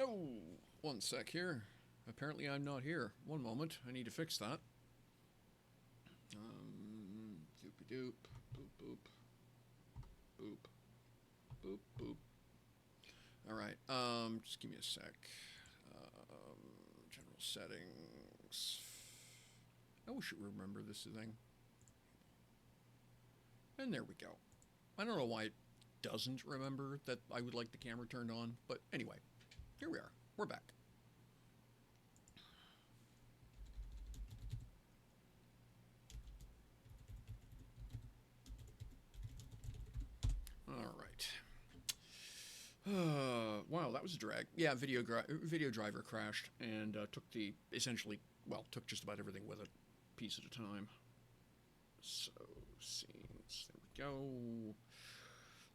Oh, one sec here. Apparently I'm not here. One moment. I need to fix that. Doopy doop. Boop boop. Boop. Boop boop. Alright, just give me a sec. General settings. I wish I remember this thing. And there we go. I don't know why it doesn't remember that I would like the camera turned on, but anyway, here we are. We're back. All right. Wow, that was a drag. Yeah, video driver crashed and took took just about everything with it, piece at a time. So, scenes, there we go.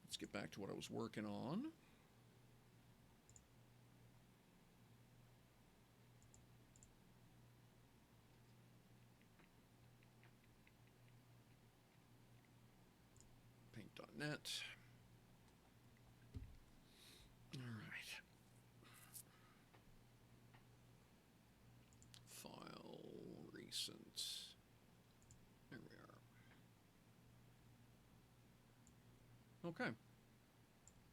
Let's get back to what I was working on. Paint.net. All right. File, recent. There we are. Okay.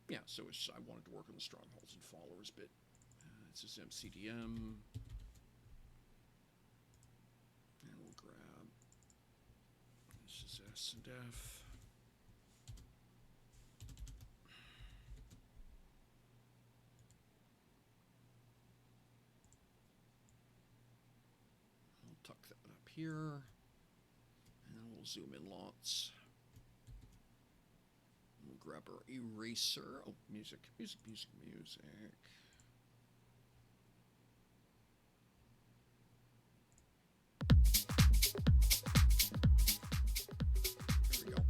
Yeah, so I wanted to work on the strongholds and followers bit. This is MCDM. And we'll grab. This is S and F. Tuck that up here, and then we'll zoom in lots. We'll grab our eraser. Oh, music. There we go.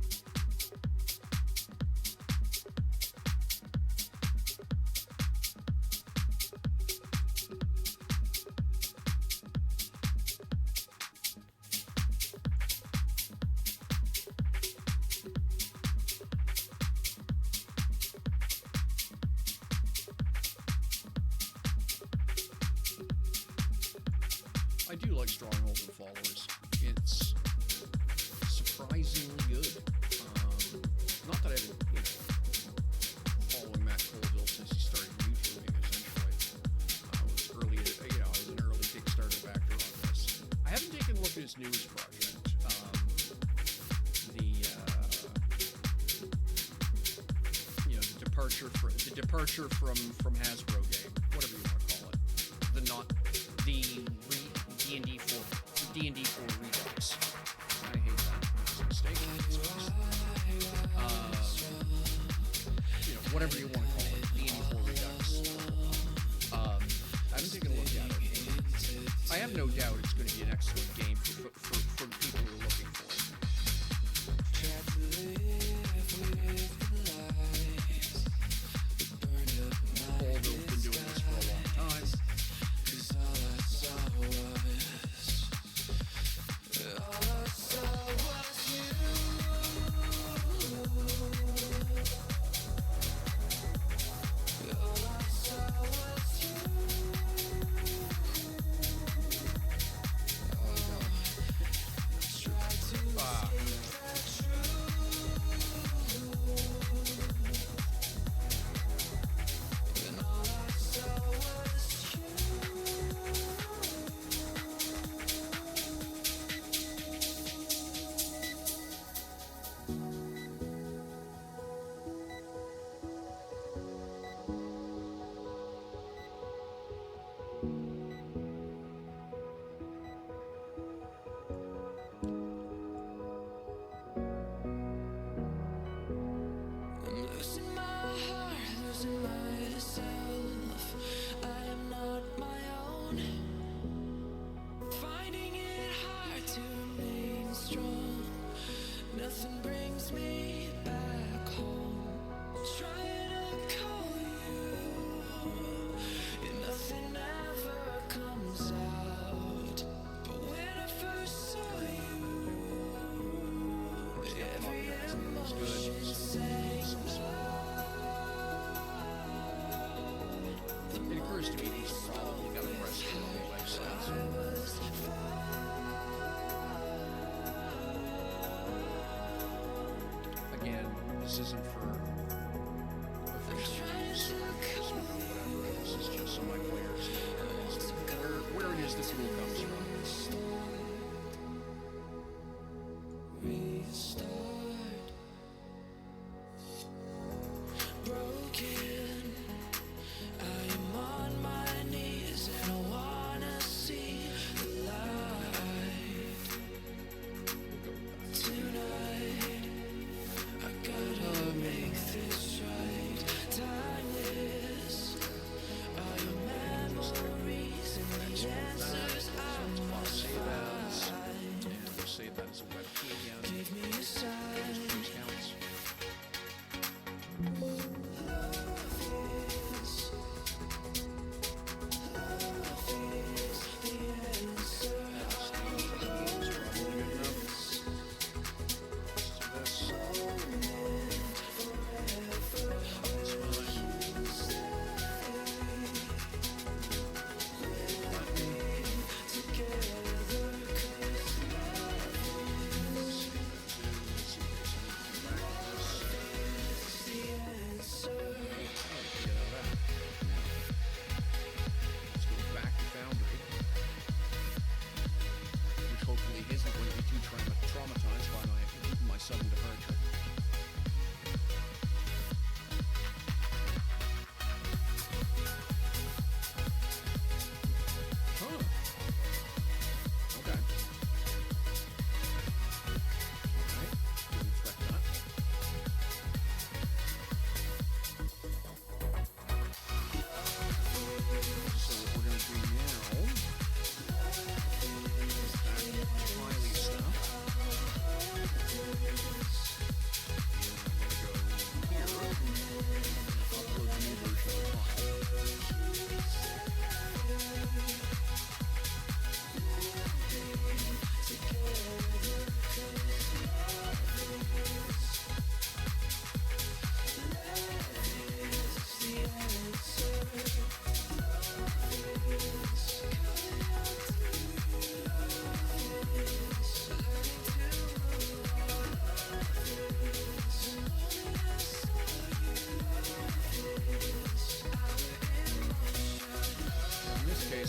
I do like strongholds and followers. It's surprisingly good. Not that I've been, following Matt Colville since he started YouTubing, essentially. I was an early Kickstarter backer on this. I haven't taken a look at his newest project. The departure from Hasbro game, whatever you want to call it. D&D 4 Redux. I hate that. It's a mistake. Whatever you want to call it. D&D 4 Redux. I haven't taken a look at it. I have no doubt it's going to be an excellent game for the people who are looking for it. Colville's been doing this for a long time. appears to be he's probably got a press on the website. Again, this isn't for official use or enforcement or whatever. This is just so my players know where it is the tool comes from. Save that as a web key again. Those counts.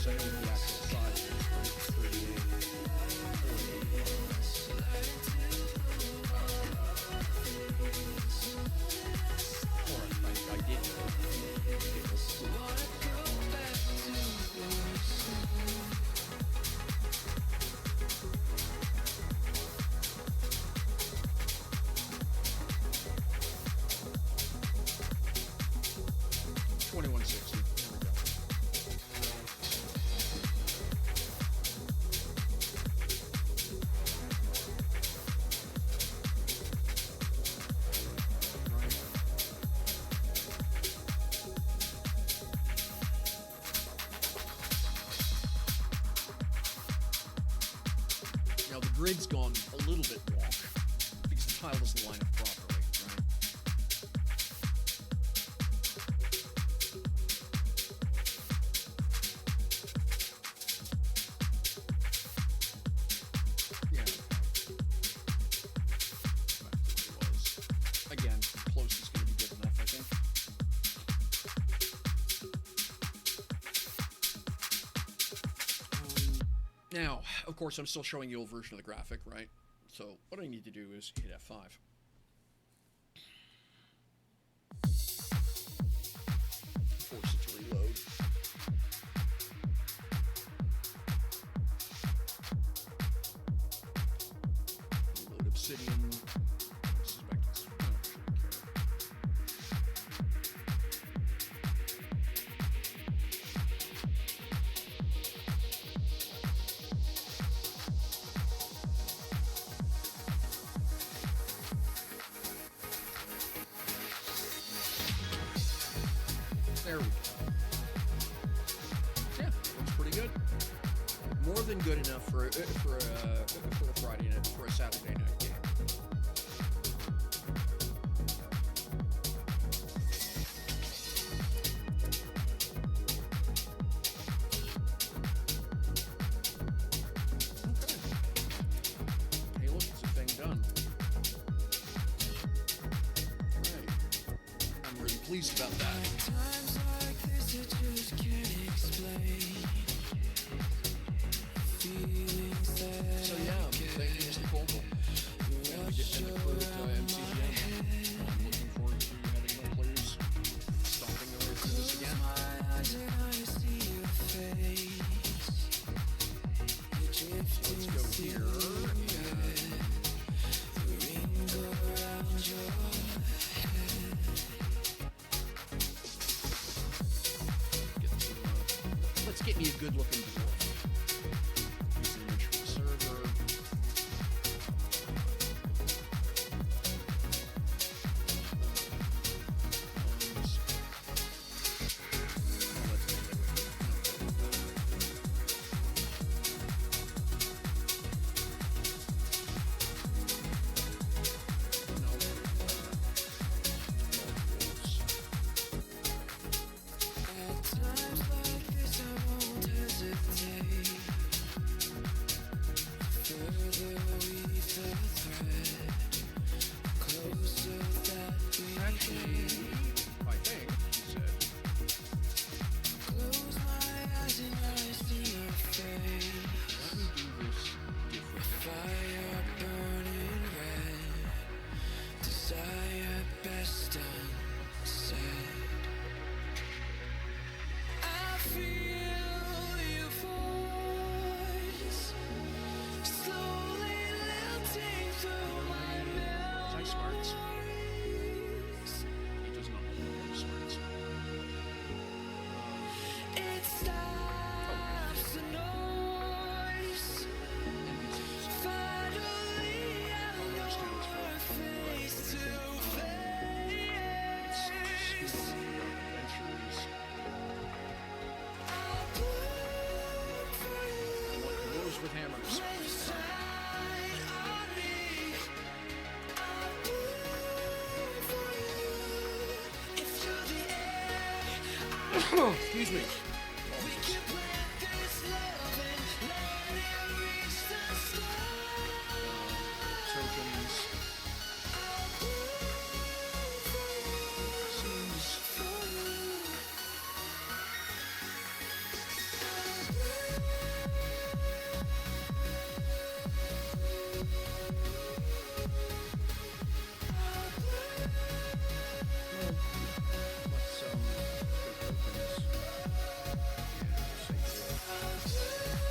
I know what the actual size is, but it's 38. Or I did know. $21.60. Now the grid's gone a little bit wrong because the tile doesn't line up properly, right? Yeah. Back to what it was. Again, close is going to be good enough, I think. Now, of course, I'm still showing the old version of the graphic, right? So what I need to do is hit F5. Force it to reload. Reload Obsidian. I suspect it's... I don't actually care. There we go. Yeah, looks pretty good. More than good enough for a Friday night, for a Saturday night game. pleased about that. Times like this, I just can't explain. Feelings that So yeah, thank you, Mr. Colville. And we get an approved MCGM. I'm looking forward to having more players stomping their way through this again. my eyes and I see your face. You're Let's go drifting here. And the ring around your get to, let's get me a good looking dwarf. Use an image from the server. At times like this, I won't hesitate. Further weave the thread, closer that we Actually, I think he said, close my eyes and I see your face. let me do this different. Fire burning red, desire best unsaid. I feel your voice slowly lilting through my High smarts. memories. He does not know high smarts. It stops the noise. Finally, I know we're face to face. Adventures. I'll look for you What goes with hammers? when you shine on me. I'll look for you if you're the air. Excuse me. We can plant this love and let it reach the sky. Tokens. I'll look for you. Let's take tokens. And say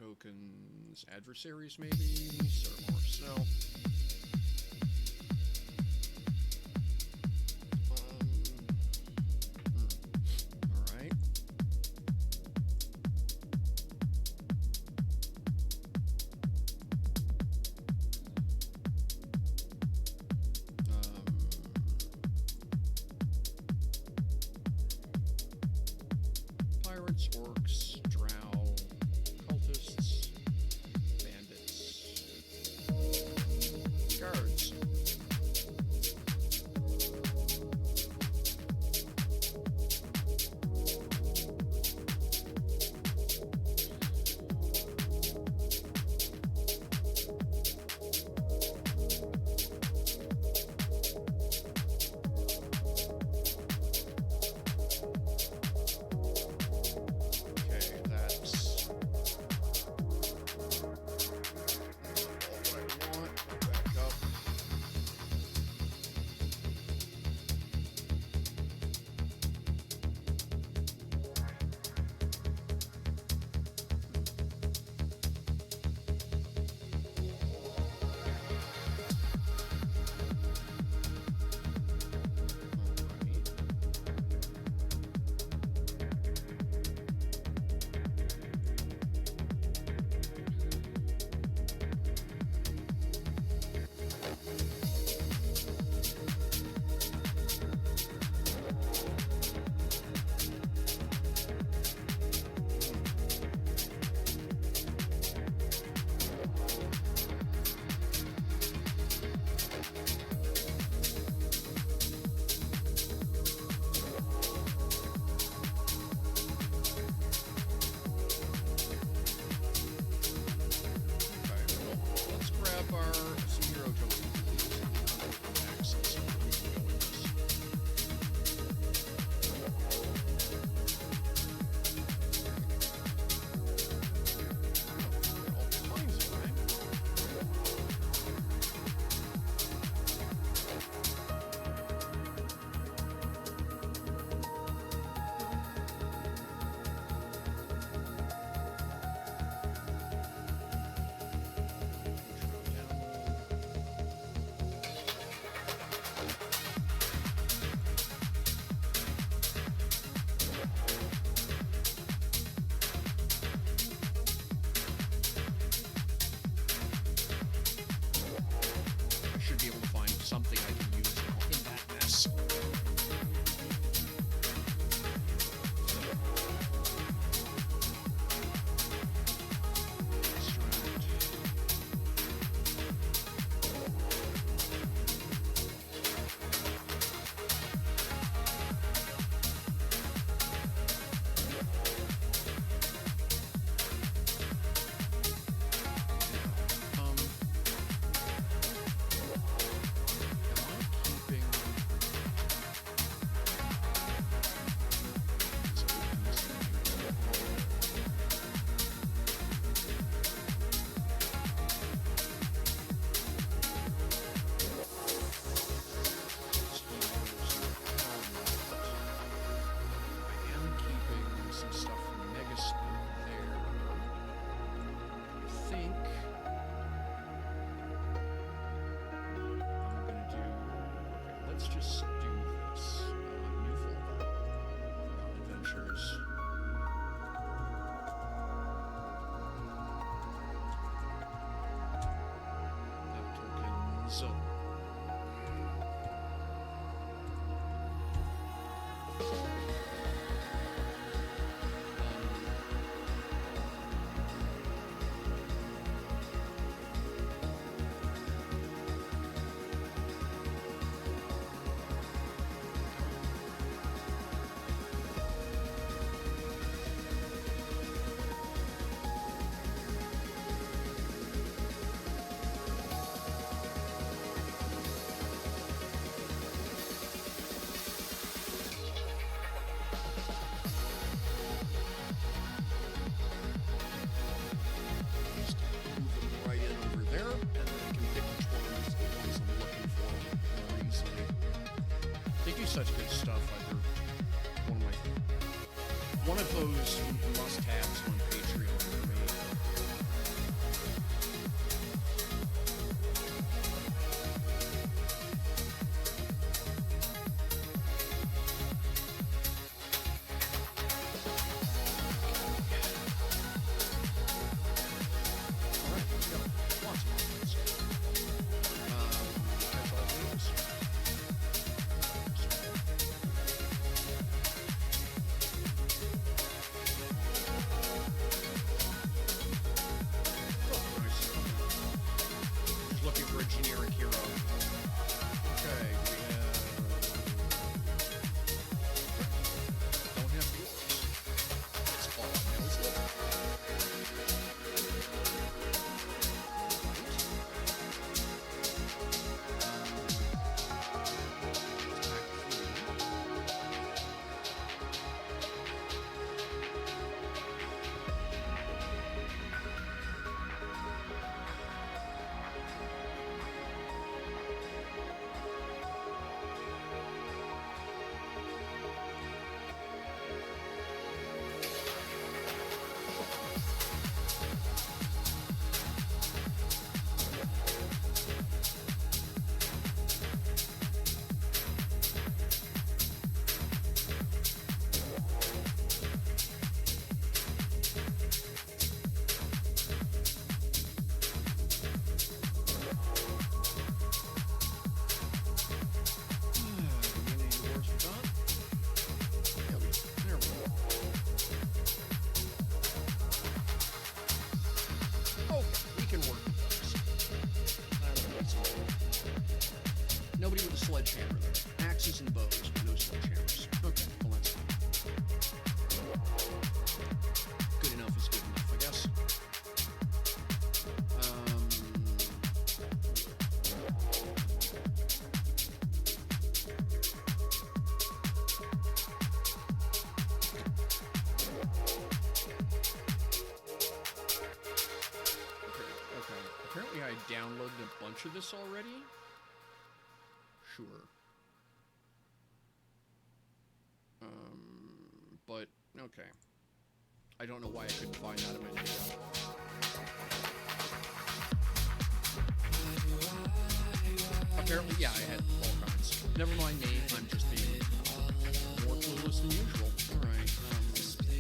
tokens, adversaries maybe, or snow. All right. Pirates, orcs, drow, cultists, bandits, guards. Okay, that's not what I want. Back up. Okay, well, let's grab our some hero tokens. Access. We can go with this. All kinds of right? I should be able to find something I can use in that mess. Um, I am keeping some stuff from Megaspeed there. I think I'm gonna do. Okay, let's just do this. New folder. Adventures. Tokens. Just move them right in over there, and then I can pick which ones the ones I'm looking for more easily. They do such good stuff. Like they're one of those must-haves on Patreon for me. a generic hero. Okay, we have... Don't have dwarves. That's all I know is that. Nobody with a sledgehammer, though. Axes and bows, but no sledgehammers. Okay, well that's good enough is good enough, I guess. Okay. Apparently I downloaded a bunch of this already. Sure. But, okay. I don't know why I couldn't find that in my data. Apparently, yeah, I had all kinds. Never mind me, I'm just being more clueless than usual. Alright, let's do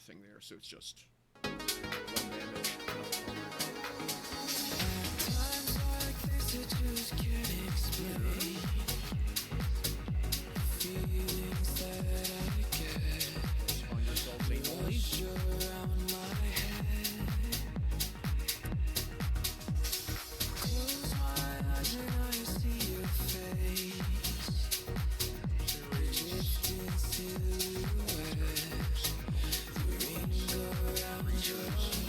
nothing there, so it's just one damage. Times like this, I just can't explain feelings that I get. Find yourselves a Rush around my head. Close my eyes and I see your face. Drifting silhouette. The ring around your head.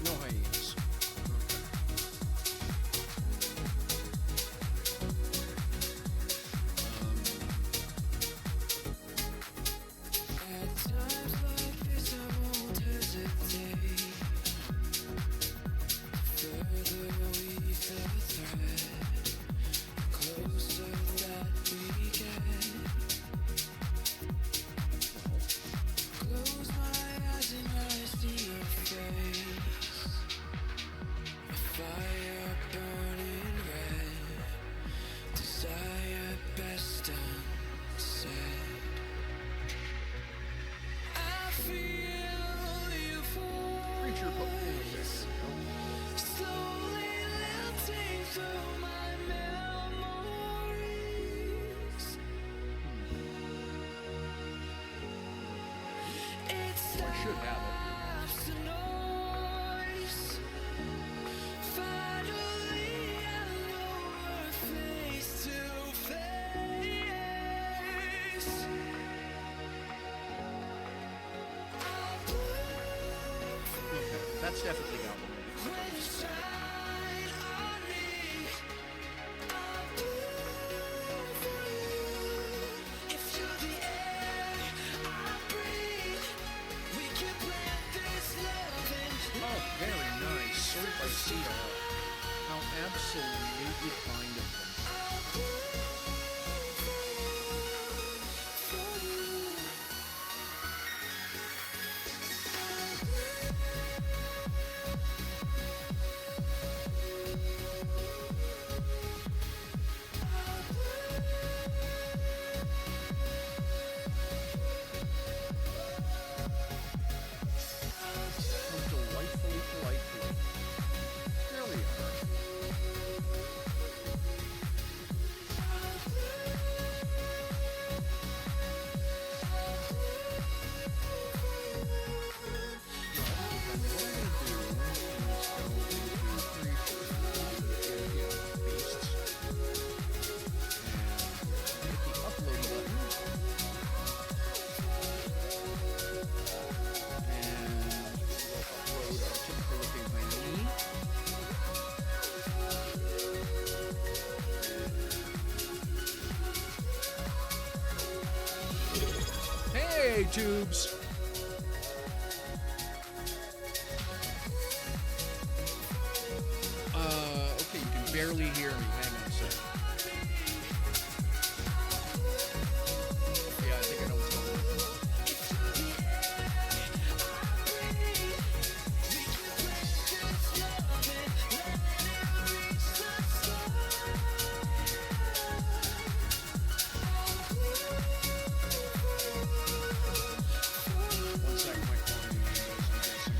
No hiatus. At times like this, I won't hesitate. Further weave the thread, closer that we get. Close my eyes and I see your face. A fire burning red, desire best unsaid. I feel your Creature voice slowly lilting through my memories. It I should have stops the noise. Finally, I know we're face to face. I'll bloom for it. Okay, that's definitely got one. when you shine on me. I'll bloom for you. If you're the air I breathe, we can plant this love and Oh, very nice. Sort by Cedar. How absolutely kind of them. I'll bloom for you. How delightfully politely. There we are. Hey, tubes! Okay, you can barely hear me. Hang on a sec. Yeah, I think I know what's going on. One sec, my phone is guessing.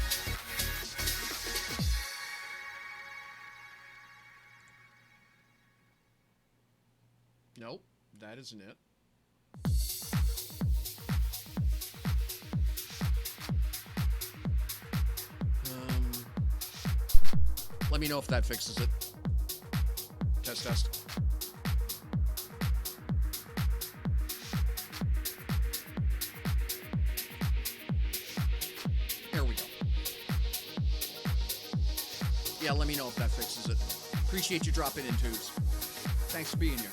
Nope, that isn't it. Let me know if that fixes it. Test, test. There we go. Yeah, let me know if that fixes it. Appreciate you dropping in, tubes. Thanks for being here.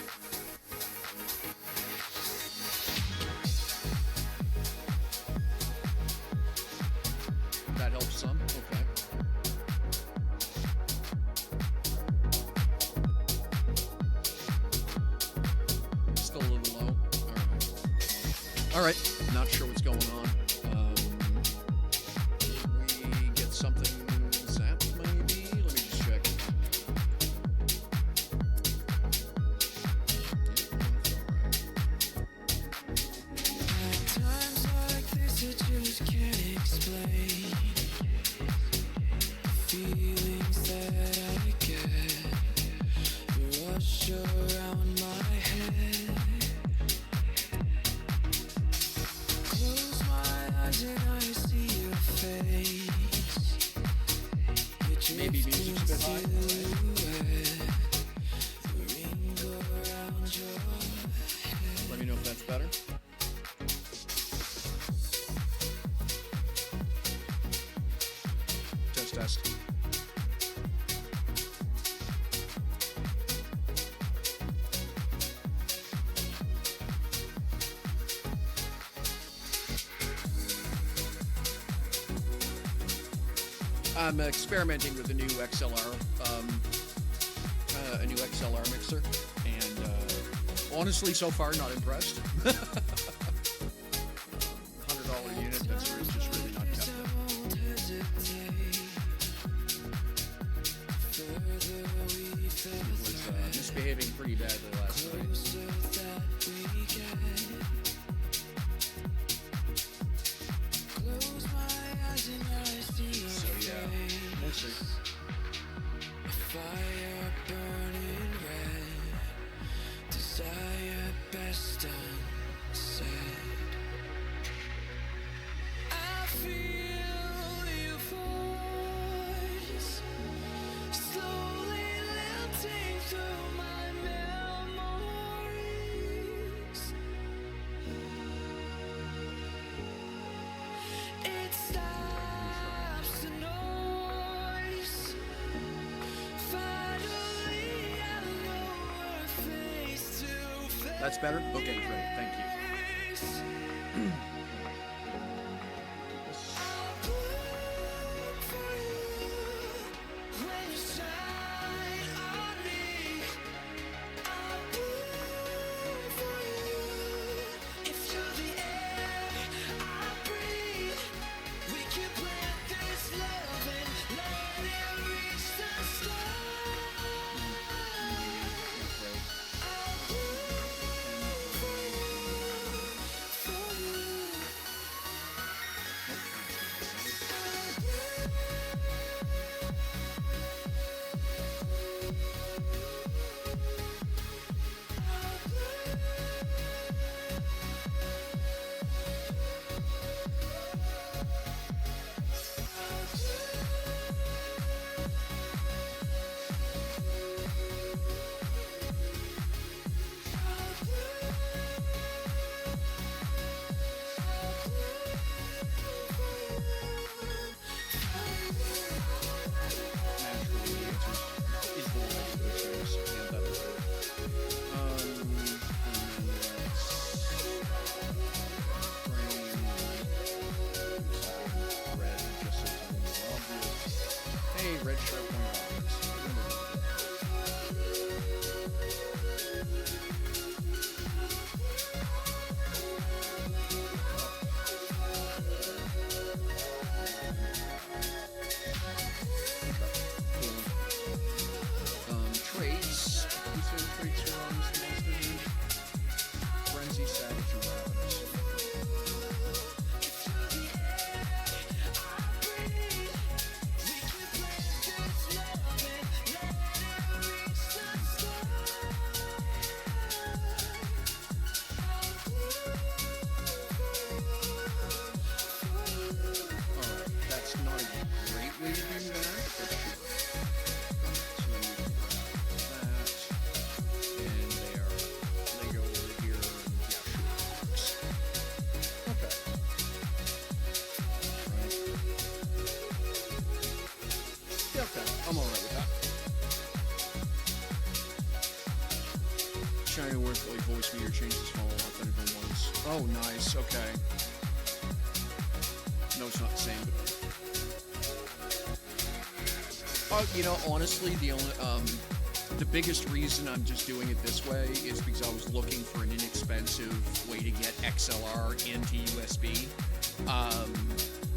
That helps some. Okay. All right, not sure what's going on. Did we get something zapped, maybe? Let me just check. At times like this, I just can't explain the feelings that I get. You rush around my head. Close my eyes and I see your face. You're Maybe music's a bit high. silhouette. The ring around your head. Let me know if that's better. Test. I'm experimenting with a new XLR, mixer, and honestly, so far, not impressed. $100 unit that's just really not kept up. It was misbehaving pretty badly last night. So yeah, we'll see. Fire burning red, desire best unsaid. I feel your voice slowly lilting through my memories. It stops the noise. Finally, I know we're face to face. That's better? Okay, great. Thank you. I'll look for you when you shine on me. I'll look for you if you're the air I breathe. We can plant this love and let it reach the sky. I'll look for you. Hey, red sharp traits. You said traits are on this list. Frenzy, savage, and ravenous. Alright, that's not a great way to do that, but sure. So then we can grab that, and there. They go over here, and yeah, sure, works. Okay. Right. Yeah, okay, I'm alright with that. Shiny worth like voice meter changes follow up and everyone once. Oh, nice, okay. No, it's not the same, but you know, honestly, the only the biggest reason I'm just doing it this way is because I was looking for an inexpensive way way to get XLR into USB.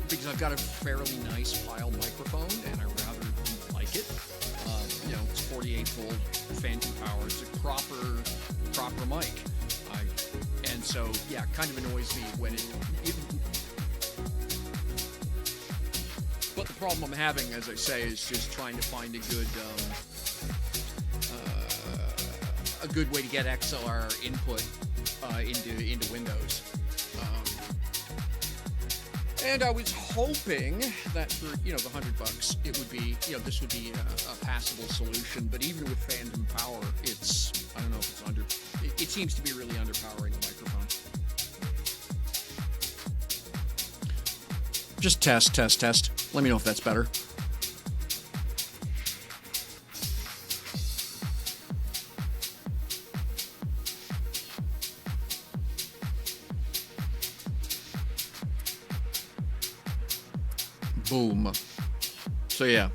Because I've got a fairly nice pile microphone, and I rather like it. It's 48 volt phantom power. It's a proper mic. And so, yeah, kind of annoys me when it. But the problem I'm having, as I say, is just trying to find a good way to get XLR input into Windows. And I was hoping that for the $100, it would be this would be a passable solution. But even with phantom power, it's I don't know if it's it seems to be really underpowering the microphone. Just test. Let me know if that's better. Boom. So yeah.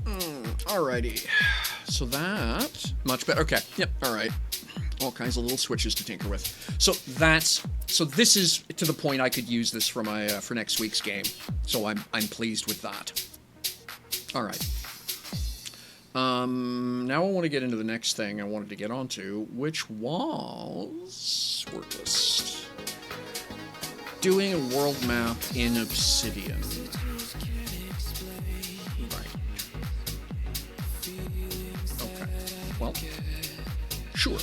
Alrighty. So that much better. Okay. Yep. All right. All kinds of little switches to tinker with. So this is to the point I could use this for my for next week's game. So I'm pleased with that. All right. Now I want to get into the next thing I wanted to get onto, which was worthless. Doing a world map in Obsidian. Right. Okay. Well, sure.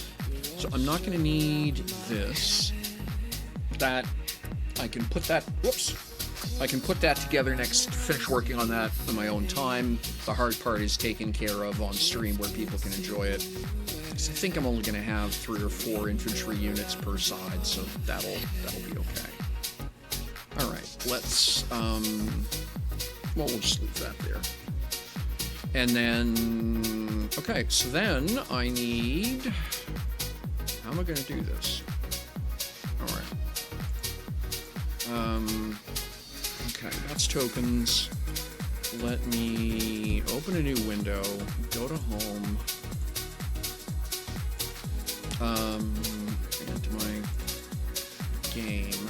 So I'm not going to need this. That I can put that. Whoops. I can put that together finish working on that in my own time. The hard part is taken care of on stream where people can enjoy it. Because I think I'm only going to have 3 or 4 infantry units per side, so that'll be okay. All right, let's, we'll just leave that there. And then, okay, so then I need, how am I going to do this? All right. Okay, that's tokens. Let me open a new window, go to home, into my game.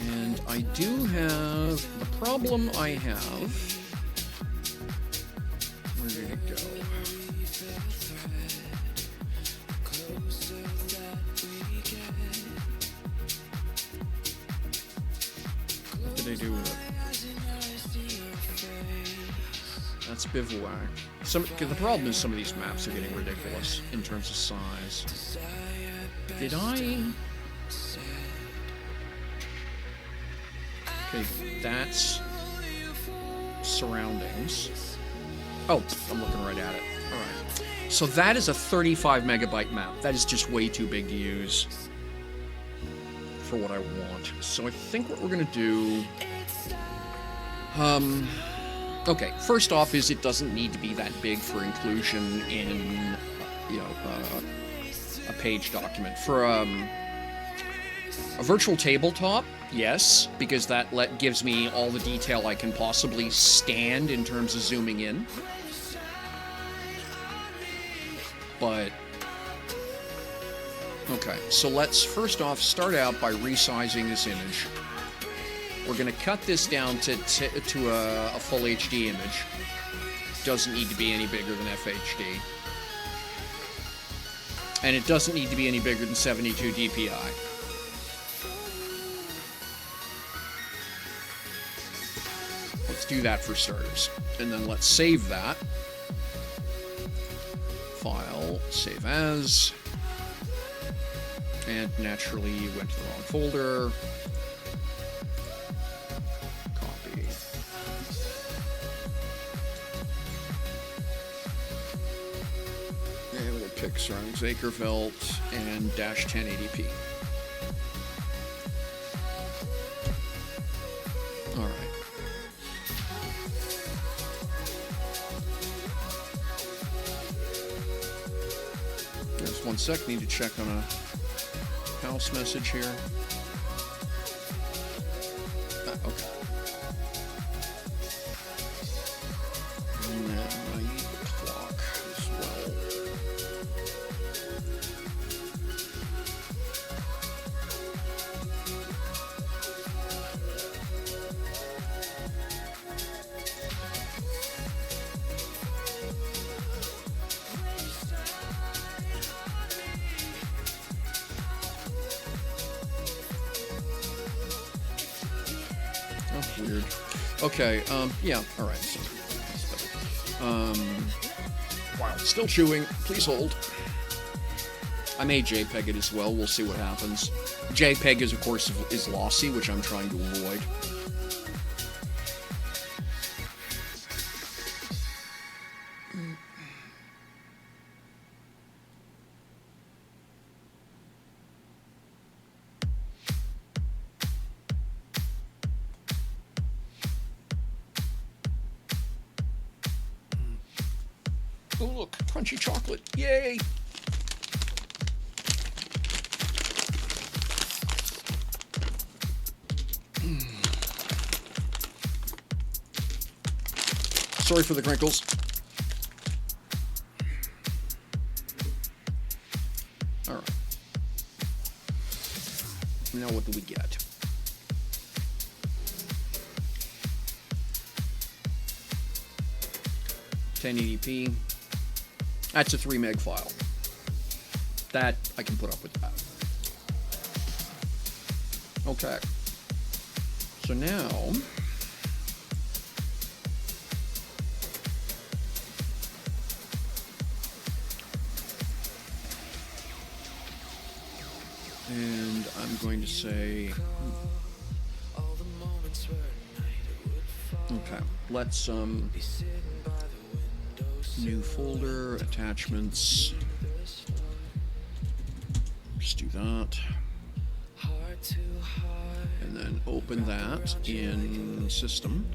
And I do have, the problem I have, where did it go? What did I do with it? That's bivouac. The problem is some of these maps are getting ridiculous in terms of size. Did I? Okay, that's surroundings. Oh, I'm looking right at it. All right. So that is a 35 megabyte map. That is just way too big to use for what I want. So I think what we're gonna do. Okay. First off, is it doesn't need to be that big for inclusion in, a page document. For a virtual tabletop. Yes, because that gives me all the detail I can possibly stand in terms of zooming in. But, okay, so let's first off start out by resizing this image. We're going to cut this down to a full HD image. Doesn't need to be any bigger than FHD. And it doesn't need to be any bigger than 72 DPI. Let's do that for starters. And then let's save that. File, save as. And naturally you went to the wrong folder. Copy. And we'll pick surroundings Acrevelt and dash 1080p. All right. Just 1 sec, need to check on a house message here. Okay. And then I need the clock as well. weird. Okay, yeah, alright, so that's better. Wow, still chewing. Please hold. I may JPEG it as well. We'll see what happens. JPEG is, of course, is lossy, which I'm trying to avoid. Oh, look, crunchy chocolate. Yay! Sorry for the crinkles. All right. Now what do we get? .1080p. That's a 3 meg file. That, I can put up with that. Okay. So now... and I'm going to say... okay, let's, new folder, attachments. Just do that. And then open that in system.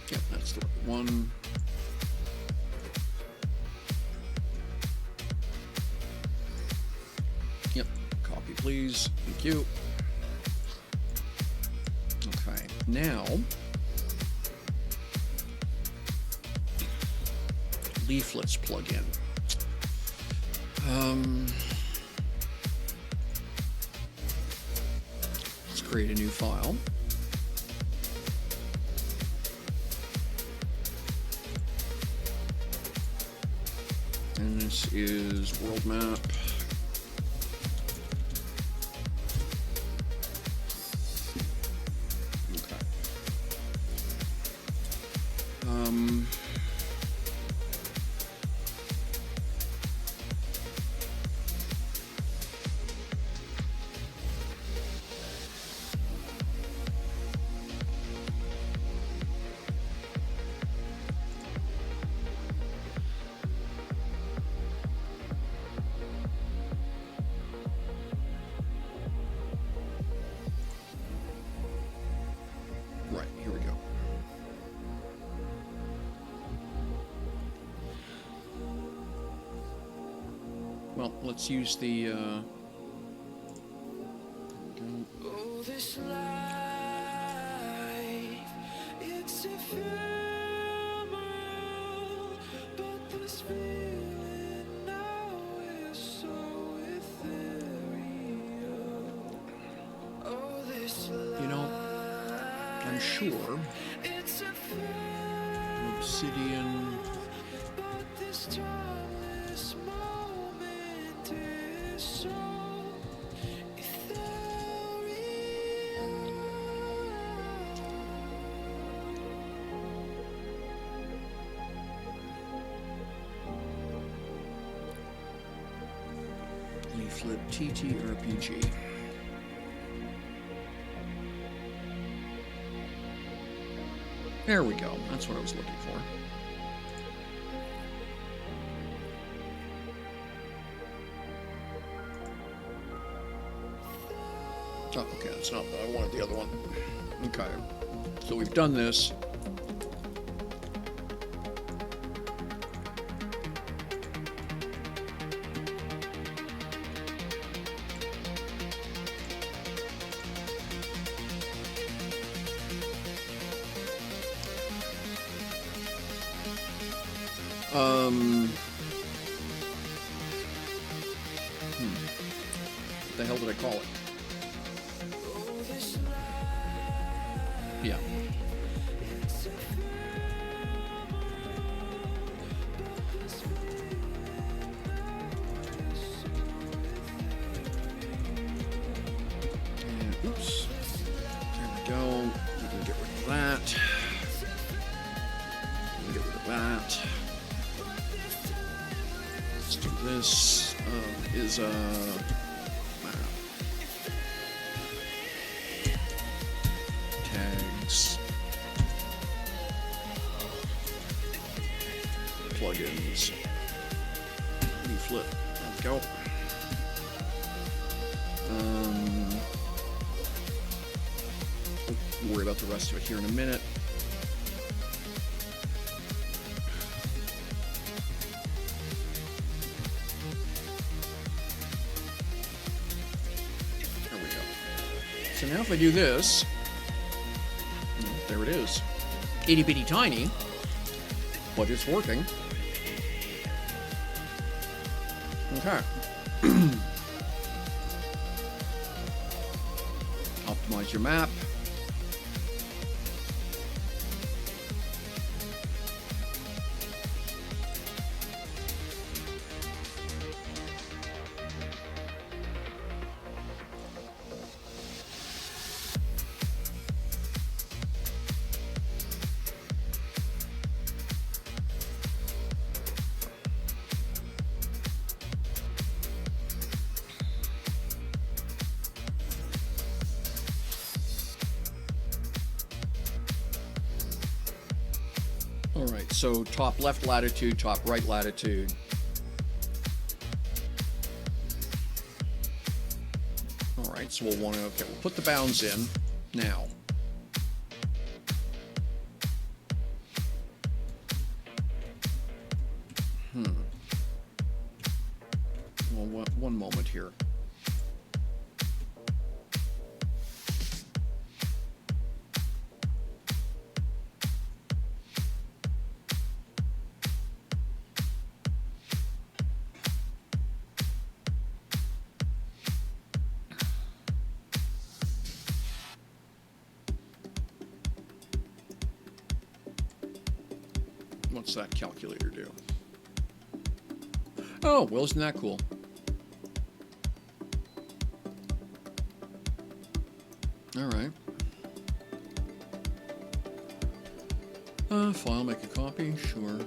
Yep, that's the right one. Yep, copy please. Thank you. Okay, now leaflets plug in. Let's create a new file. And this is world map. Okay. Right, here we go. Well, let's use the, Oh, this life, it's ephemeral, but this feeling now is so ethereal. Oh, this life, you know, I'm sure it's ephemeral, Obsidian, but this timeless moment is so leaflet TTRPG. There we go. That's what I was looking for. Oh, okay, that's not that. I wanted the other one. Okay. So we've done this. What the hell did I call it? Yeah. let's tags, plugins, leaflet, there we go. We'll worry about the rest of it here in a minute. There we go. So now if I do this, there it is. Itty bitty tiny, but it's working. Okay. Optimize your map. Alright, so top left latitude, top right latitude. Alright, so we'll want to, okay, we'll put the bounds in now. Well, one moment here. What's that calculator do? Oh, well, isn't that cool? All right. File, make a copy, sure.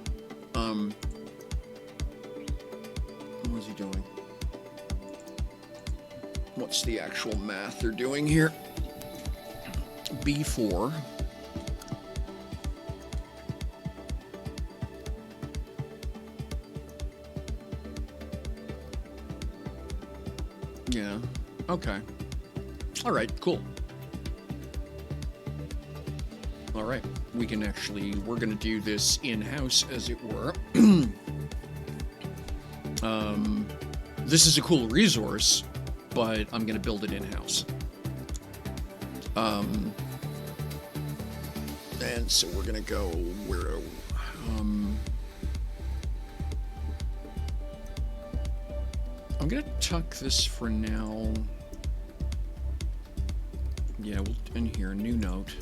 What is he doing? What's the actual math they're doing here? B4. Yeah. Okay. All right, cool. All right. We can actually, we're going to do this in-house, as it were. This is a cool resource, but I'm going to build it in-house. And so we're going to go where... I'm going to tuck this for now. Yeah, we'll in here, new note.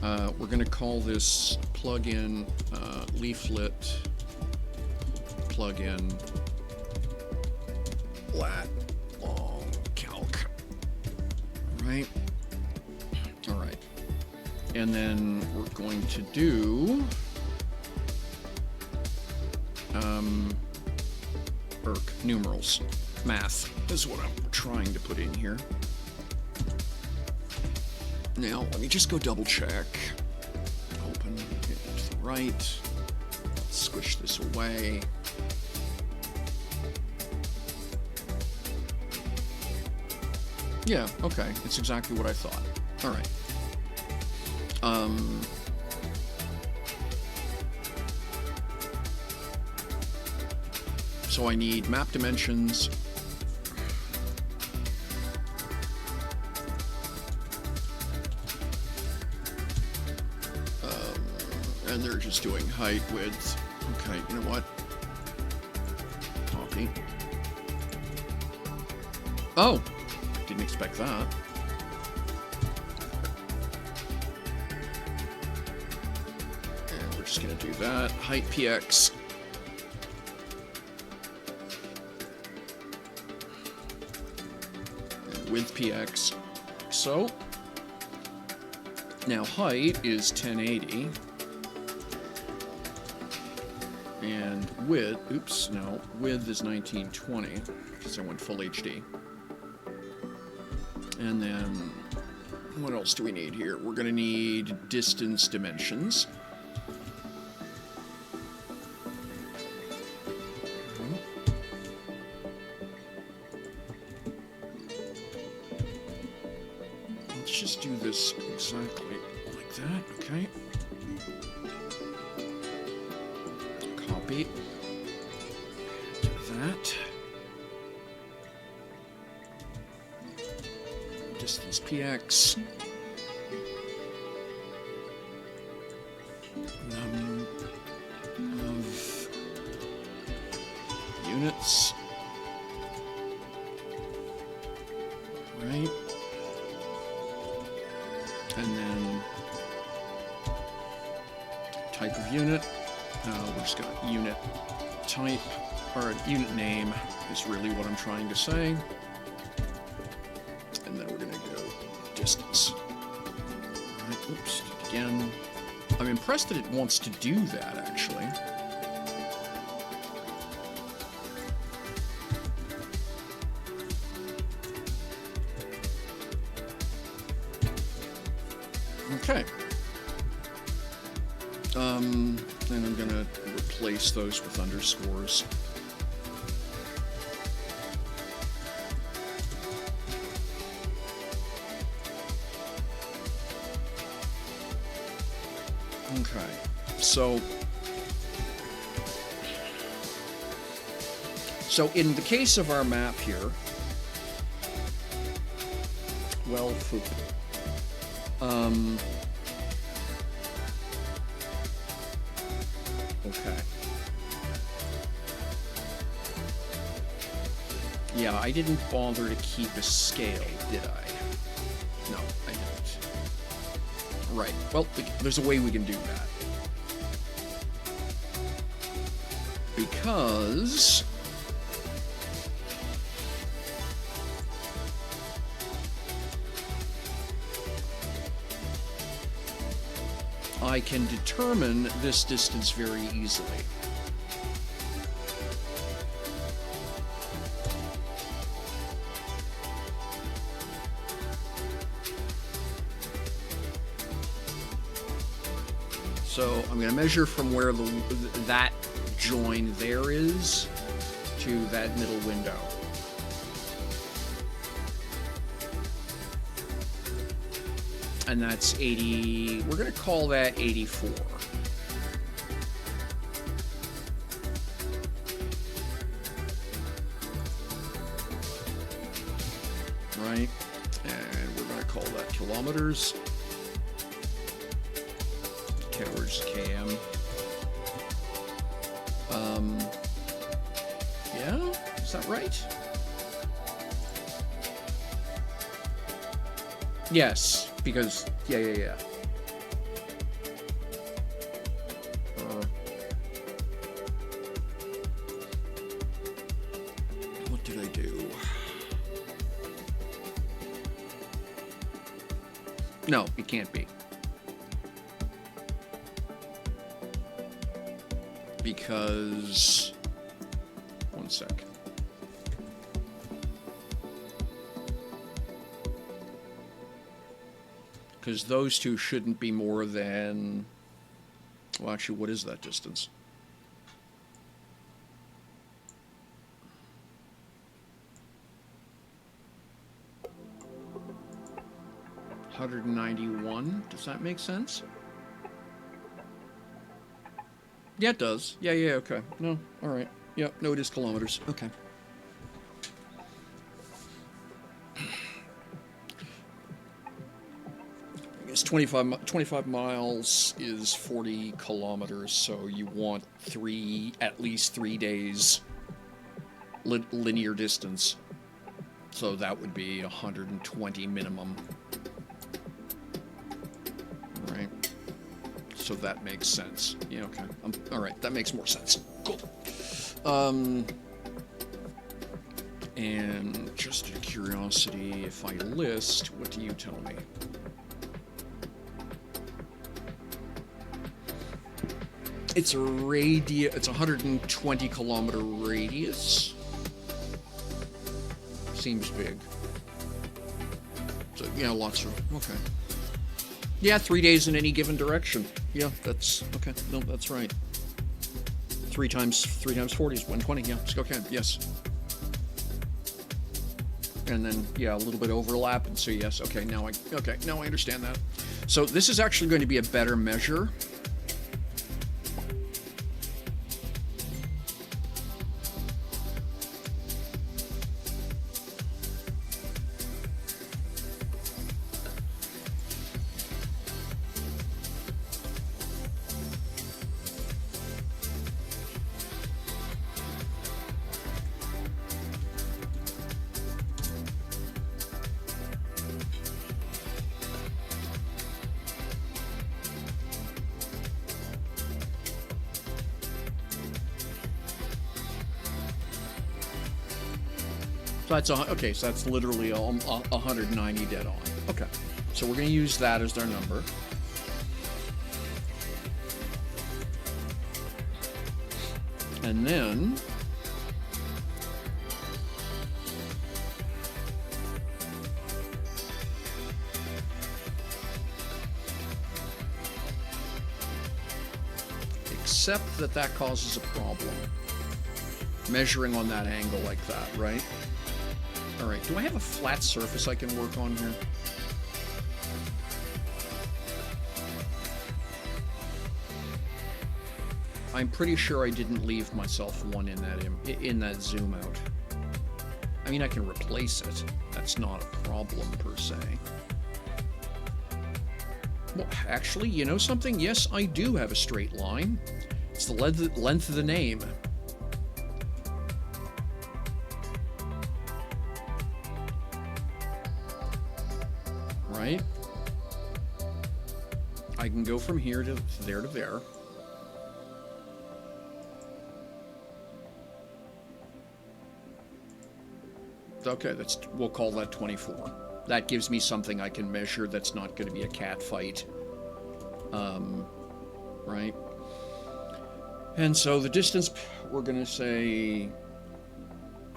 We're going to call this plugin leaflet plugin lat long calc. Right? All right. And then we're going to do numerals. Math is what I'm trying to put in here. Now, let me just go double check. Open it to the right. Let's squish this away. Yeah, okay. It's exactly what I thought. All right. So I need map dimensions. And they're just doing height, width. Okay, you know what? Copy. Oh! Didn't expect that. And we're just gonna do that. Height px. And width px. So, now height is 1080. And width, oops, no, width is 1920, because I went full HD. And then, what else do we need here? We're going to need distance dimensions. Let's just do this exactly like that, okay? Copy. Do that. Distance px. Of units. Right. And then type of unit. We're just going to unit type, or unit name is really what I'm trying to say. And then we're going to go distance. Alright, oops, again. I'm impressed that it wants to do that, actually. Okay. Then I'm gonna replace those with underscores. Okay, so in the case of our map here, well, okay. Yeah, I didn't bother to keep a scale, did I? No, I didn't. Right. Well, there's a way we can do that. Because I can determine this distance very easily. So I'm going to measure from where that join there is to that middle window. And that's 80, we're going to call that 84. Right? And we're going to call that kilometers. Okay, we're just km. Yeah? Is that right? Yes, because, yeah. What did I do? No, it can't be. Because, one sec. Because those two shouldn't be more than, well, actually, what is that distance? $191. Does that make sense? Yeah, it does. Yeah, okay. No, all right. Yeah, no, it is kilometers. Okay. I guess 25 miles is 40 kilometers, so you want at least 3 days linear distance. So that would be 120 minimum. Right. So that makes sense. Yeah, okay. All right, that makes more sense. Cool. And just out of curiosity, if I list, what do you tell me? It's it's 120 kilometer radius. seems big. So, yeah, lots of, okay. Yeah, 3 days in any given direction. Yeah, that's, okay, no, that's right. 3 times 40 is 120, yeah, okay, yes. And then, yeah, a little bit overlap, and so yes, okay, now I understand that. So this is actually going to be a better measure. So that's okay. So that's literally 190 dead on. Okay, so we're going to use that as their number. And then except that causes a problem. Measuring on that angle like that, right? All right, do I have a flat surface I can work on here? I'm pretty sure I didn't leave myself one in that zoom out. I mean, I can replace it. That's not a problem per se. Well, actually, you know something? Yes, I do have a straight line. It's the length of the name. Right? I can go from here to there to there. Okay, we'll call that 24. That gives me something I can measure that's not going to be a cat fight. Right? And so the distance, we're going to say...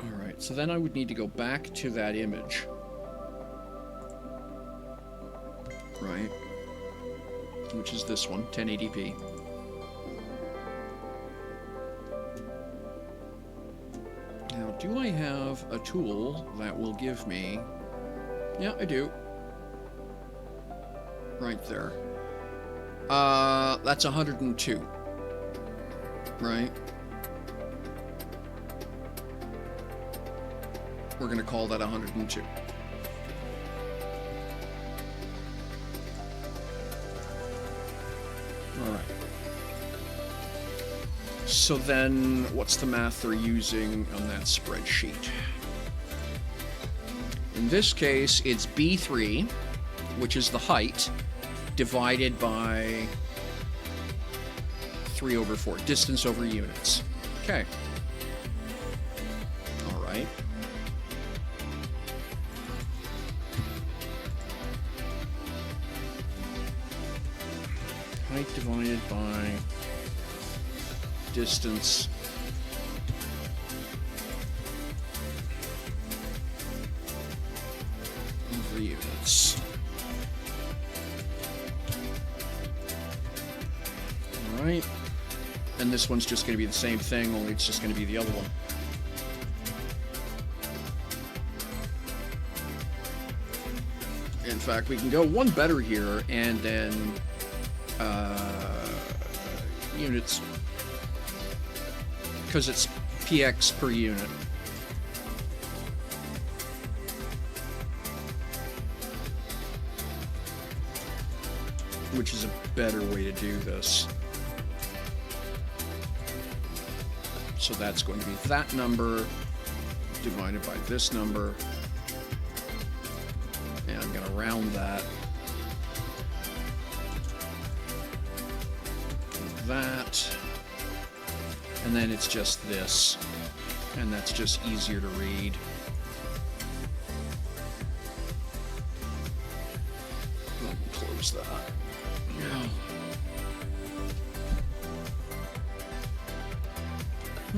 Alright, so then I would need to go back to that image. Right? Which is this one, 1080p. Now, do I have a tool that will give me... Yeah, I do. Right there. That's 102. Right? We're going to call that 102. Alright. So then, what's the math they're using on that spreadsheet? In this case, it's B3, which is the height, divided by 3/4, distance over units. Okay. Alright. Height divided by distance over units. Alright. And this one's just going to be the same thing, only it's just going to be the other one. In fact, we can go one better here, and then units, because it's px per unit. Which is a better way to do this. So that's going to be that number divided by this number. And I'm going to round that. That. And then it's just this. And that's just easier to read. Let me close that. Yeah.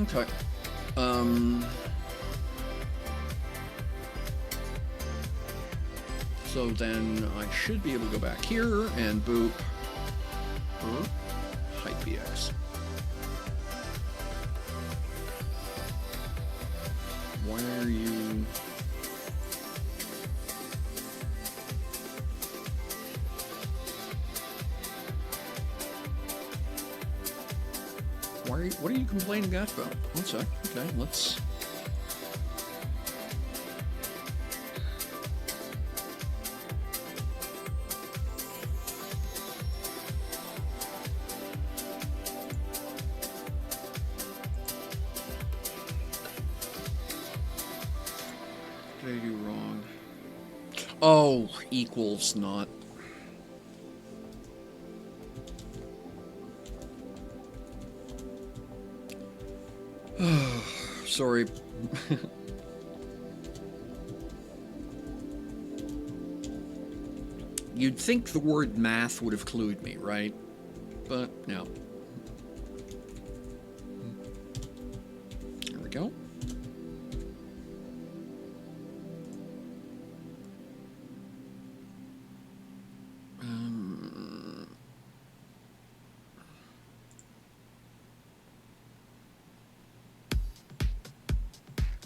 Okay. So then I should be able to go back here and boop height bx. Why are you... What are you complaining about? One sec. Okay, let's... What did I do wrong? Oh, equals not. Sorry. You'd think the word math would have clued me, right? But no. There we go.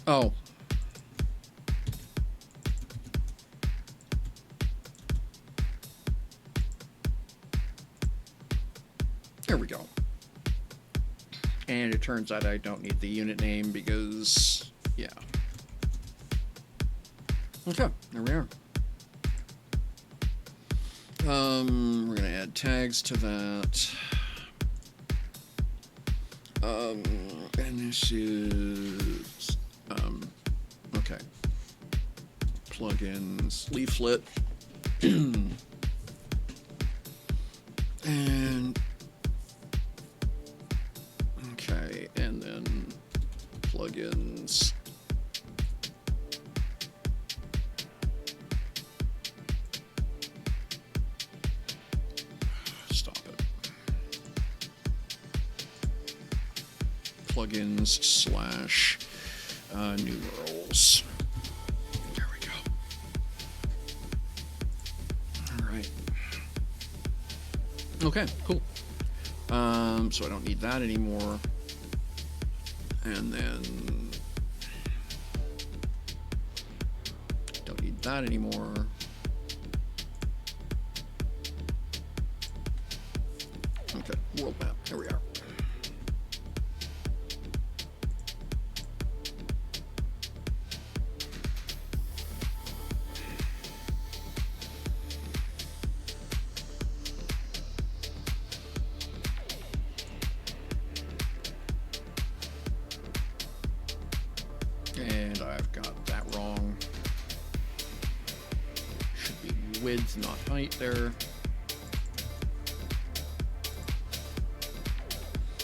Oh. There we go. And it turns out I don't need the unit name because, yeah. Okay, there we are. We're gonna add tags to that. And this is, okay. Plugins, leaflet. And, okay, and then plugins. Stop it. Plugins slash numerals. There we go. All right. Okay, cool. So I don't need that anymore. And then don't need that anymore. Okay, world map. Here we are. And I've got that wrong. Should be width, not height there.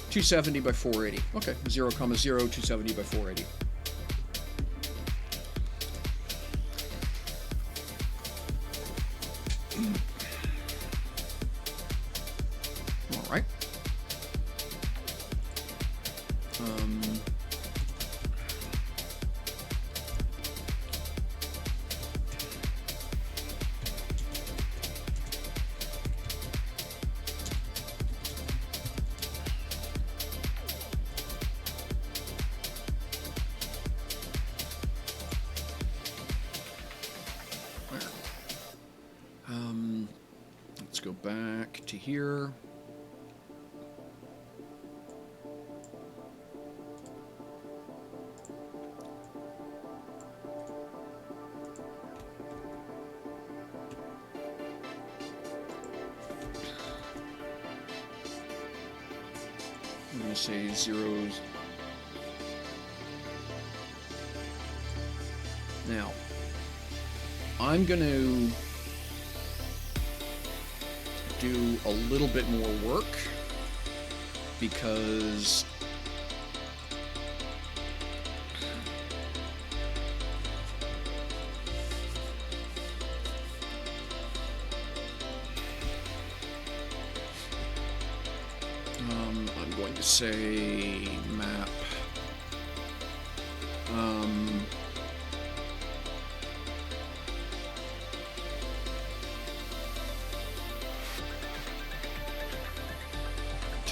270 by 480. Okay, 0, 0, 270 by 480. All right. Let's go back to here. I'm going to say zeros. Now, I'm going to do a little bit more work because I'm going to say map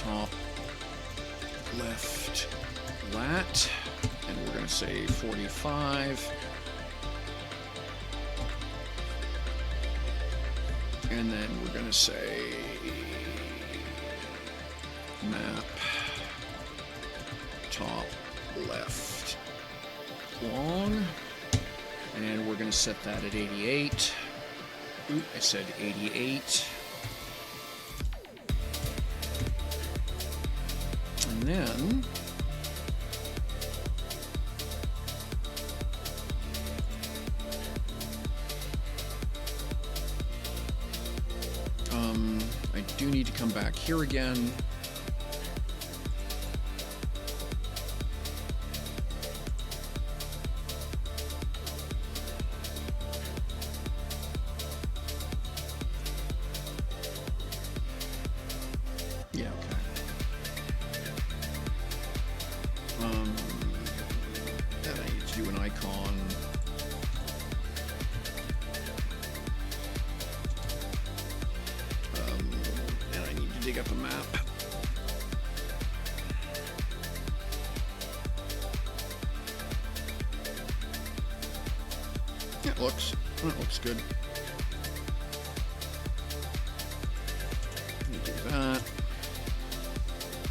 top left lat, and we're going to say 45. And then we're going to say map top left long, and we're going to set that at 88. Oop, I said 88. And then I do need to come back here again. Yeah, okay. Then I need to do an icon. And I need to dig up a map. That looks good. Let me do that.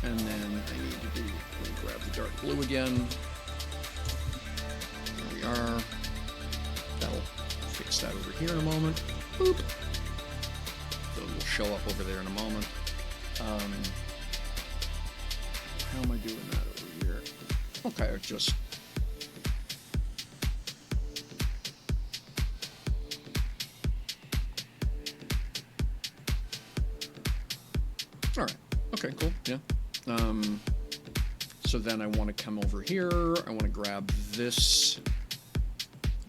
And then I need to let me grab the dark blue again. There we are. That'll fix that over here in a moment. Boop. So it will show up over there in a moment. How am I doing that over here? Okay, just... Alright. Okay, cool. Yeah. So then I want to come over here. I want to grab this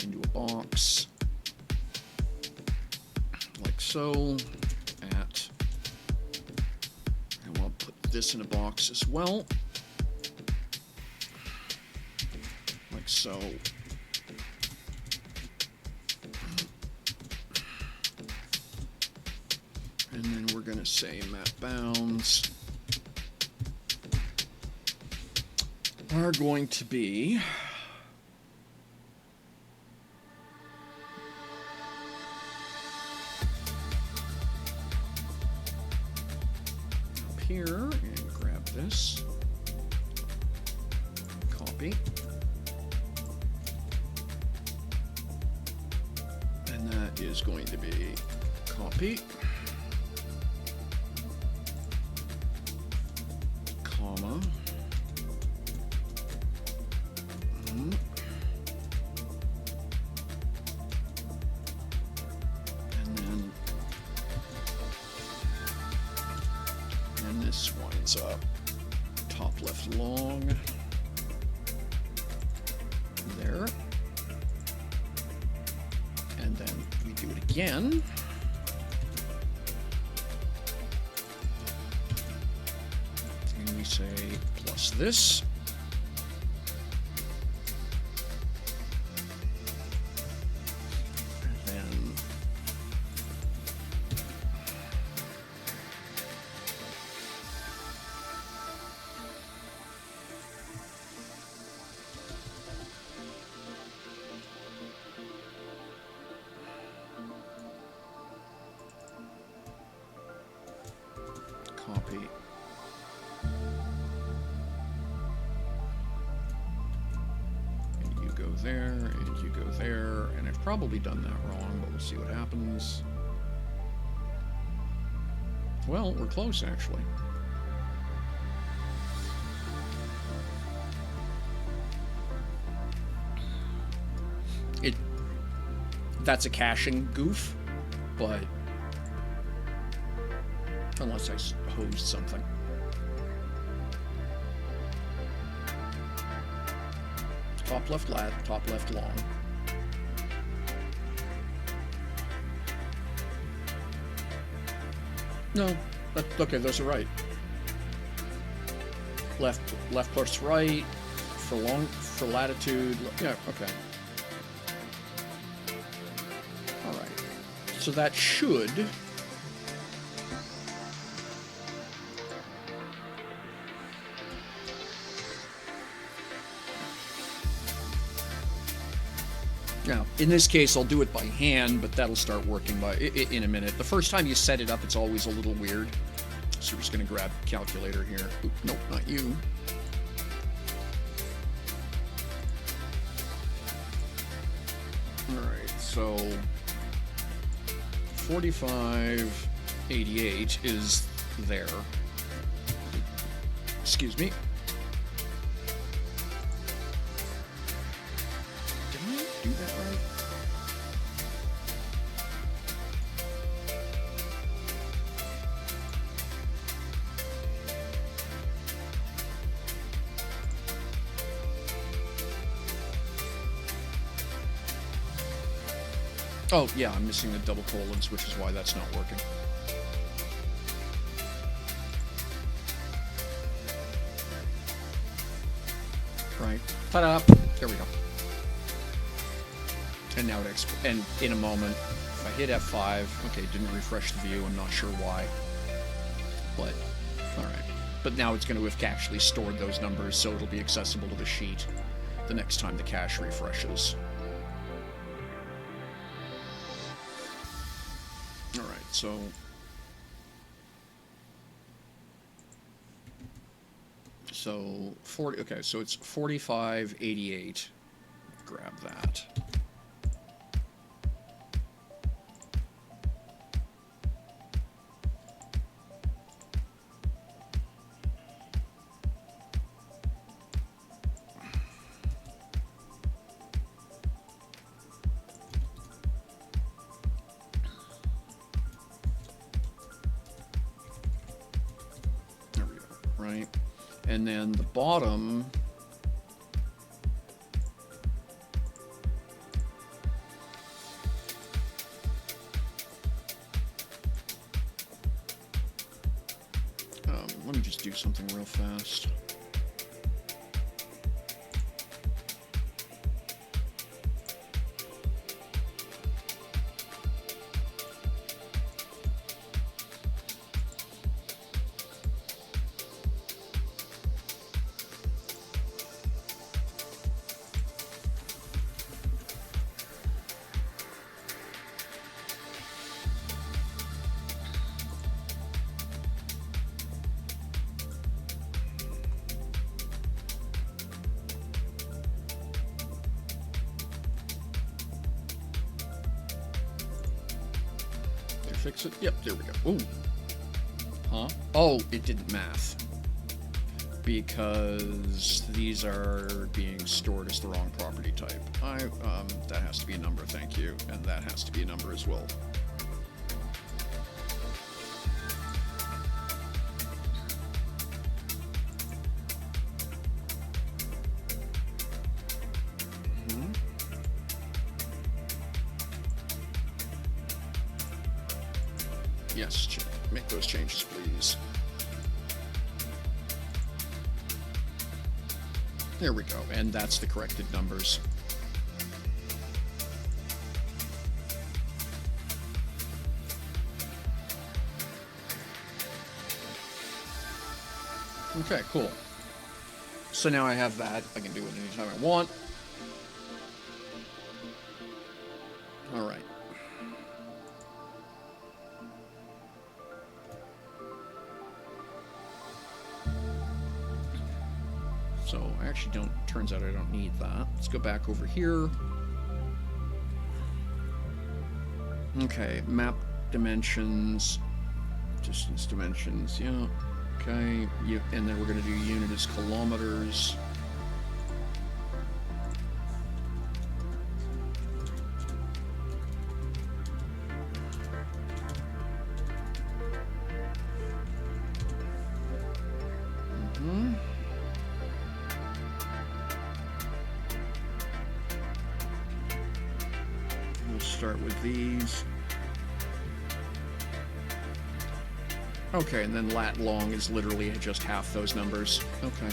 into a box. Like so. I want to put this in a box as well. Like so. And then we're going to say map bounds are going to be up here, and grab this, copy, and that is going to be copy, comma, and this winds up top left long there, and then we do it again. And we say plus this. Copy. And you go there, and you go there, and I've probably done that wrong, but we'll see what happens. Well, we're close, actually. That's a caching goof, but unless I hosed something. Top left lat, top left long. No, okay, those are right. Left plus right for latitude. Yeah, okay. All right. So that should Now, in this case, I'll do it by hand, but that'll start working in a minute. The first time you set it up, it's always a little weird. So we're just going to grab a calculator here. Oop, nope, not you. All right, so 4588 is there. Excuse me. Did I do that right? Oh, yeah, I'm missing the double colons, which is why that's not working. Right. Ta-da! There we go. And now and in a moment, if I hit F5, okay, didn't refresh the view, I'm not sure why. But, alright. But now it's going to have actually stored those numbers, so it'll be accessible to the sheet the next time the cache refreshes. Alright, so... So, 40, okay, so it's 4588. Grab that. There we go, right? And then the bottom, let me just do something real fast. Fix it? Yep, there we go. Ooh. Huh? Oh, it didn't math. Because these are being stored as the wrong property type. That has to be a number, thank you. And that has to be a number as well. Yes, make those changes, please. There we go, and that's the corrected numbers. Okay, cool. So now I have that. I can do it anytime I want. All right. So I actually don't, turns out I don't need that. Let's go back over here. Okay, map dimensions, distance dimensions, yeah. Okay, and then we're going to do unit as kilometers. We'll start with these. Okay, and then lat long is literally just half those numbers. Okay.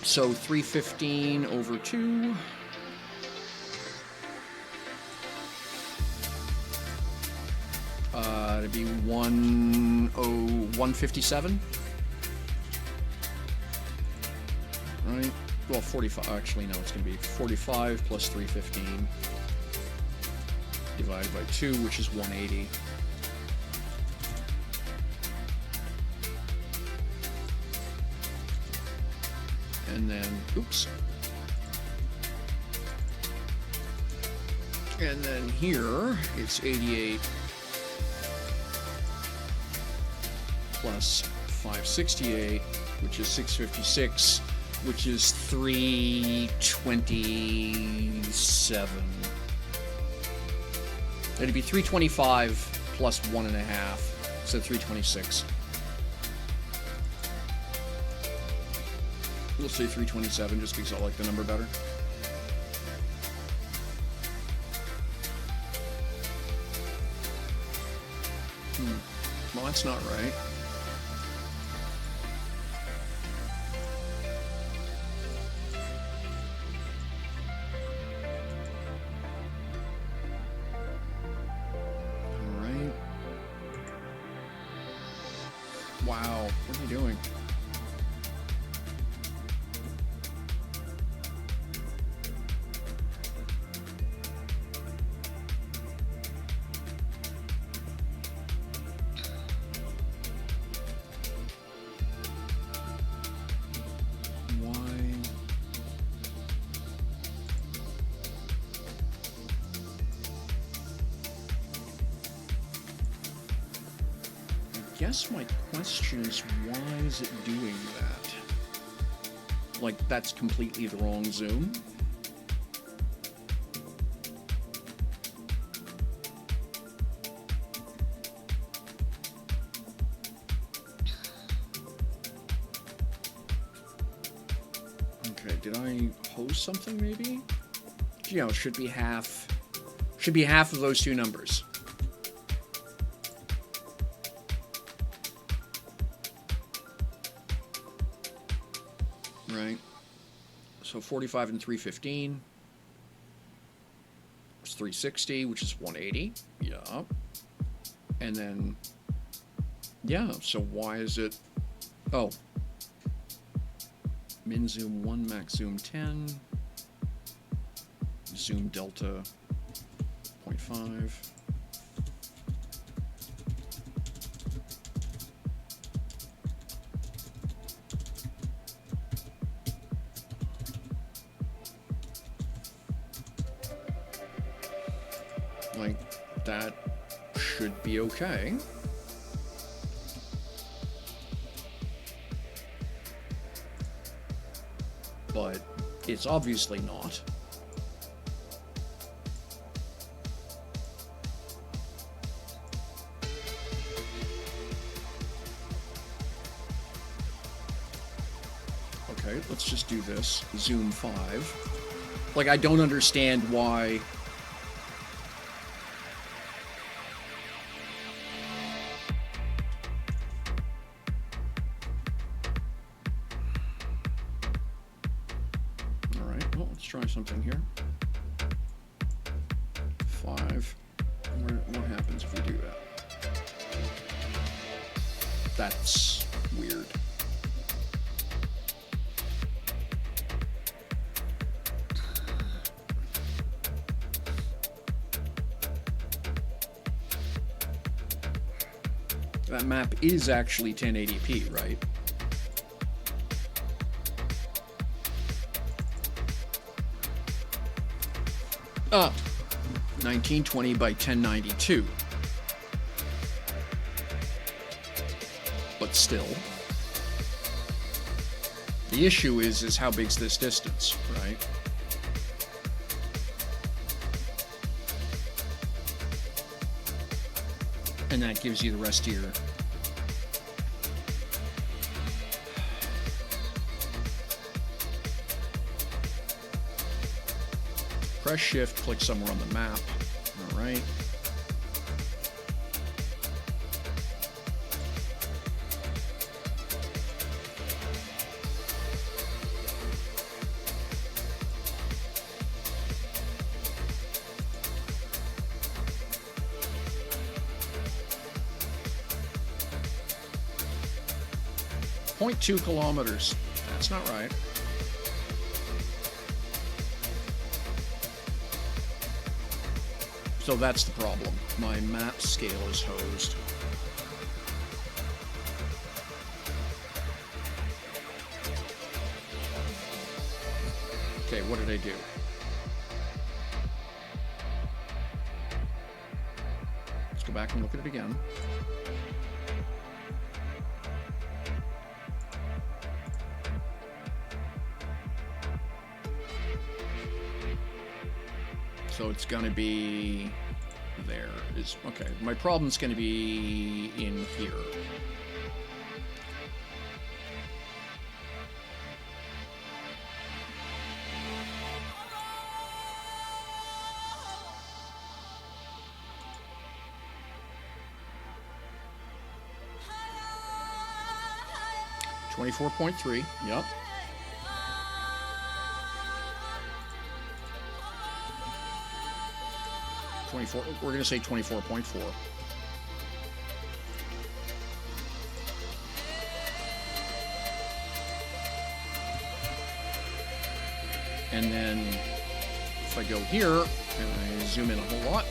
So 315 over 2. to be 157. Right? Well, 45. Actually, no, it's going to be 45 plus 315 divided by 2, which is 180. And then, oops. And then here, it's 88 plus 568, which is 656, which is 327. It'd be 325 plus 1.5, so 326. We'll say 327 just because I like the number better. Well, that's not right. All right. Wow, what are you doing? I guess my question is, why is it doing that? Like, that's completely the wrong zoom? Okay, did I post something maybe? You know, it should be half of those two numbers. Right. So 45 and 315. It's 360, which is 180. Yeah. And then, yeah, so why is it... Oh. Min zoom 1, max zoom 10. Zoom delta 0.5. Like, that should be okay. But it's obviously not. Okay, let's just do this. Zoom 5. Like, I don't understand why... Alright, well, let's try something here. 5. What happens if we do that? That's weird. That map is actually 1080p, right? Ah, 1920 by 1092. But still. The issue is how big's this distance, right? And that gives you the rest of your... Press shift, click somewhere on the map. All right. .2 kilometers. That's not right. So that's the problem. My map scale is hosed. Okay, what did I do? Let's go back and look at it again. So it's going to be there. Okay, my problem's going to be in here. .3, yep. We're going to say 24.4. And then if I go here and I zoom in a whole lot,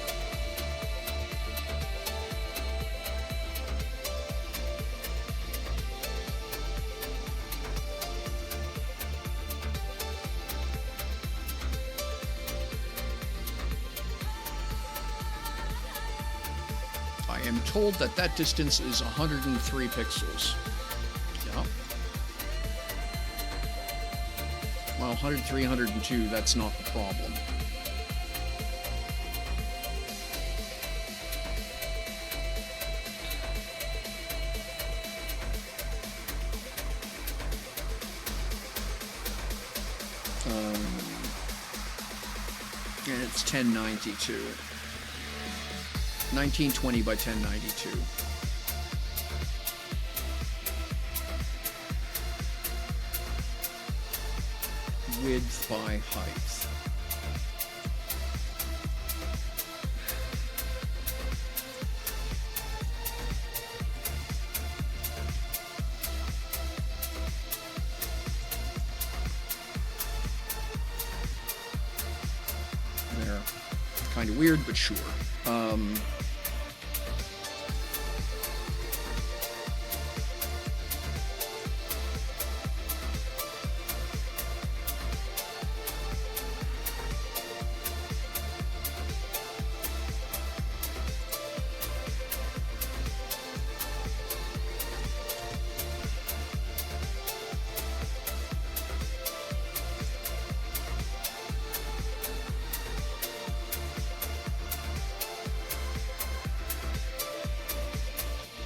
I am told that that distance is 103 pixels. Yeah. Well, 103, 102, that's not the problem. And it's 1092. 1920 by 1092. Width by height. There. Kind of weird, but sure.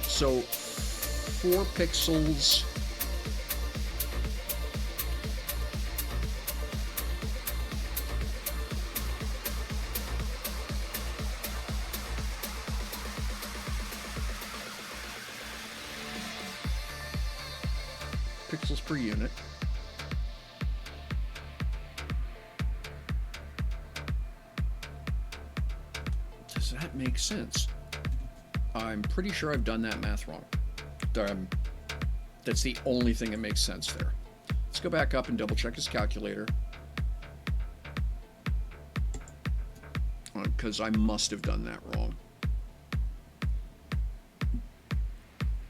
So 4 pixels. Pixels per unit. Does that make sense? I'm pretty sure I've done that math wrong. That's the only thing that makes sense there. Let's go back up and double check his calculator. Because I must have done that wrong.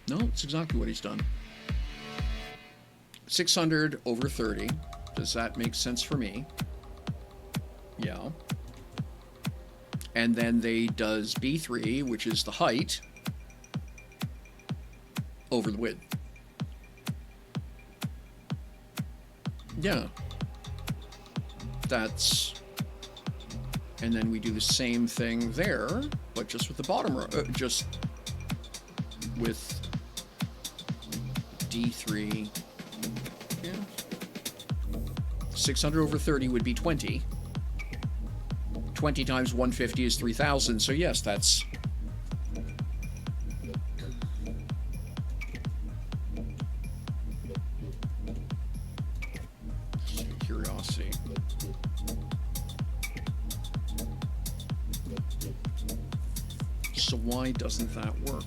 No, it's exactly what he's done. 600 over 30. Does that make sense for me? Yeah. And then they does B3, which is the height, over the width. Yeah. That's... And then we do the same thing there, but just with the bottom row, just with D3. Yeah. 600 over 30 would be 20. 20 times 150 is 3,000, so yes, that's... Curiosity. So why doesn't that work?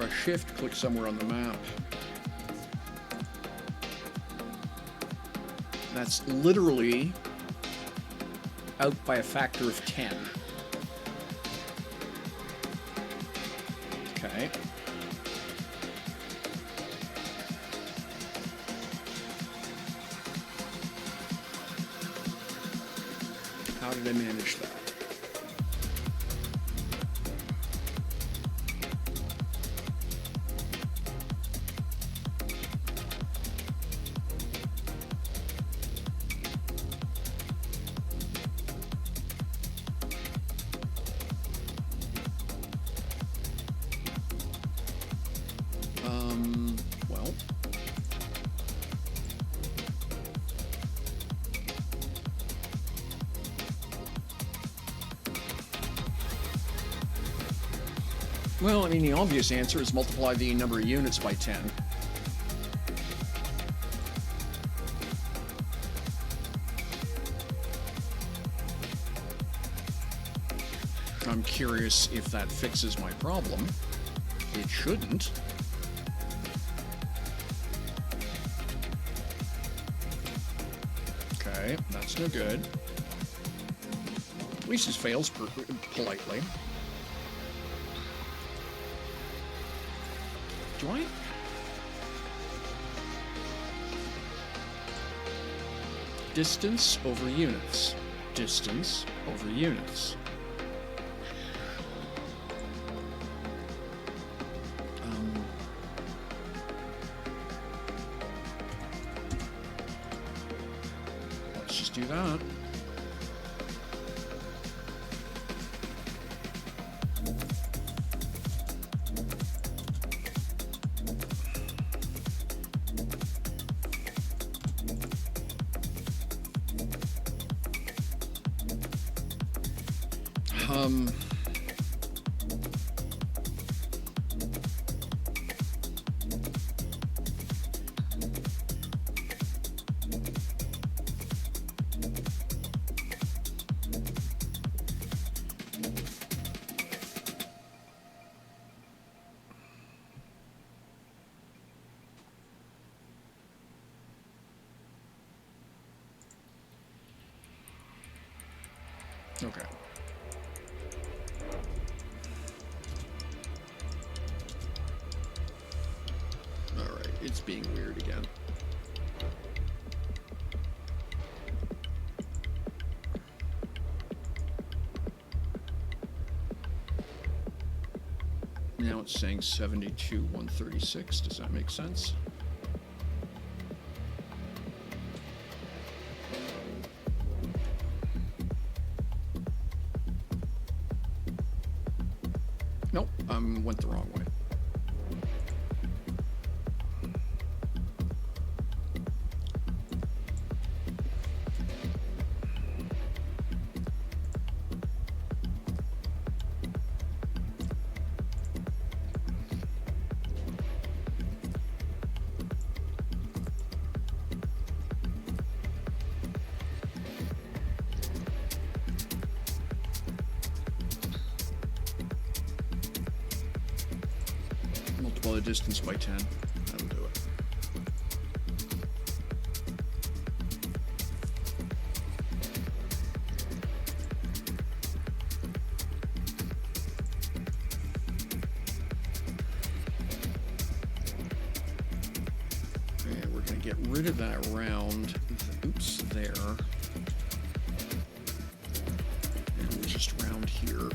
a shift, click somewhere on the map. That's literally out by a factor of 10. Okay. How did I manage that? Well. Well, I mean, the obvious answer is multiply the number of units by 10. I'm curious if that fixes my problem. It shouldn't. Okay, that's no good. At least it fails politely. Do I? Distance over units. Distance over units. Let's just do that. Okay. All right, it's being weird again. Now it's saying 72, 136. Does that make sense? Nope, went the wrong way. Multiply the distance by 10. That'll do it. And we're going to get rid of that round. Oops, there. And we'll just round here.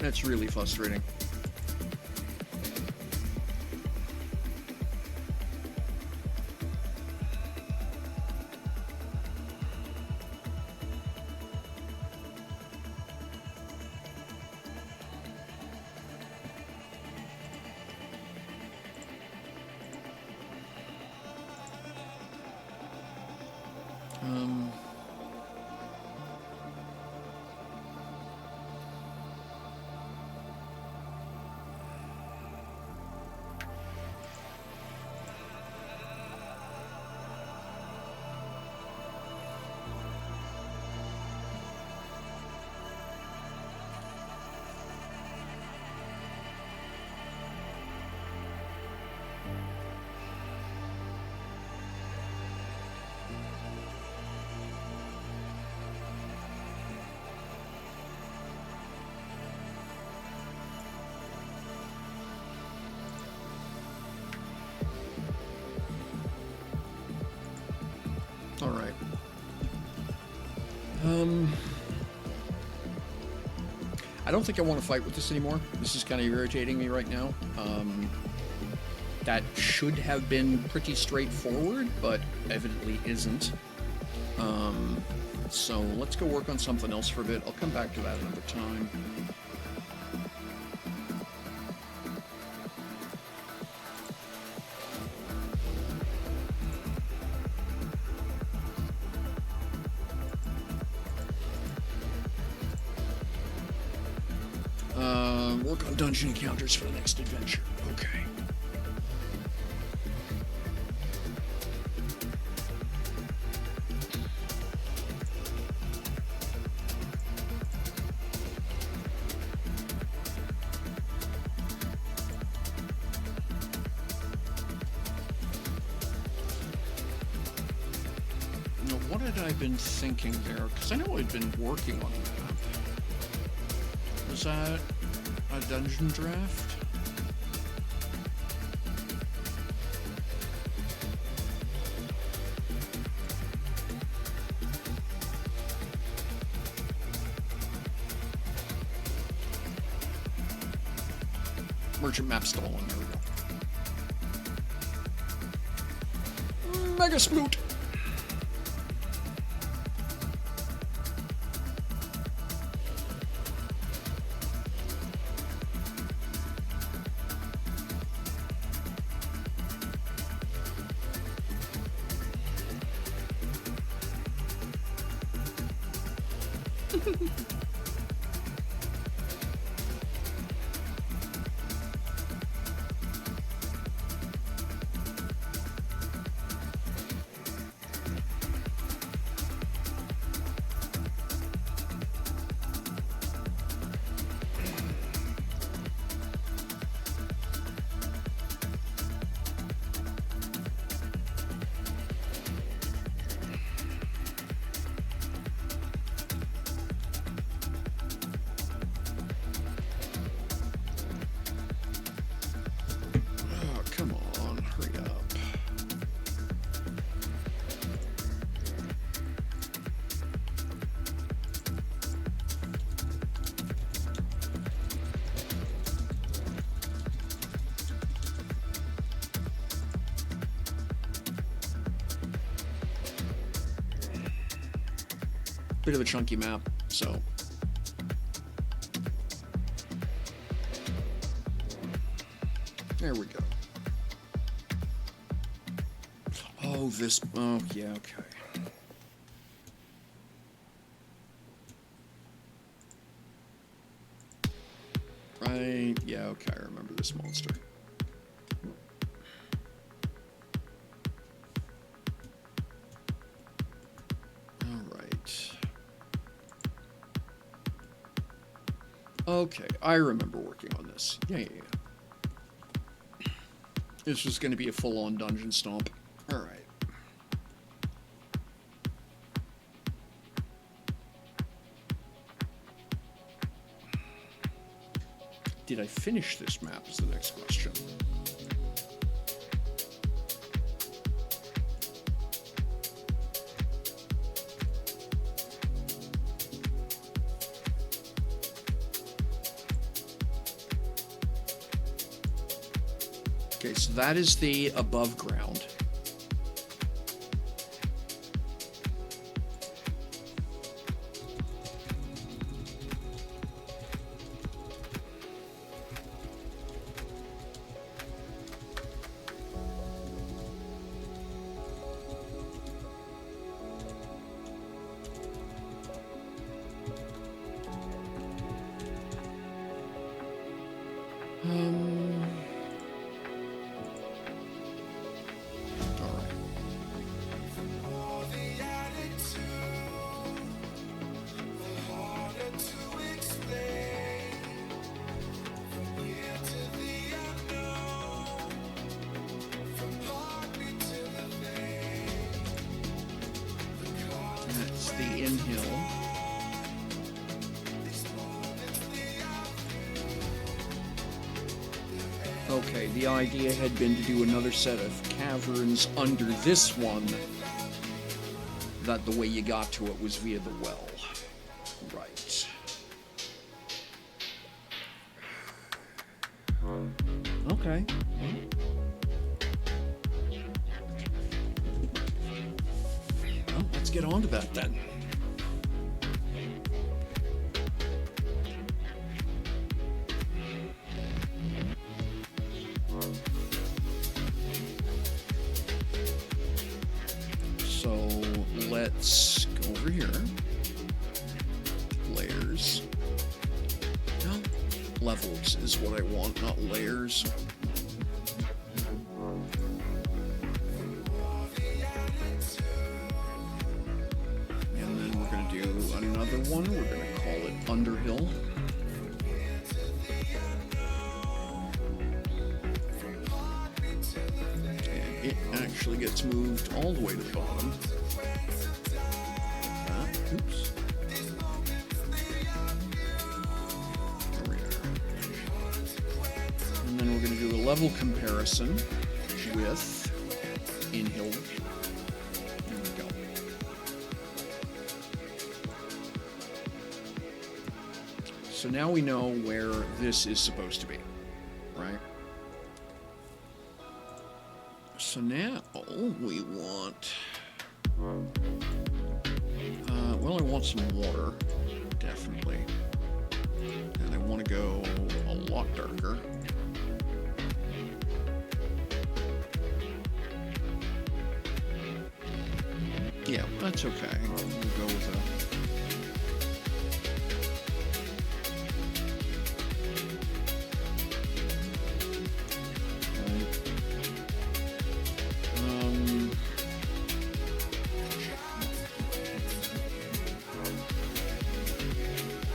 That's really frustrating. I don't think I want to fight with this anymore. This is kind of irritating me right now. That should have been pretty straightforward, but evidently isn't. So let's go work on something else for a bit. I'll come back to that another time. Work on dungeon encounters for the next adventure. Okay. Now, what had I been thinking there? Because I know I'd been working on that. Was that a dungeon draft? Merchant map stolen. There we go. Mega Sploot! Bit of a chunky map, so there we go. Oh, this. Oh, yeah, okay. Right, yeah, okay, I remember this monster. Okay, I remember working on this. Yeah. This was going to be a full-on dungeon stomp. All right. Did I finish this map is the next question. Okay, so that is the above ground. Okay, the idea had been to do another set of caverns under this one, that the way you got to it was via the well. Okay. Well, let's get on to that then. So let's go over here. Layers. No, levels is what I want, not layers. And then we're going to do another one. We're going to call it Underhill. And it actually gets moved all the way to the bottom. Like that. Oops. There we are. And then we're going to do a level comparison with Inhill. There we go. So now we know where this is supposed to be, right? So now we want, well, I want some water, definitely. And I want to go a lot darker. Yeah, that's okay. We'll go with a...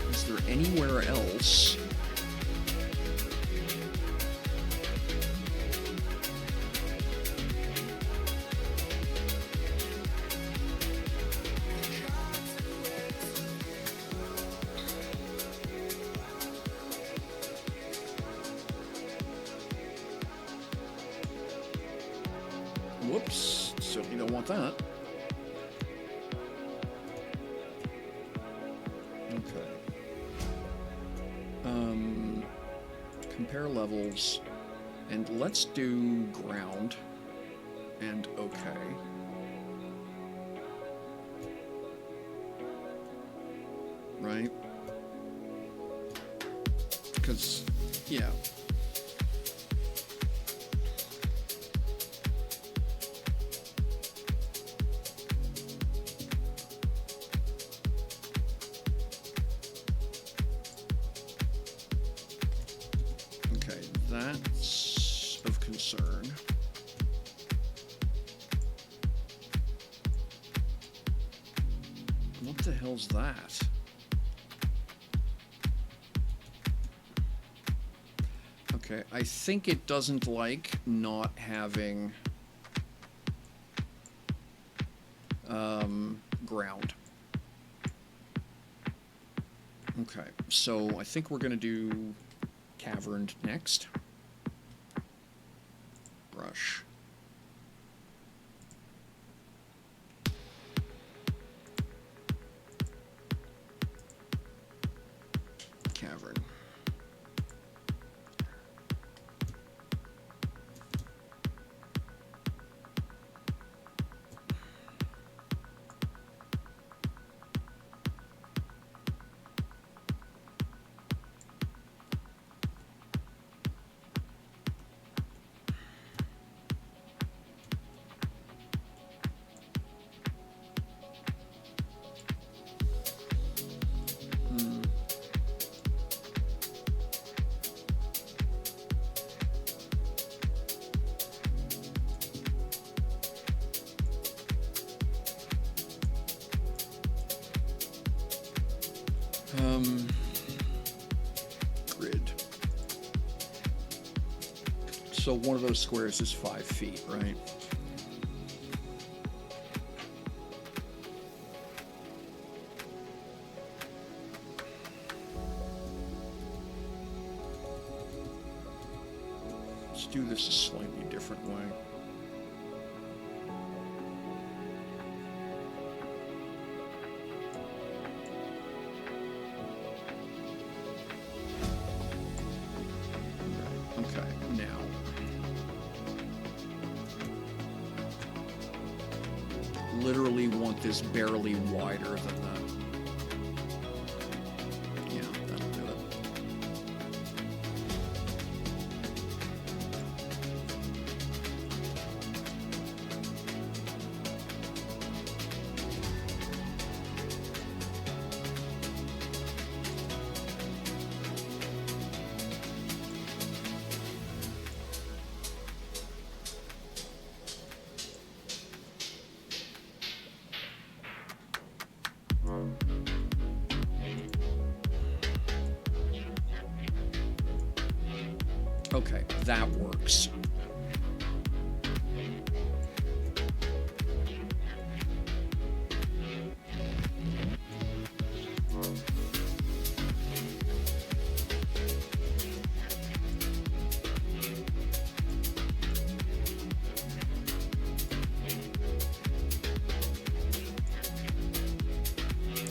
Is there anywhere else? Whoops, certainly don't want that. Okay. Compare levels, and let's do ground and okay. Right? Because, yeah. Okay, that's of concern. What the hell's that? Okay, I think it doesn't like not having ground. Okay, so I think we're going to do caverned next. Brush. Cavern. Grid. So one of those squares is 5 feet, right? Let's do this a slightly different way. Okay, now literally want this barely wider than that. Yeah, that'll do it. Okay, that works.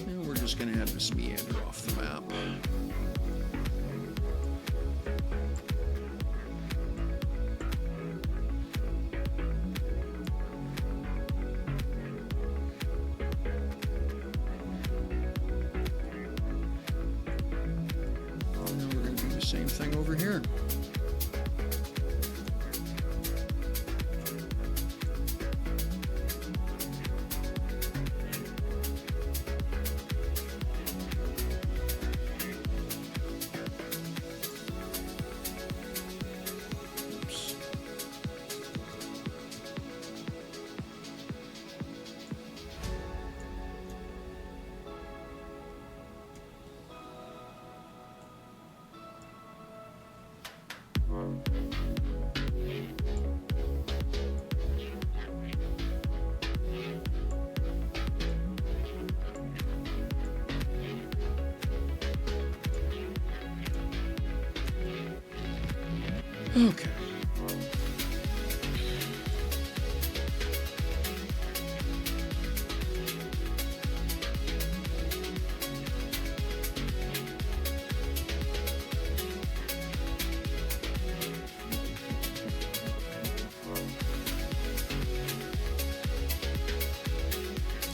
And we're just going to have this meander off the map. Same thing over here. Oops. Okay.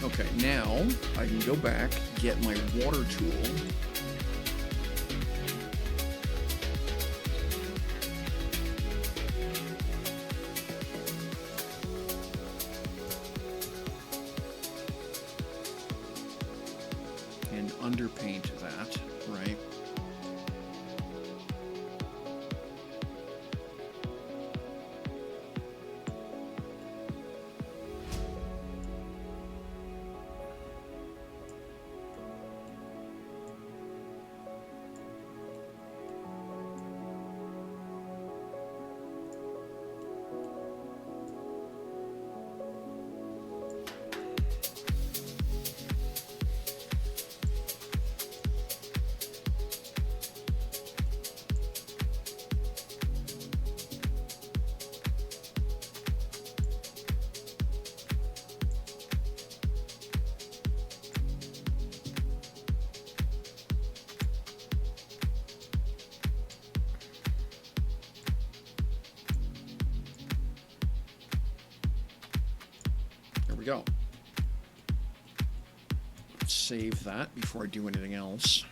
Okay, now I can go back, get my water tool. And underpaint that, right? There we go. Let's save that before I do anything else.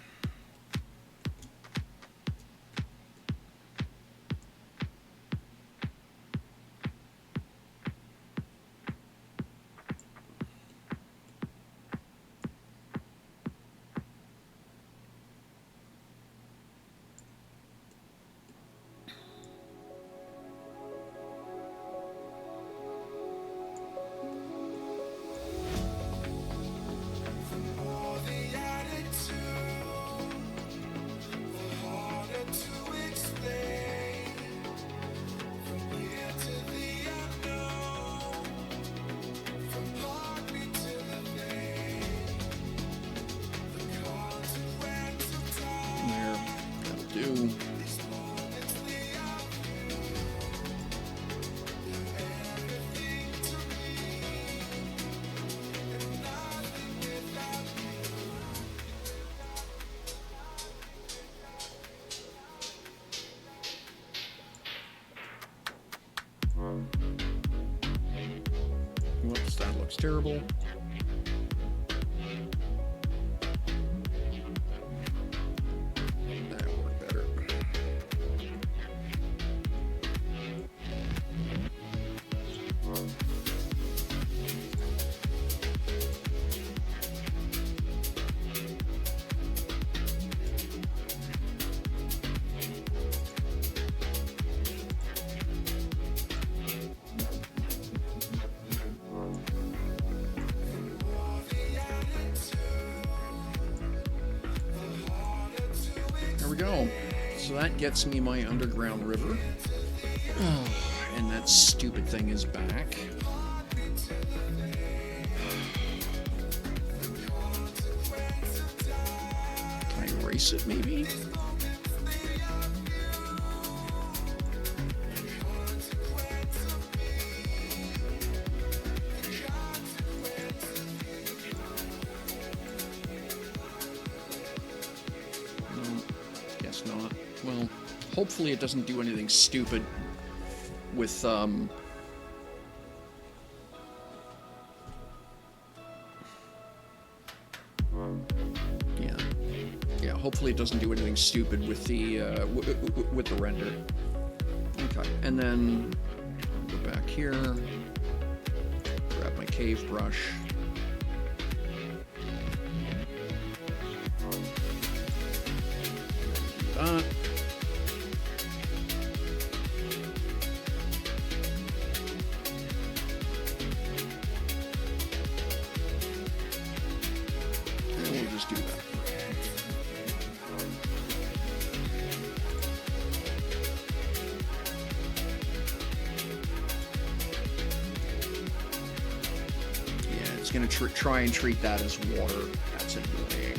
All the attitude It's terrible. That'll work better. There we go. So that gets me my underground river. And that stupid thing is back. Can I erase it maybe? Guess not. Well, hopefully it doesn't do anything stupid with, yeah, hopefully it doesn't do anything stupid with the, with the render. Okay, and then go back here, grab my cave brush. That. And we'll just do that. Yeah, it's gonna try and treat that as water. That's annoying.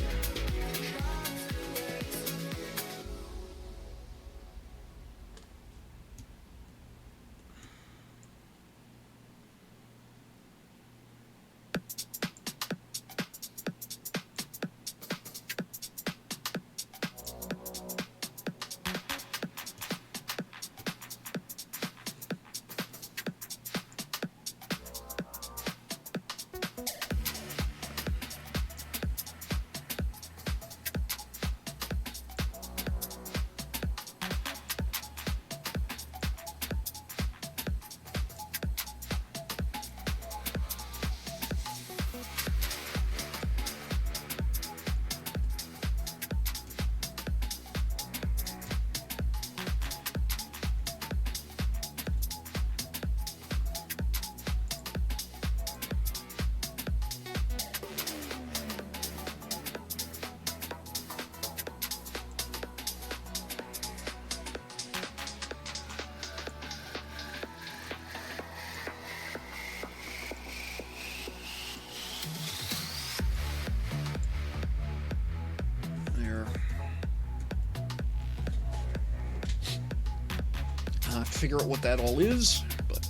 Figure out what that all is, but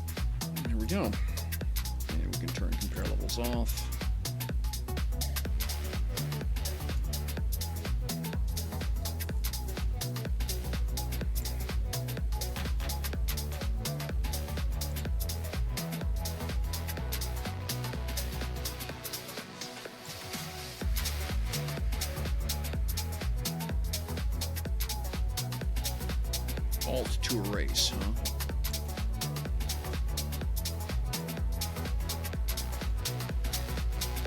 there we go. And we can turn compare levels off. Alt to erase, huh?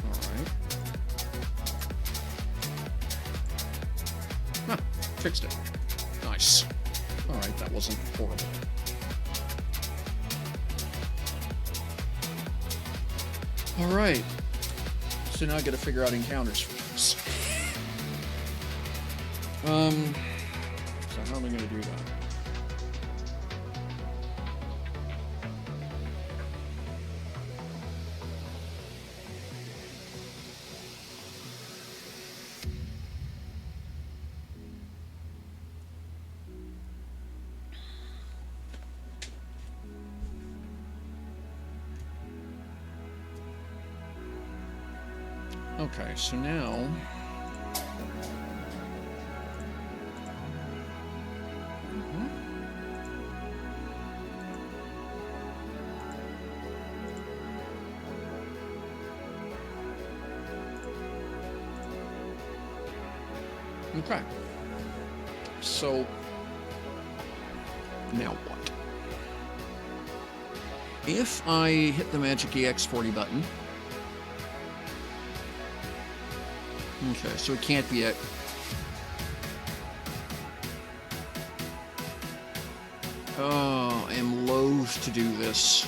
Alright. Huh, fixed it. Nice. Alright, that wasn't horrible. Alright. So now I gotta figure out encounters for this. So how am I gonna do that? Okay, so now Okay. So, now what? If I hit the magic EX40 button... Okay, so it can't be it. Oh, I am loath to do this.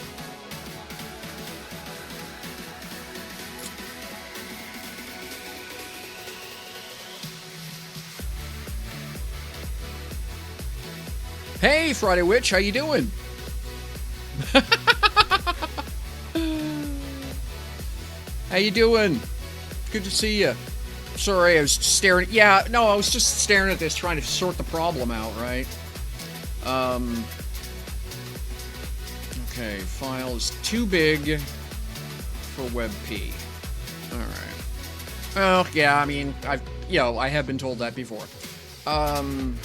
Hey, Friday Witch, how you doing? How you doing? Good to see you. Sorry, I was staring. Yeah, no, I was just staring at this, trying to sort the problem out, right? Okay, file is too big for WebP. All right. Well, yeah, I mean, I have been told that before. How am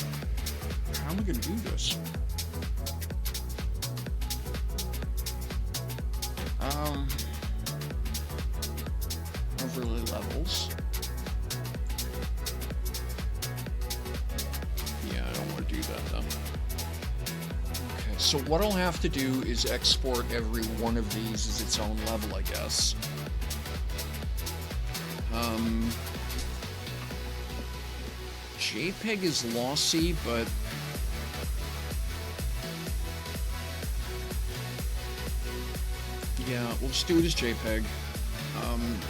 I gonna do this? Overlay levels. Yeah, I don't want to do that though. Okay, so what I'll have to do is export every one of these as its own level, I guess. JPEG is lossy, but yeah, we'll just do it as JPEG.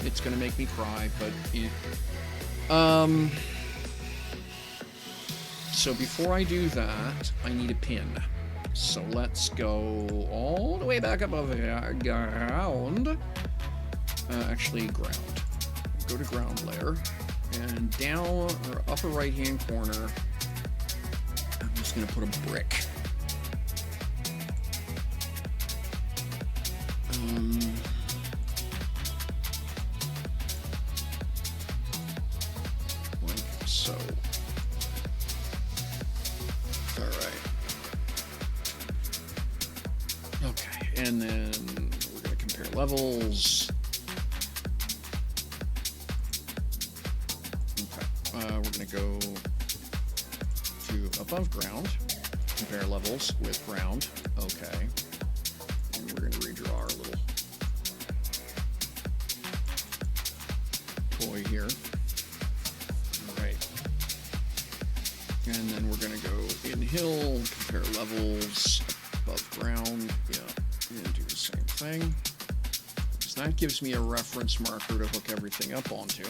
It's gonna make me cry, but so before I do that, I need a pin. So let's go all the way back above here, ground. Actually, ground. Go to ground layer, and down or upper right-hand corner, I'm just gonna put a brick. Like so. All right. Okay, and then we're gonna compare levels. Okay, we're gonna go to above ground, compare levels with ground. Okay. And we're gonna redraw our little toy here. All right. And then we're gonna go in hill, compare levels, above ground. Yeah, and do the same thing. So that gives me a reference marker to hook everything up onto.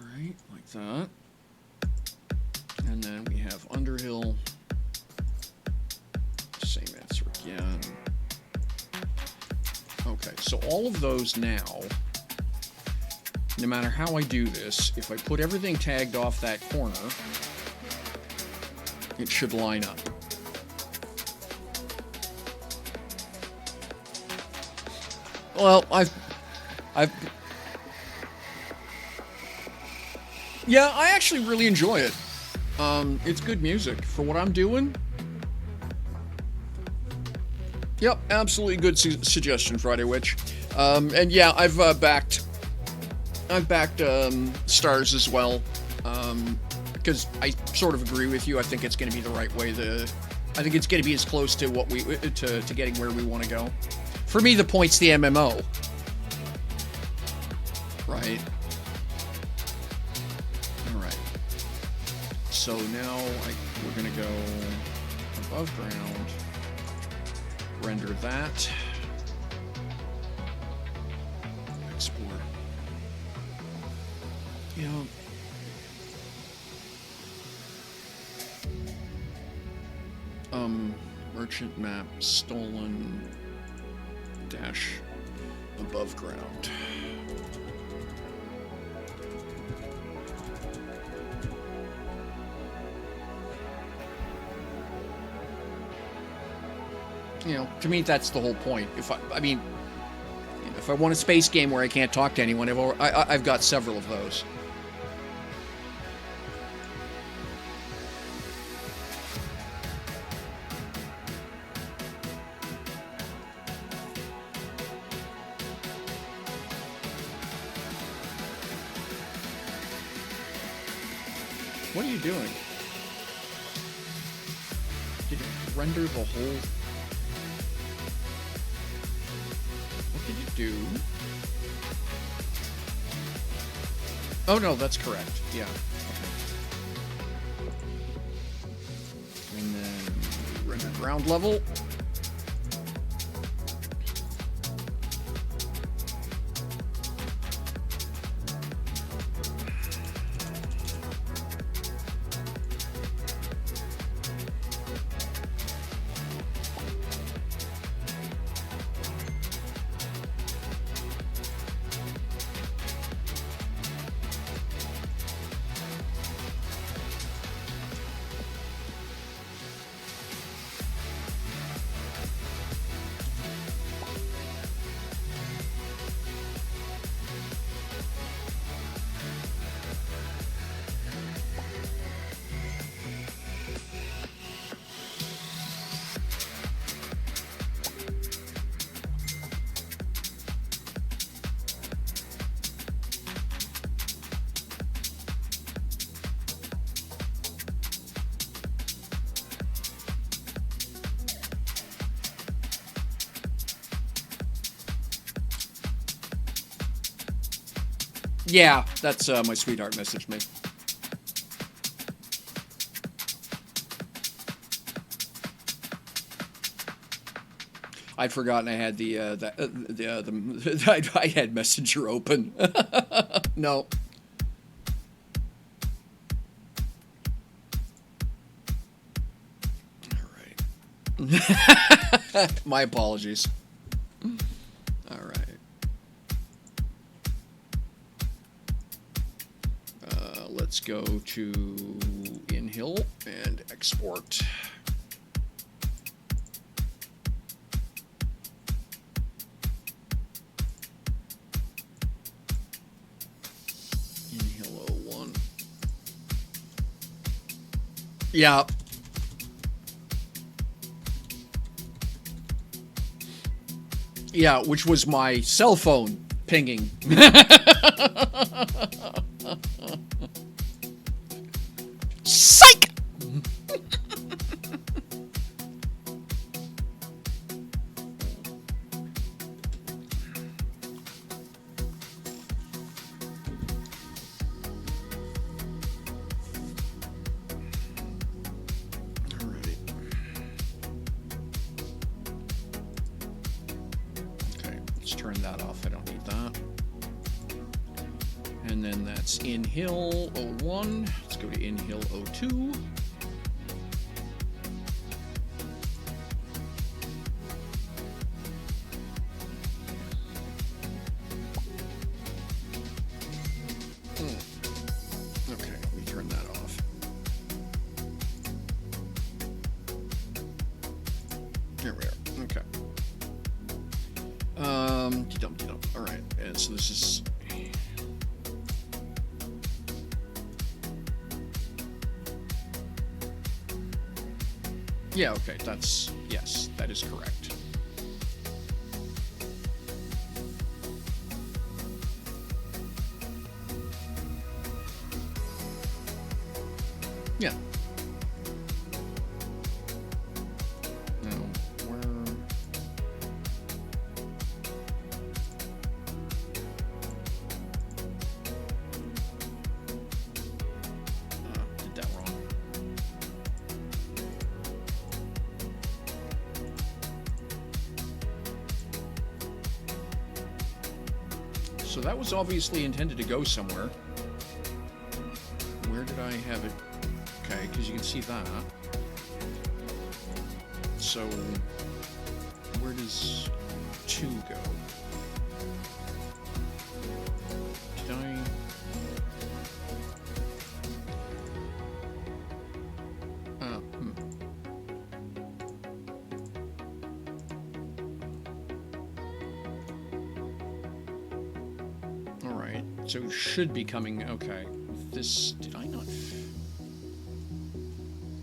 Right, like that. And then we have Underhill. Same answer again. Okay, so all of those now, no matter how I do this, if I put everything tagged off that corner, it should line up. Well, yeah, I actually really enjoy it. It's good music for what I'm doing. Yep, absolutely good suggestion, Friday Witch. And yeah, I've backed Stars as well, because I sort of agree with you. I think it's going to be the right way. I think it's going to be as close to what to getting where we want to go. For me, the point's the MMO, right? All right. So now we're going to go above ground, render that, export. Yeah. Merchant map stolen dash above ground. You know, to me, that's the whole point. If I want a space game where I can't talk to anyone, I've got several of those. What are you doing? Did it render the whole... What did you do? Oh no, that's correct. Yeah. Okay. And then render ground level. Yeah, that's my sweetheart messaged me. I'd forgotten I had I had Messenger open. No. All right. My apologies. All right. Let's go to InHill and export. InHill 01. Yeah. Yeah, which was my cell phone pinging. Psych! Turn that off. I don't need that. And then that's InHill 01. Let's go to InHill 02. Okay, let me turn that off. Here we are. Okay. All right, and so this is. Yeah, okay, that's, yes, that is correct. Yeah. So that was obviously intended to go somewhere. Where did I have it? Okay, because you can see that. So, where does 2 go? Did I... Alright, so should be coming, okay. This, did I not?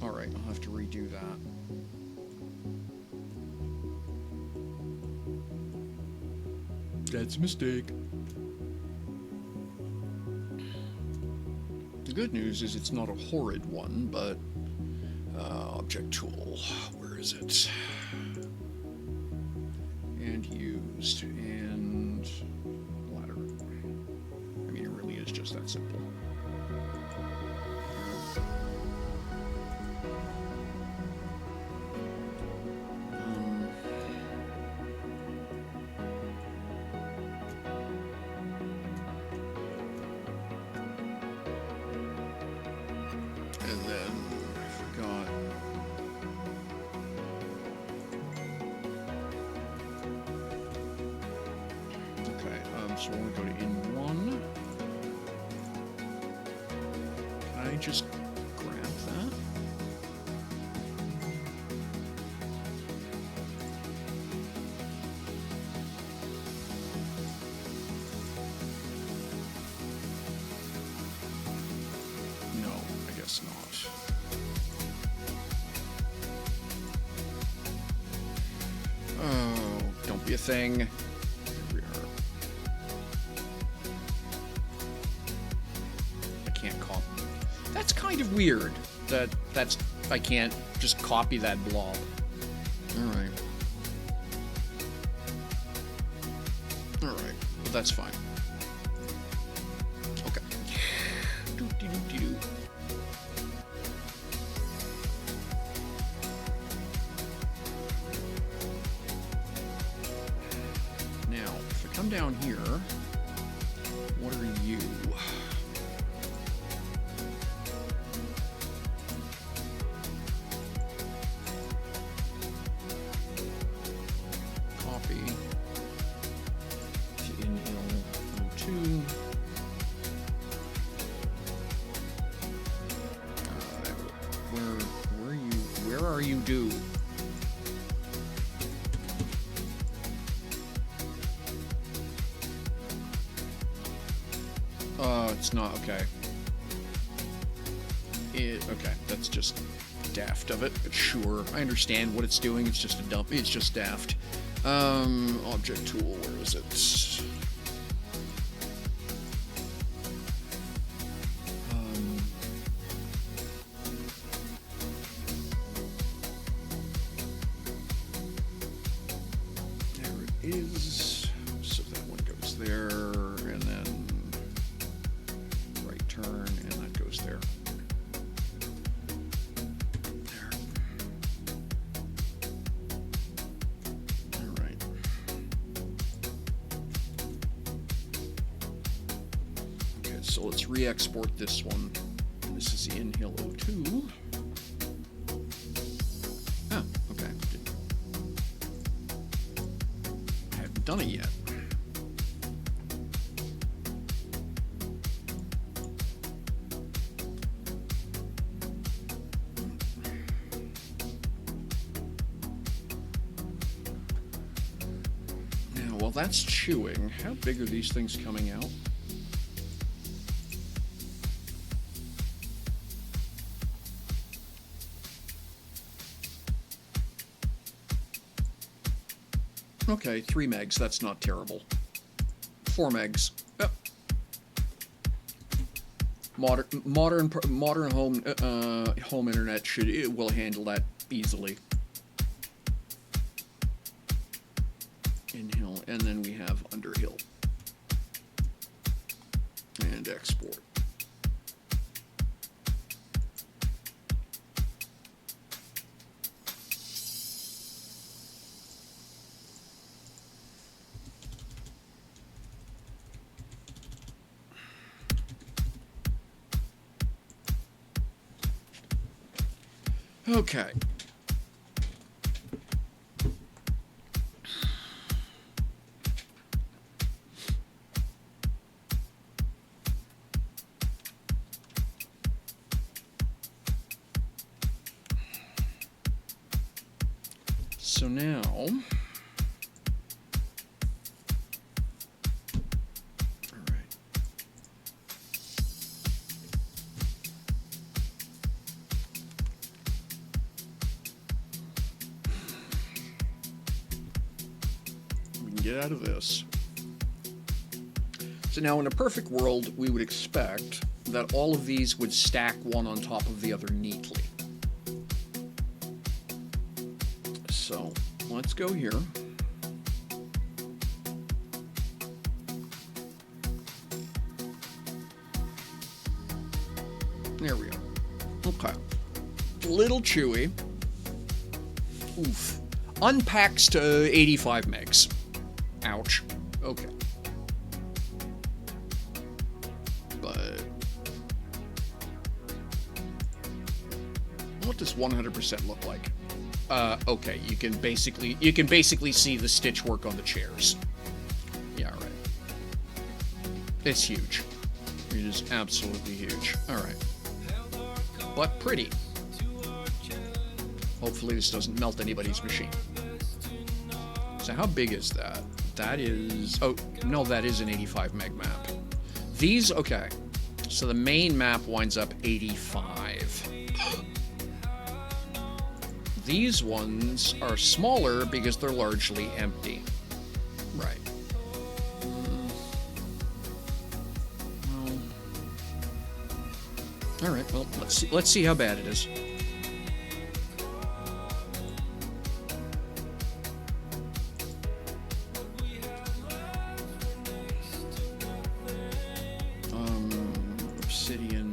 Alright, I'll have to redo that. That's a mistake. The good news is it's not a horrid one, but object tool, where is it? And used, and ladder. I mean, it really is just that simple. And then I forgot. Okay, so when we go to in one, can I just grab that? No, I guess not. Oh, don't be a thing. Here we are. I can't copy. That's kind of weird. That's I can't just copy that blob. All right. All right. Well, that's fine. Okay. Doo-dee-doo-dee-doo. Now, if I come down here, what are you? Copy to inhale O2. Where are you due? It's not, okay. Okay, that's just daft of it, but sure. I understand what it's doing, it's just a dump, it's just daft. Object tool, where is it? There it is. So that one goes there, and then right turn, and that goes there. There. All right. Okay, so let's re-export this one. This is the inhale O2. Oh, okay. I haven't done it yet. Now, while that's chewing, how big are these things coming out? Okay, 3 megs, that's not terrible. 4 megs. Yep. Modern home internet will handle that easily. Inhale, and then we have Underhill. And export. Okay. So now, all right. We can get out of this. So now in a perfect world, we would expect that all of these would stack one on top of the other neatly. So let's go here. There we go. Okay. Little chewy. Oof. Unpacks to 85 megs. Ouch. Okay. But what does 100% look like? Okay, you can basically see the stitch work on the chairs. Yeah, right. It's huge. It is absolutely huge. All right. But pretty. Hopefully this doesn't melt anybody's machine. So how big is that? That is... Oh, no, that is an 85 meg map. These, okay. So the main map winds up 85. These ones are smaller because they're largely empty. Right. All right, well, let's see how bad it is. Obsidian.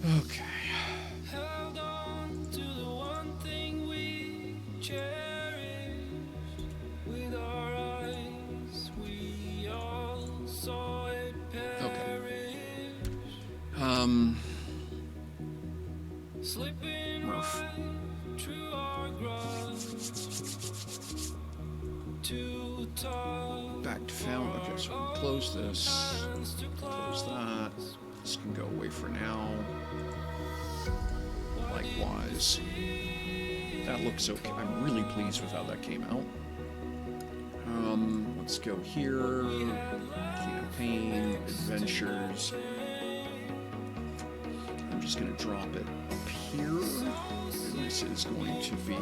Okay. Held on to the one thing we cherished. With our eyes, we all saw it perish. Slipping Rough. right through our grasp. Too tough. Back to found. Okay, so we can close this. Close that. This can go away for now. Likewise. That looks okay. I'm really pleased with how that came out. Let's go here. Campaign, adventures. I'm just going to drop it up here. And this is going to be...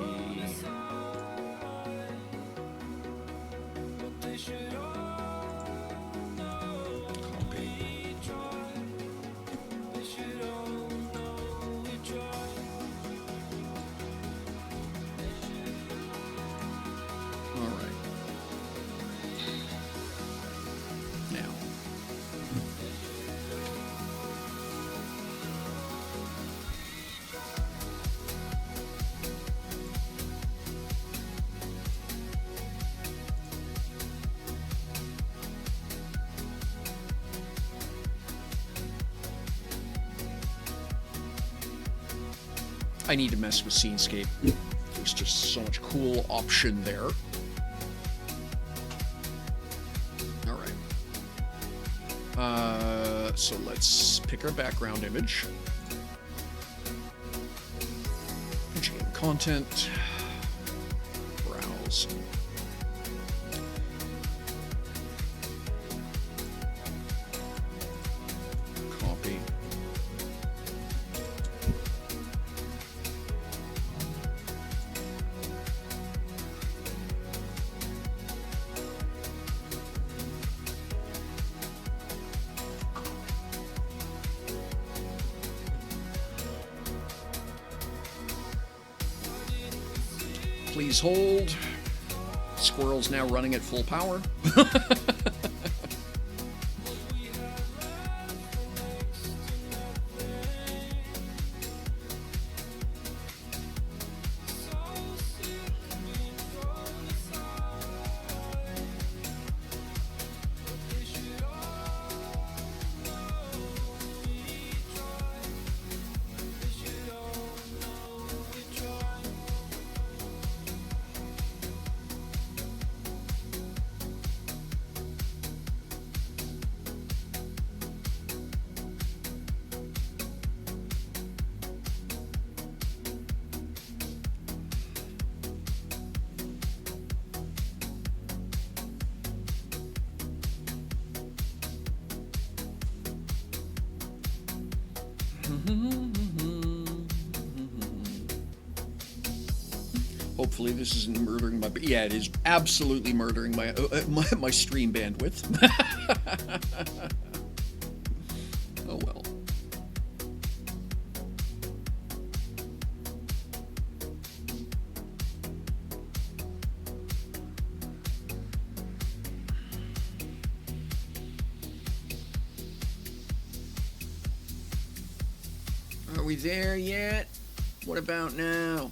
Copy. All right. Now. I need to mess with Scenescape. There's just so much cool option there. All right. So let's pick our background image. GM content. Browse. Copy. Please hold. Squirrel's now running at full power. Hopefully this isn't murdering my... Yeah, it is absolutely murdering my stream bandwidth. Oh well. Are we there yet? What about now?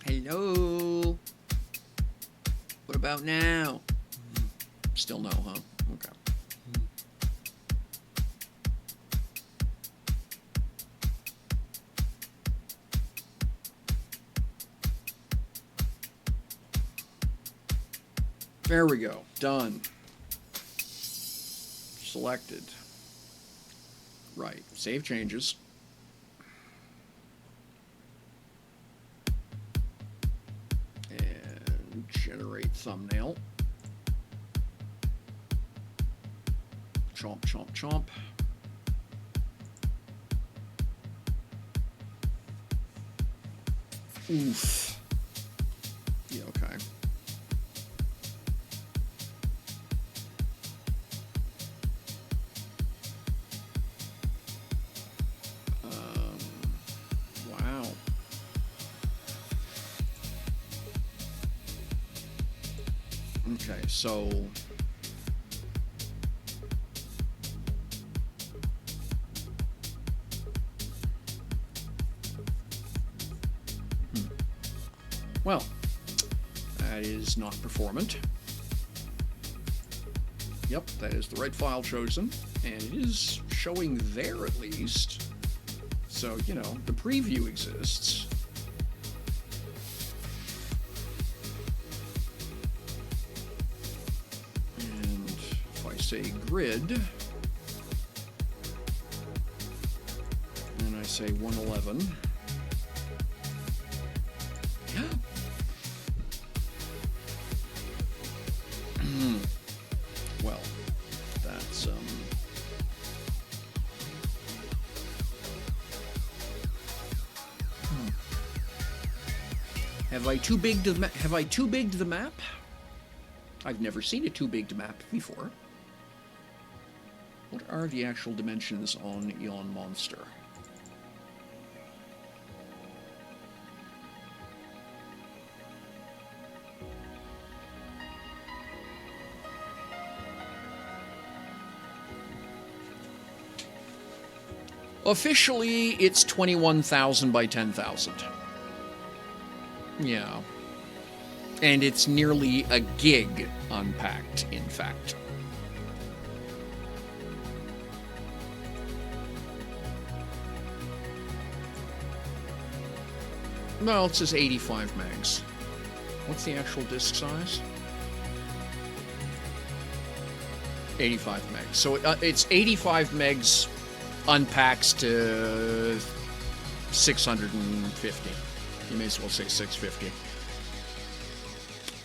Hello? What about now? Still no, huh? Okay. There we go. Done. Selected. Right. Save changes. And generate thumbnail. Chomp, chomp, chomp. Oof. Yeah, okay. Wow. Okay, so well, that is not performant. Yep, that is the right file chosen, and it is showing there at least. So, you know, the preview exists. And if I say grid, and I say 111, well, that's Have I too big the map? I've never seen a too big to map before. What are the actual dimensions on Eon Monster? Officially, it's 21,000 by 10,000. Yeah. And it's nearly a gig unpacked, in fact. Well, it says 85 megs. What's the actual disk size? 85 megs. So it's 85 megs unpacks to 650. You may as well say 650.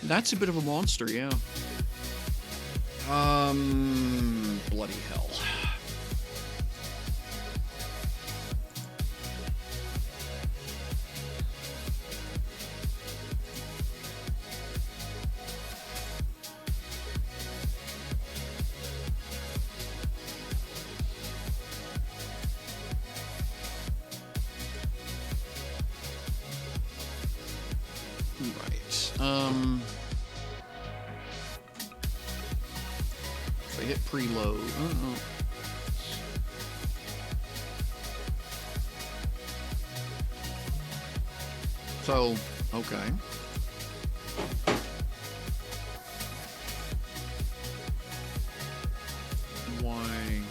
That's a bit of a monster, yeah. Bloody hell. If I hit preload, so, okay. Why?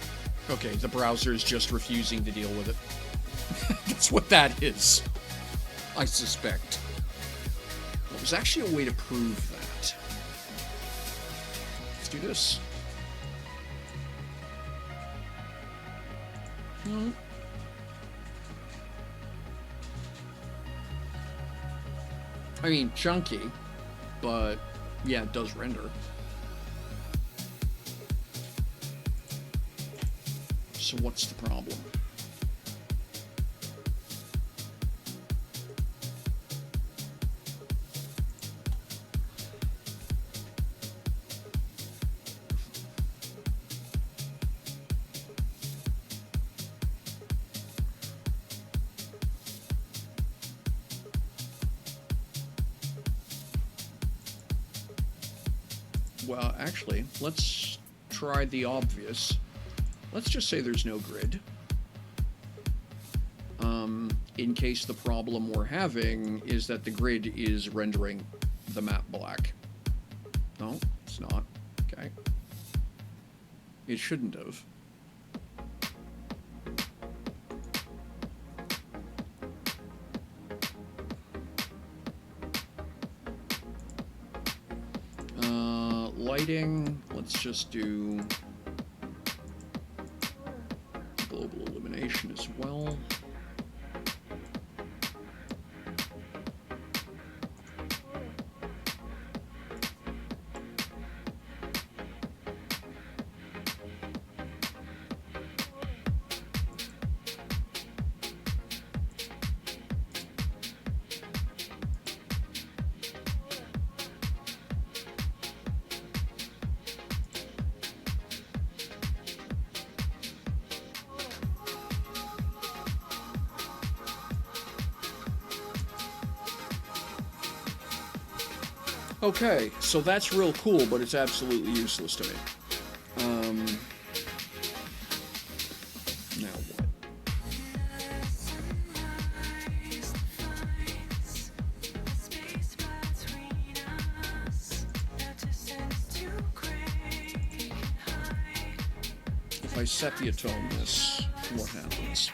Okay, the browser is just refusing to deal with it. That's what that is, I suspect. Well, there's actually a way to prove that. Let's do this. No. I mean, chunky. but yeah, it does render. So what's the problem? Well, actually, let's try the obvious. Let's just say there's no grid. In case the problem we're having is that the grid is rendering the map black. No, it's not. Okay. It shouldn't have. Lighting, let's just do global illumination as well. Okay, so that's real cool, but it's absolutely useless to me. Now what? If I sepia-tone this, what happens?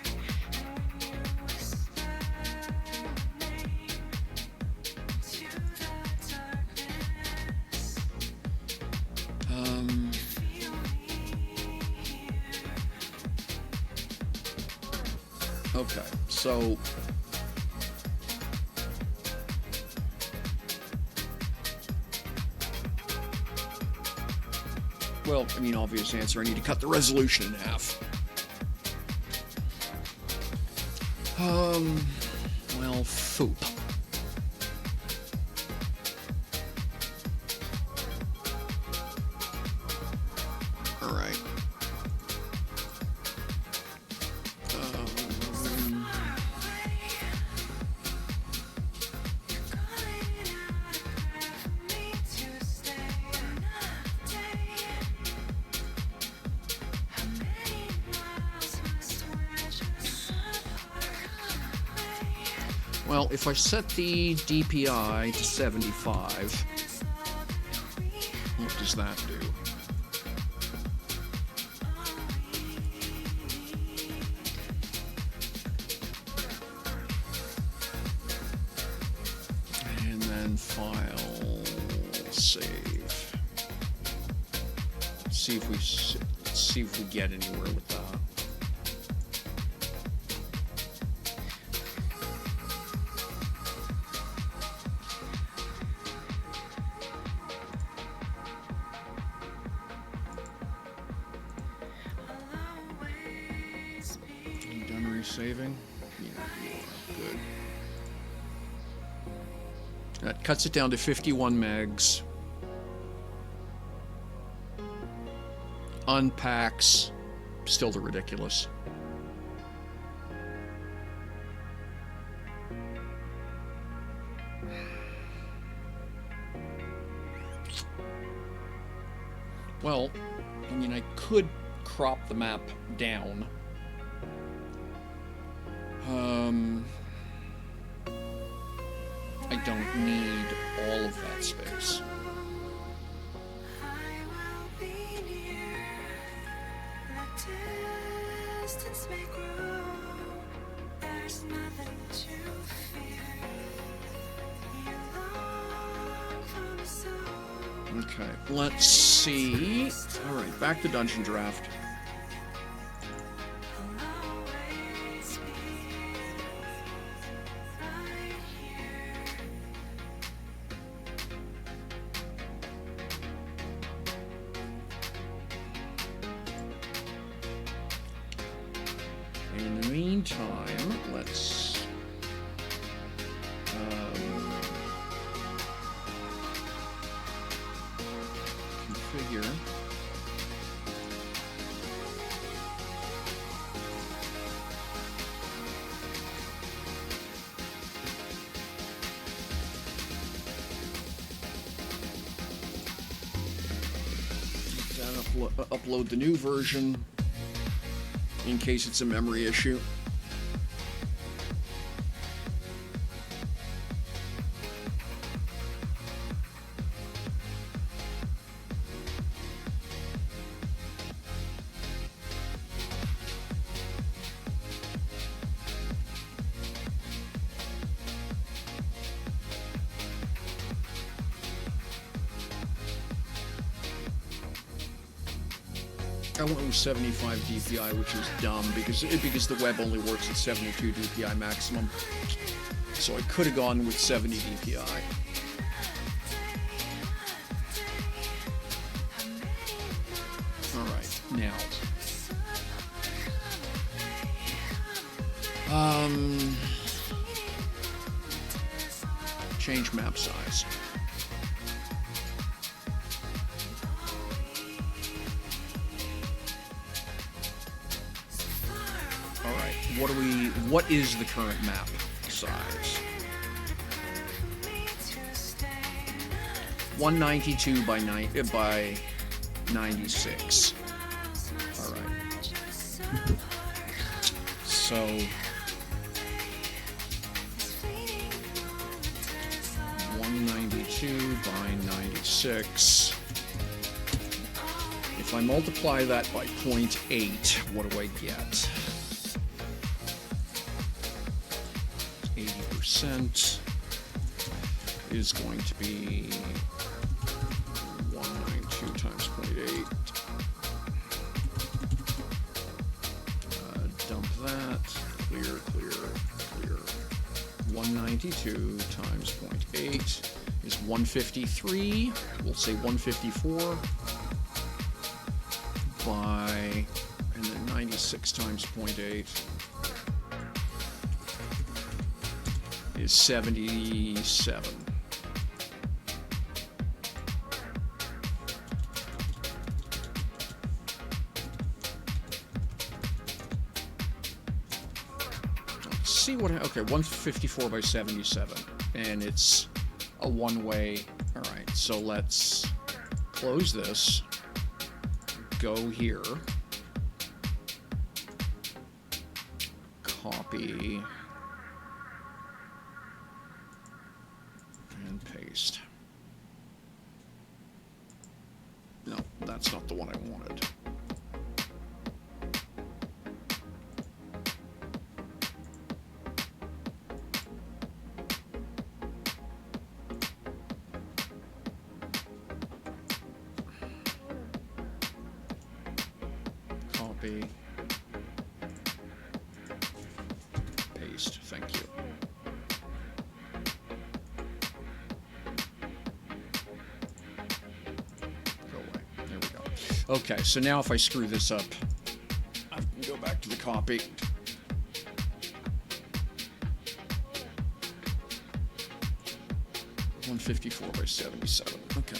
Okay, so well, I mean, obvious answer, I need to cut the resolution in half. Well, foop. All right. Well, if I set the DPI to 75, what does that do? And then file, save. See if we get anywhere with that. Saving? Yeah, you are. Good. That cuts it down to 51 megs. Unpacks. Still the ridiculous. Well, I mean, I could crop the map down. I don't need all of that space. Okay, let's see. All right, back to Dungeon Draft. And in the meantime, let's configure. Upload the new version in case it's a memory issue. I went with 75 DPI, which is dumb because the web only works at 72 DPI maximum. So I could have gone with 70 DPI. All right, now. Change map size. What is the current map size? 192 by 96. All right. So 192 by 96. If I multiply that by 0.8, what do I get? 80% is going to be 192 times 0.8. Dump that. Clear. 192 times 0.8 is 153. We'll say 154 by, and then 96 times 0.8. Is 77. Let's see what, okay, 154 by 77, and it's a one-way. All right, so let's close this, go here, copy, and paste. No, that's not the one I wanted. Copy. Paste. Thank you. Okay, so now if I screw this up, I can go back to the copy. $154 by 77. Okay.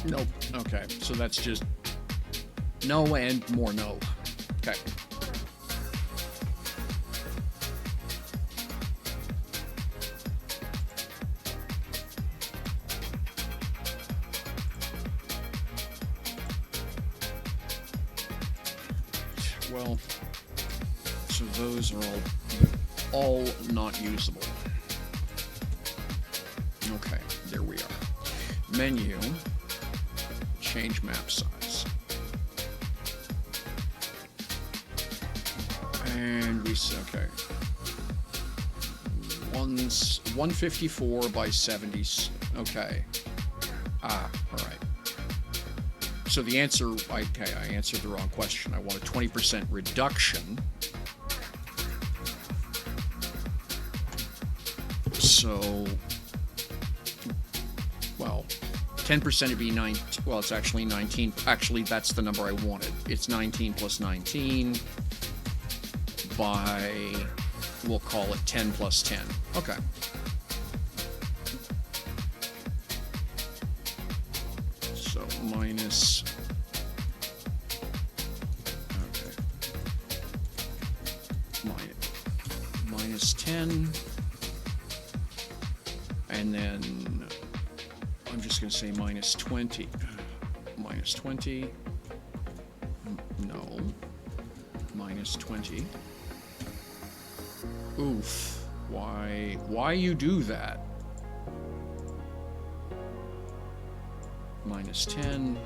Nope. Okay, so that's just no and more no. Okay. Well, so those are all all not usable. Okay, there we are. Menu, change map size. And we say, okay. 154 by 70. Okay. All right. So the answer, okay, I answered the wrong question. I want a 20% reduction. So, well, 10% would be 9. Well, it's actually 19. Actually, that's the number I wanted. It's 19 plus 19 by, we'll call it 10 plus 10. Okay. So minus, okay, minus 10. And then I'm just going to say minus 20. Minus 20. No. Minus 20. Oof. Why you do that? Minus 10.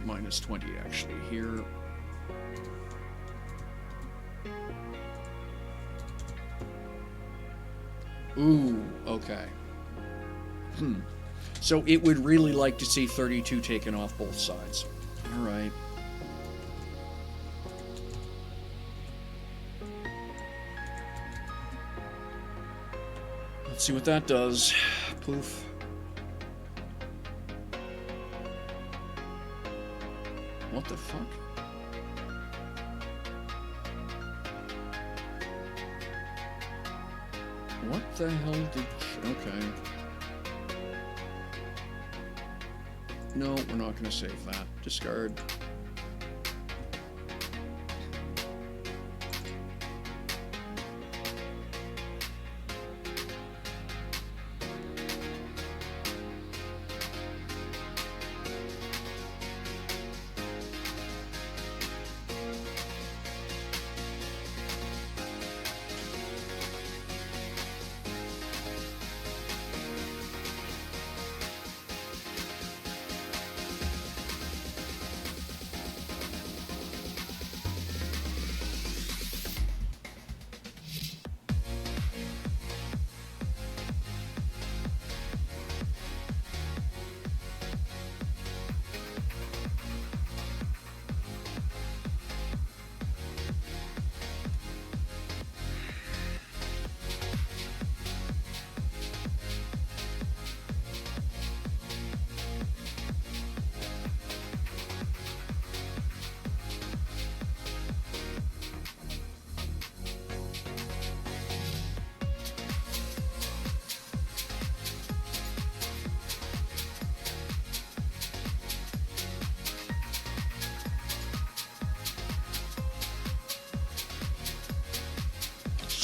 Minus 20 actually here. Ooh, okay. So it would really like to see 32 taken off both sides. All right. Let's see what that does. Poof. What the fuck? What the hell did... Okay. No, we're not going to save that. Discard.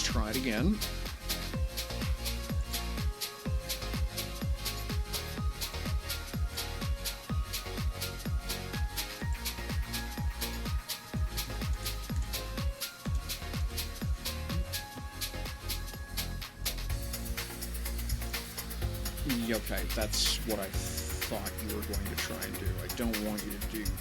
Try it again. Okay, that's what I thought you were going to try and do. I don't want you to do that.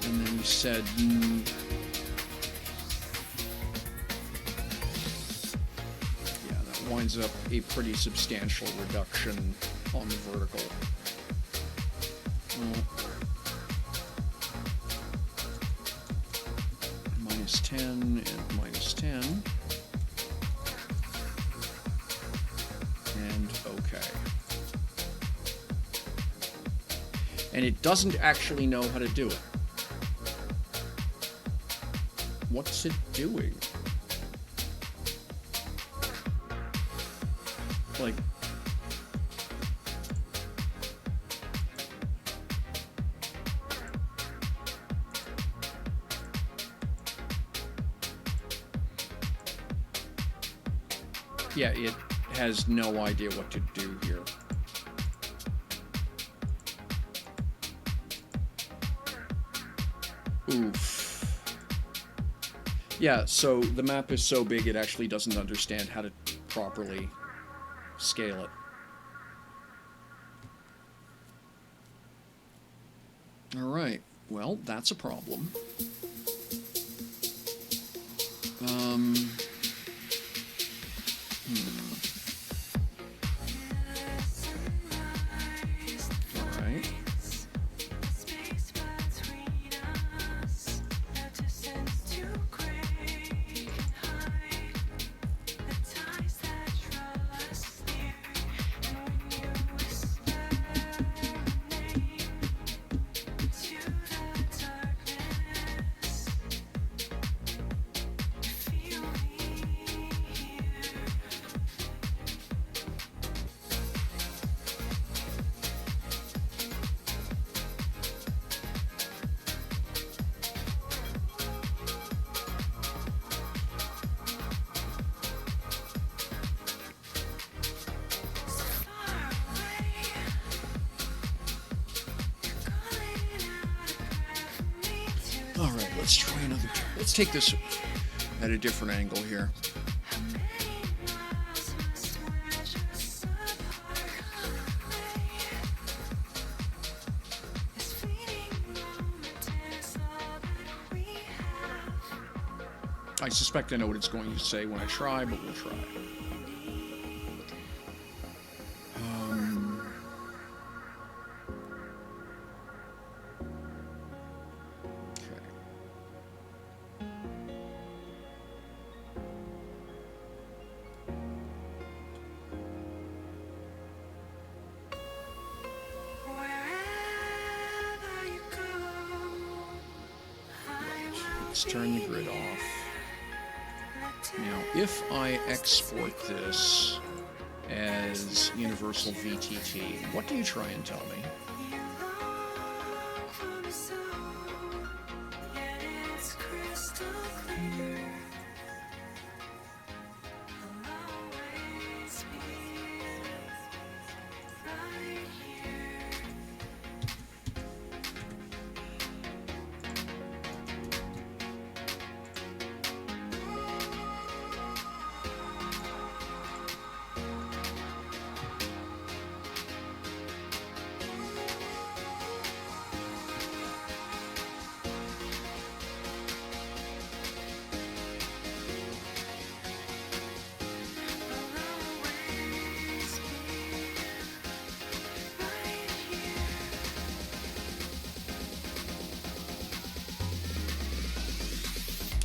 And then you said... winds up a pretty substantial reduction on the vertical. Minus 10 and minus 10. And okay. And it doesn't actually know how to do it. What's it doing? Like, Yeah, it has no idea what to do here. Oof. Yeah, so the map is so big it actually doesn't understand how to properly scale it. Alright, well, that's a problem. Alright. Alright, let's try another. Let's take this at a different angle here. I suspect I know what it's going to say when I try, but we'll try. Okay. Let's turn the grid off. Now, if I export this as Universal VTT, what do you try and tell me?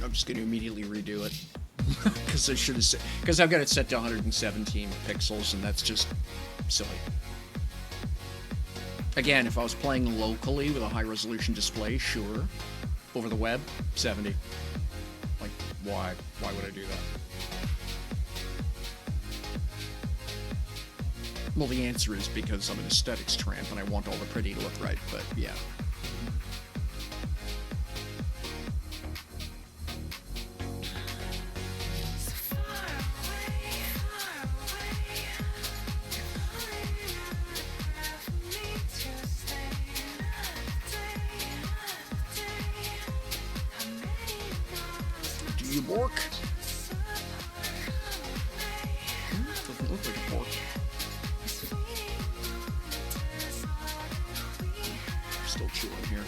I'm just going to immediately redo it. Because I should have said... Because I've got it set to 117 pixels, and that's just silly. Again, if I was playing locally with a high-resolution display, sure. Over the web, 70. Like, why? Why would I do that? Well, the answer is because I'm an aesthetics tramp, and I want all the pretty to look right, but yeah. Do you bork? Doesn't look like a bork. Still chewing here.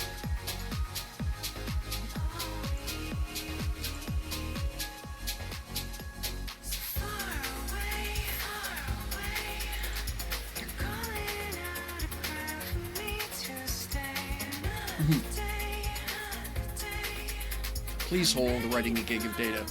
Please hold, writing a gig of data.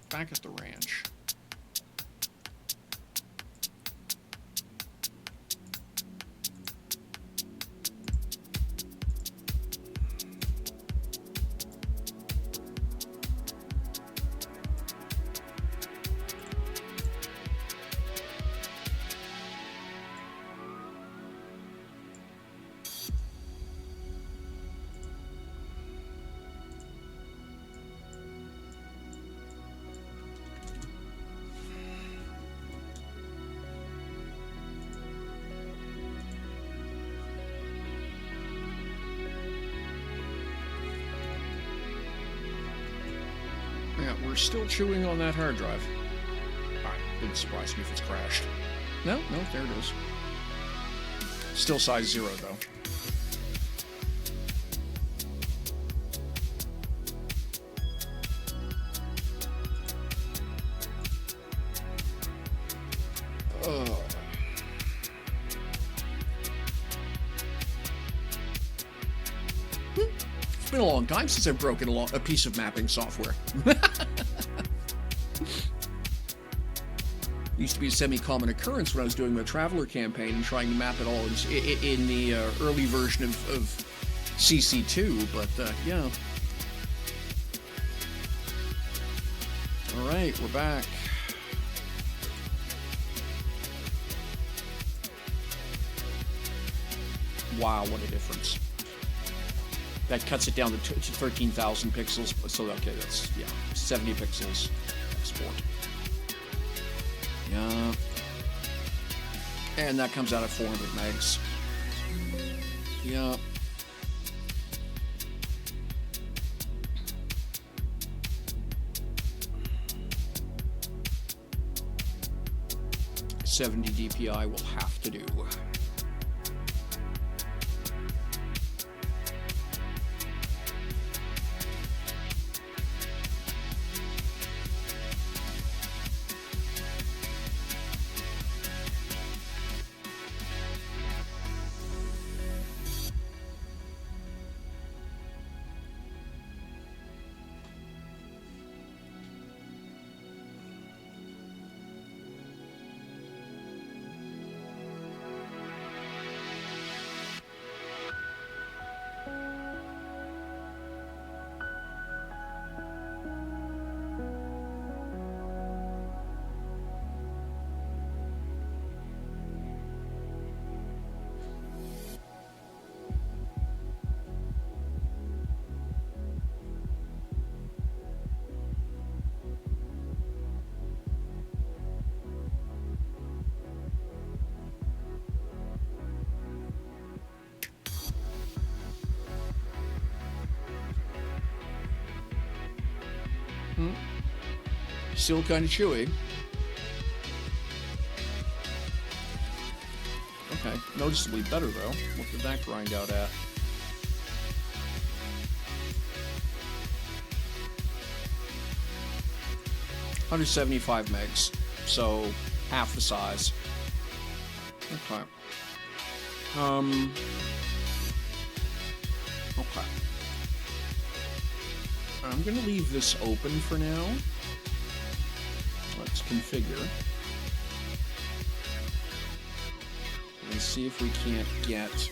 Back at the ranch. are still chewing on that hard drive. Alright, wouldn't surprise me if it's crashed. No, there it is. Still size 0, though. It's been a long time since I've broken a piece of mapping software. Used to be a semi-common occurrence when I was doing the Traveler campaign and trying to map it all in the early version of CC2, but yeah. Alright, we're back. Wow, what a difference. That cuts it down to 13,000 pixels, so okay, that's, yeah, 70 pixels export. Yeah. And that comes out at 400 megs. Yeah. $70 DPI will have to do. Still kind of chewy. Okay, noticeably better though. What did that grind out at? $175 megs, so half the size. Okay. Okay. I'm gonna leave this open for now. Let's configure. And see if we can't get...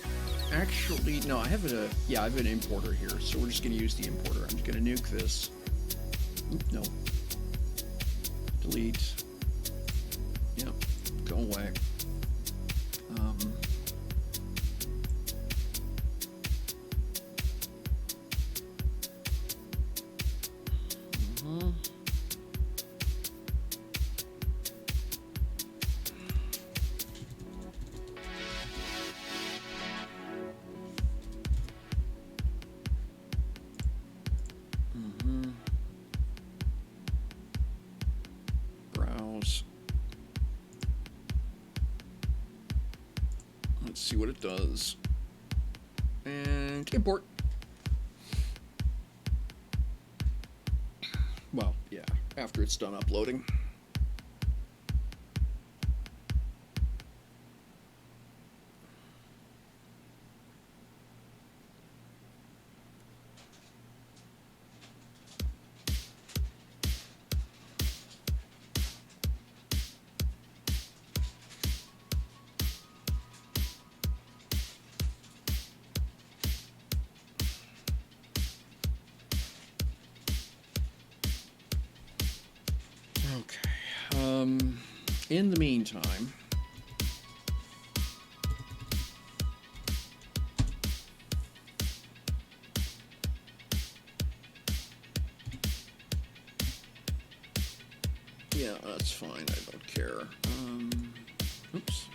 Actually, no, I have I have an importer here, so we're just gonna use the importer. I'm just gonna nuke this. No. Delete. Yep. Go away. Let's see what it does. And import. Well, yeah, after it's done uploading. In the meantime, yeah, that's fine. I don't care. Oops.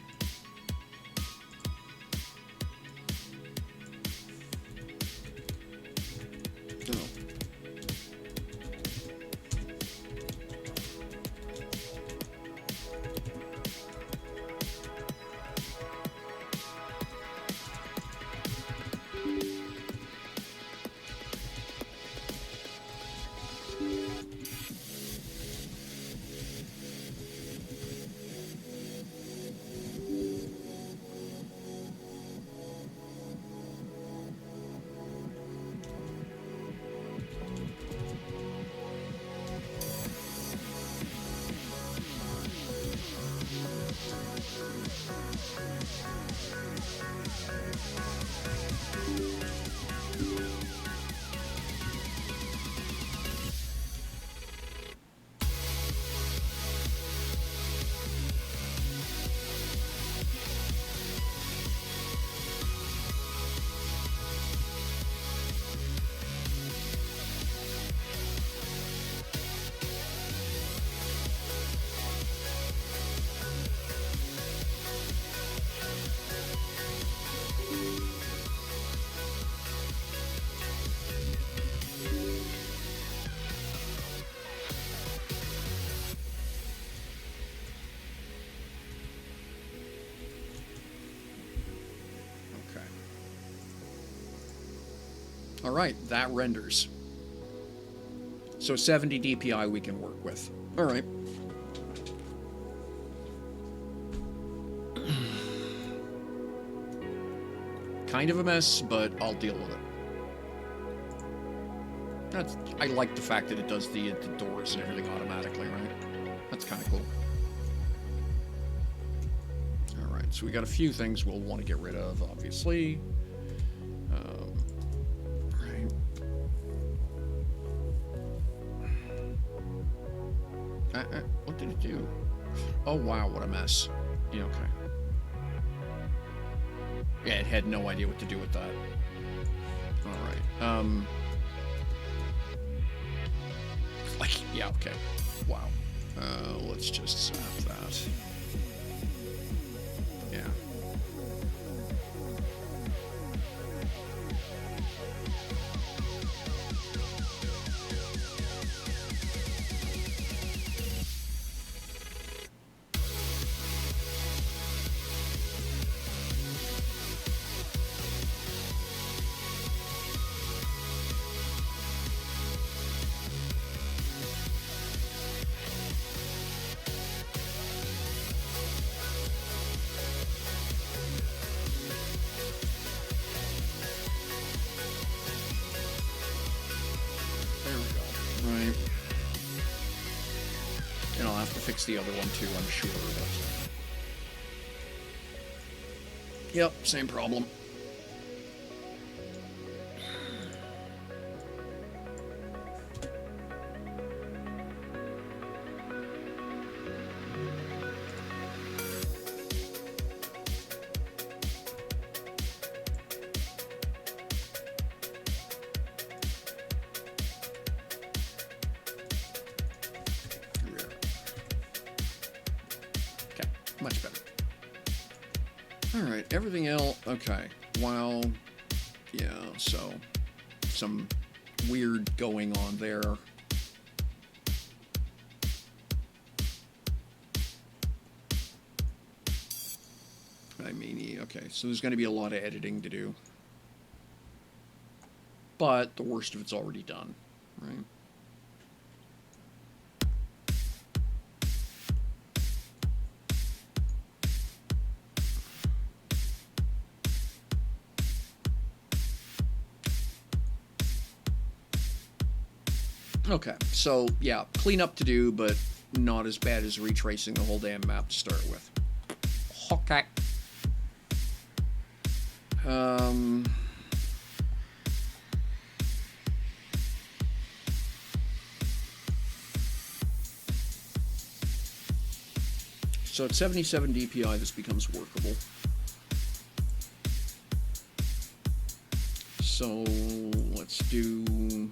All right, that renders. So 70 DPI we can work with. All right. Kind of a mess, but I'll deal with it. I like the fact that it does the doors and everything automatically, right? That's kind of cool. All right, so we got a few things we'll want to get rid of, obviously. Right. What did it do? Oh, wow, what a mess. Yeah, okay. Yeah, it had no idea what to do with that. Alright, like, yeah, okay. Wow. Let's just zap that. Yeah. Right. And I'll have to fix the other one too, I'm sure. But... Yep, same problem. Much better. Alright, everything else, okay. Well, yeah, so some weird going on there. I mean, okay, so there's going to be a lot of editing to do. But the worst of it's already done, right? Okay, so yeah, cleanup to do, but not as bad as retracing the whole damn map to start with. Okay. So at 77 DPI, this becomes workable. So let's do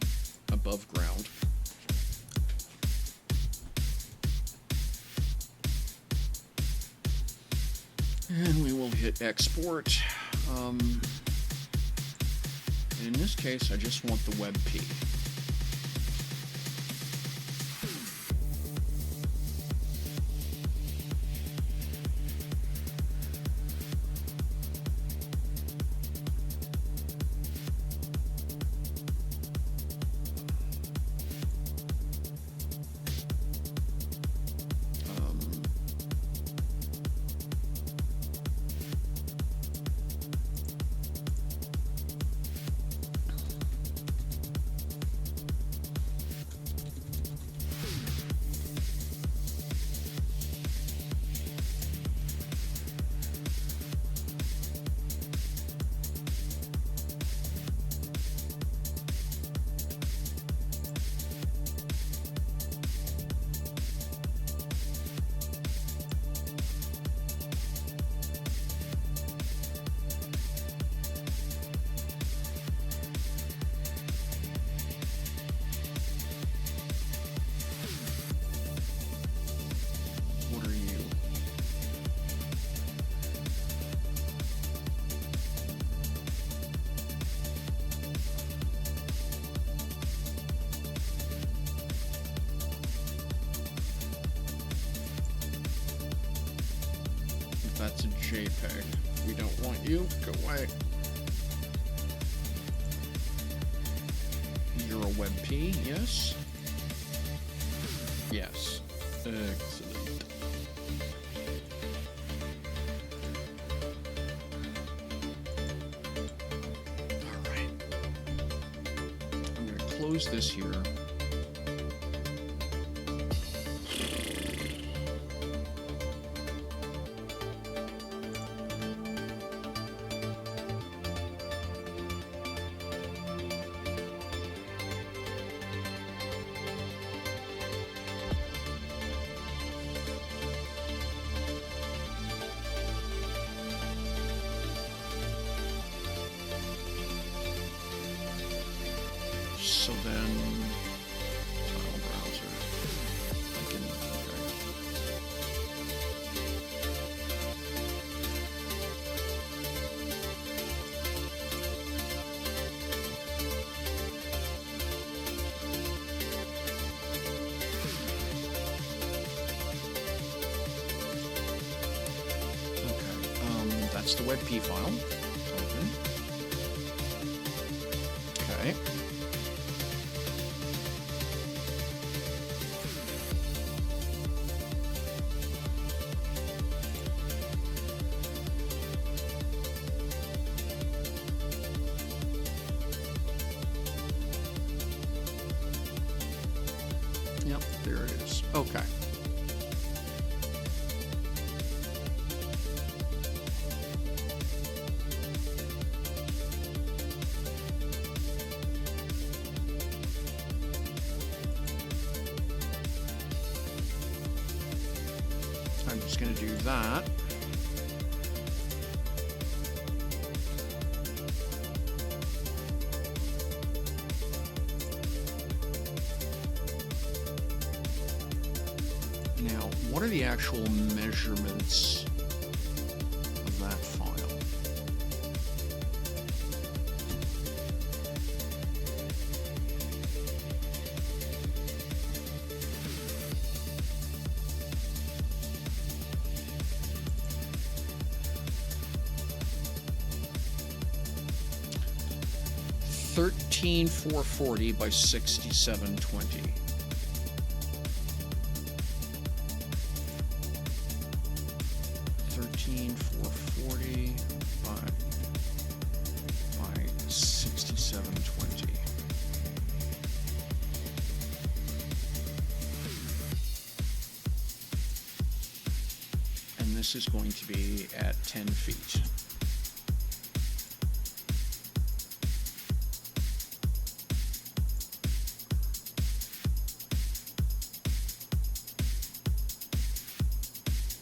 above ground. And we will hit export. In this case, I just want the WebP. That's a JPEG. We don't want you. Go away. you're a WebP, yes? Yes. Excellent. Alright. I'm going to close this here. So then, tile browser. I can, okay, that's the WebP file. Open. Okay. Yep, there it is. Okay. I'm just going to do that. Now, what are the actual measurements of that file? $13,440 by $67.20. $13,440 by $67.20. And this is going to be at 10 feet.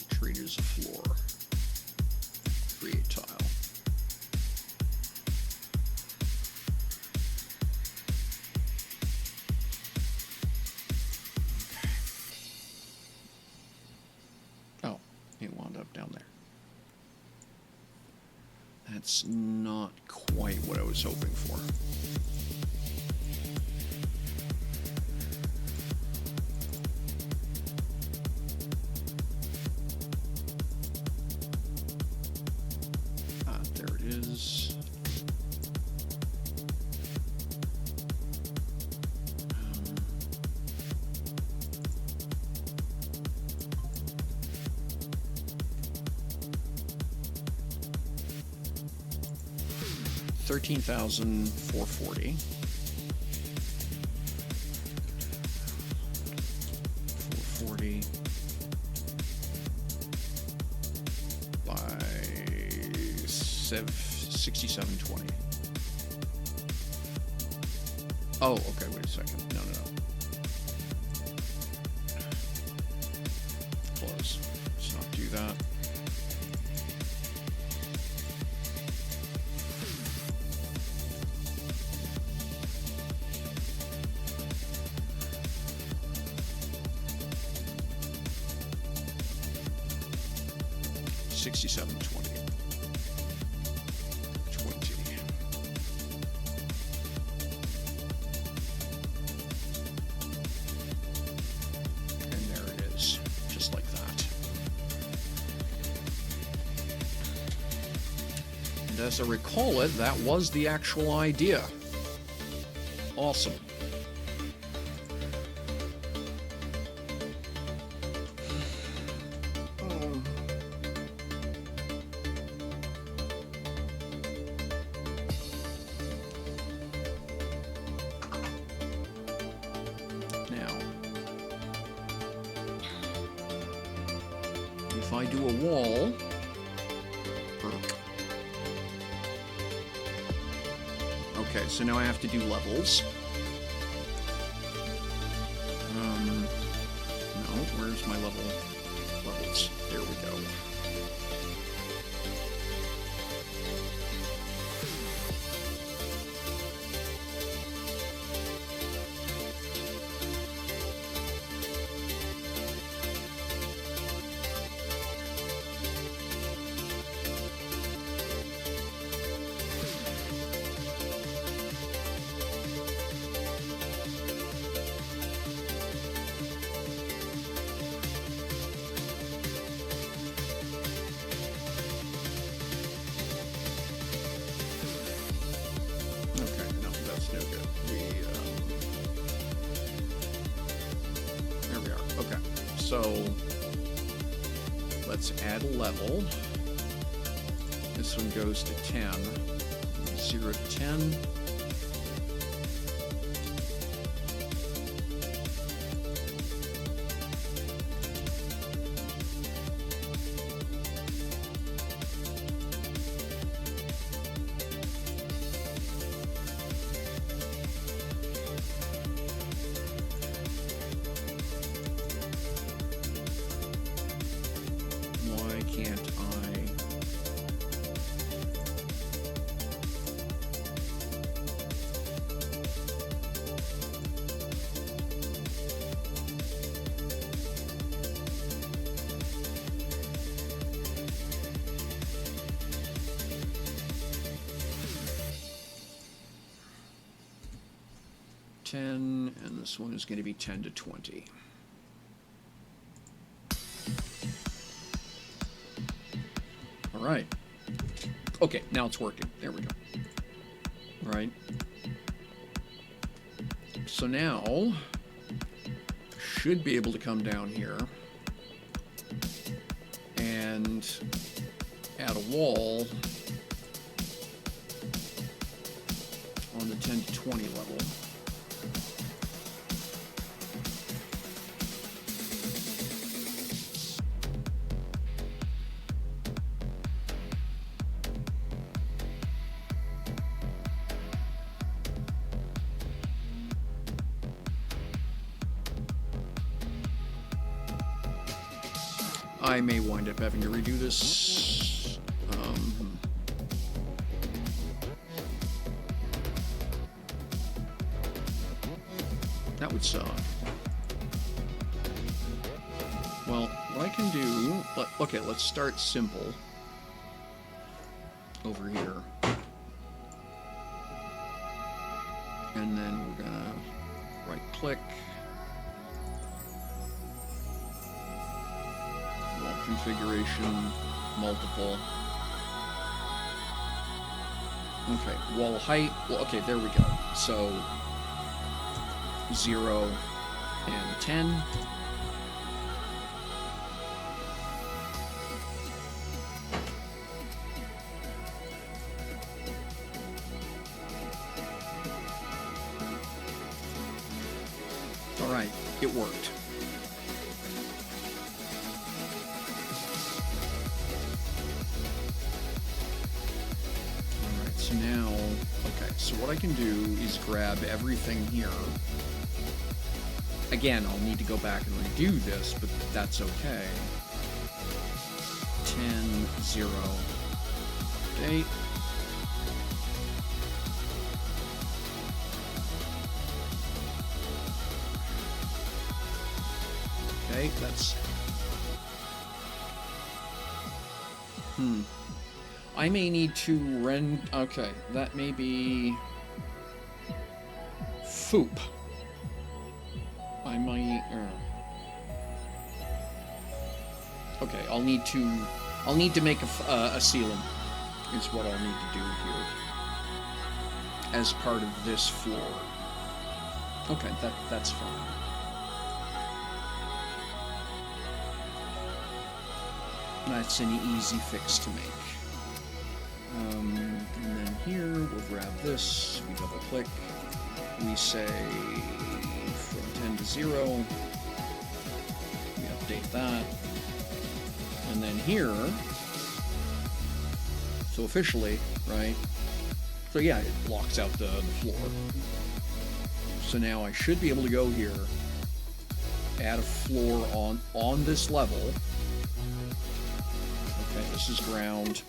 Treat as a floor. Create tile. Okay. Oh, it wound up down there. That's not quite what I was hoping for. There it is. $13,440. 440 by 67.20. Oh, okay, wait a second. No. Close. Let's not do that. $67.20. 20. And there it is, just like that. And as I recall it, that was the actual idea. Awesome. if I do a wall, perk. Okay, so now I have to do levels. No, where's my levels? There we go. So let's add a level. This one goes to 10. 0 to 10. And this one is going to be 10 to 20. All right. Okay, now it's working. There we go. All right. So now, should be able to come down here and add a wall on the 10 to 20 level. I may wind up having to redo this. That would suck. Well, what I can do... Okay, let's start simple. Over here. And then we're gonna right-click. Configuration, multiple. Okay, wall height. Well, okay, there we go. So 0 and 10. All right, it worked. So now, okay, so what I can do is grab everything here. Again, I'll need to go back and redo this, but that's okay. 10, 0, update. Okay, that's... I may need to rend... Okay, that may be... Foop. I might... Okay, I'll need to make a ceiling, is what I'll need to do here. As part of this floor. Okay, that's fine. That's an easy fix to make. And then here, we'll grab this, we double click, we say from 10 to 0, we update that, and here, so officially, right? So yeah, it blocks out the floor. So now I should be able to go here, add a floor on this level. Okay, this is ground.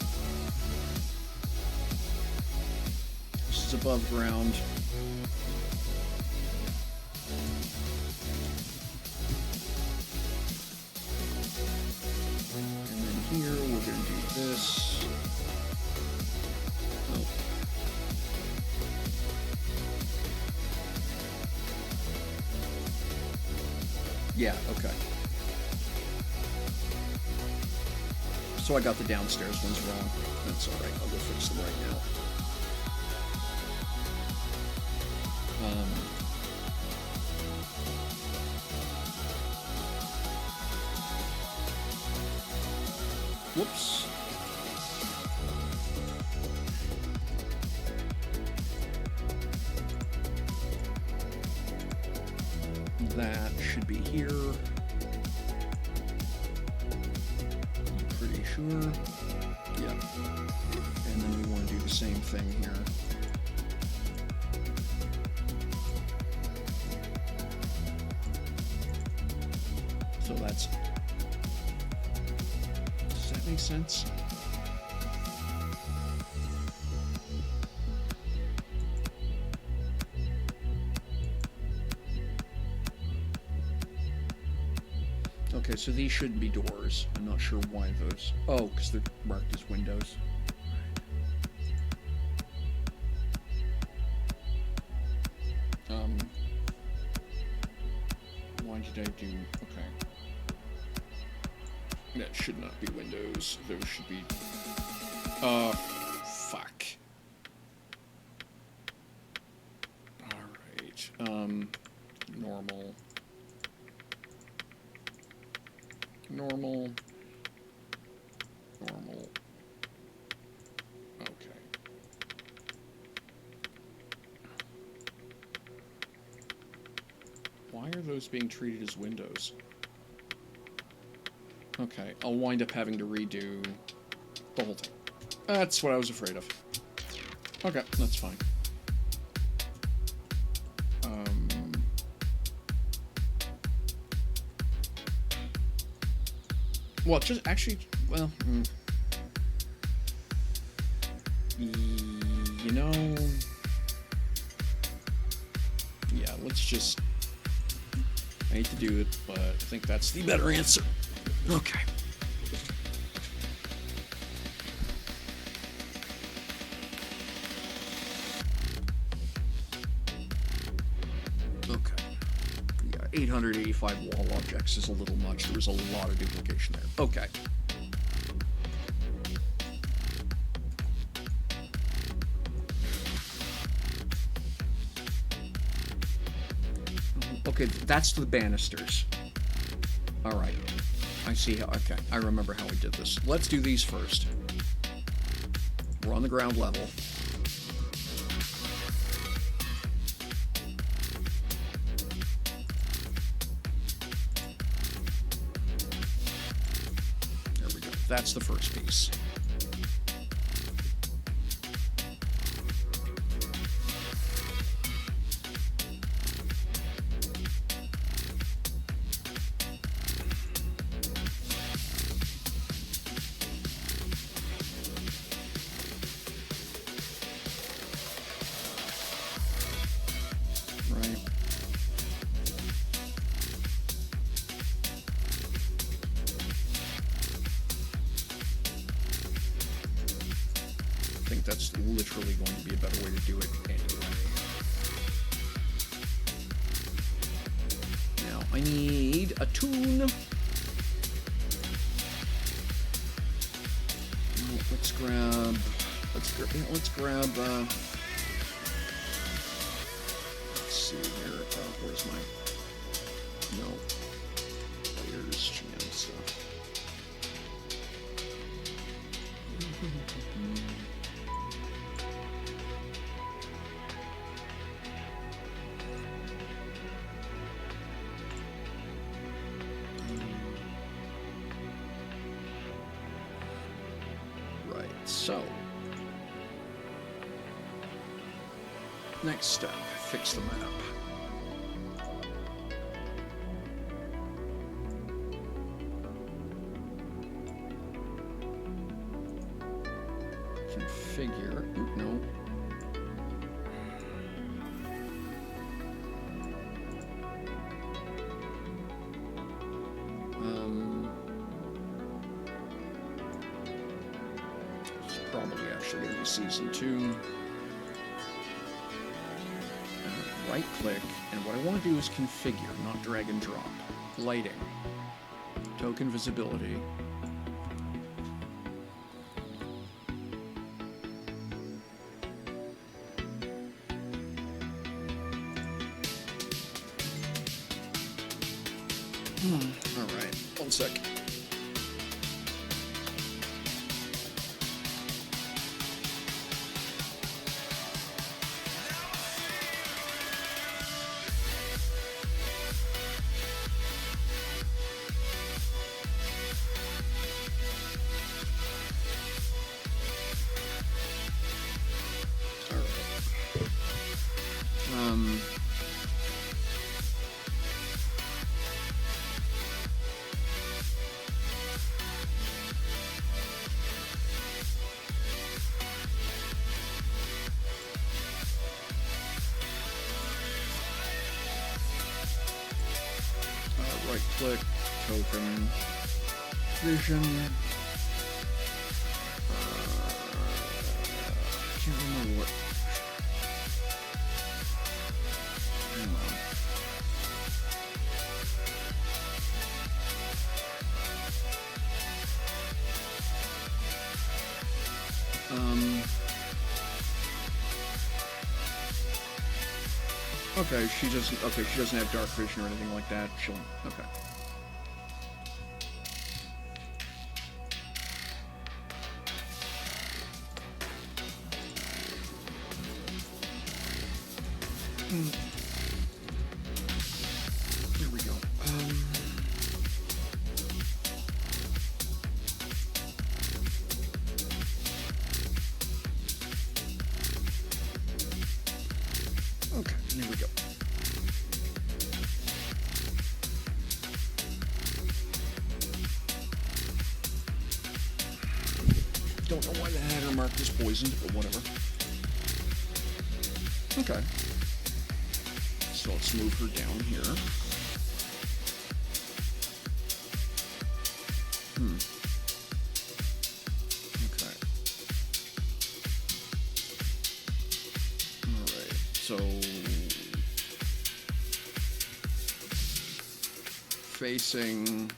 This is above ground. And then here we're going to do this. Oh. Yeah, okay. So I got the downstairs ones wrong. That's alright, I'll go fix them right now. Whoops. That should be here. I'm pretty sure. Yep. And then we want to do the same thing here. So that's... Does that make sense? Okay, so these shouldn't be doors. I'm not sure why those... Oh, because they're marked as windows. Why did I do... Okay. That should not be windows. Those should be... fuck. Alright, normal... Normal. Normal. Okay. Why are those being treated as windows? Okay, I'll wind up having to redo the whole thing. That's what I was afraid of. Okay, that's fine. Well, just actually, well, you know, yeah, let's just, I hate to do it, but I think that's the better answer. Okay. Okay. Yeah, 885 wall objects is a little much. There was a lot of duplication there. Okay. Okay, that's the banisters. Alright. I see how... Okay, I remember how we did this. Let's do these first. We're on the ground level. There we go. That's the first piece. I think that's literally going to be a better way to do it anyway. Now, I need a tune. Let's grab, let's see here, where's my, no, players, GM stuff. So, next step, fix the map. Configure, no. It's probably actually going to be season 2. Right click, and what I want to do is configure, not drag and drop. Lighting, token visibility. All right, 1 sec. Right click, token, vision. Can't remember what. Hang on. Okay, she doesn't. Okay, she doesn't have dark vision or anything like that. She'll. Okay. There we go. Okay, there we go. Don't know why the header marked is poisoned, but whatever. Okay. So let's move her down here. Okay. Alright, so facing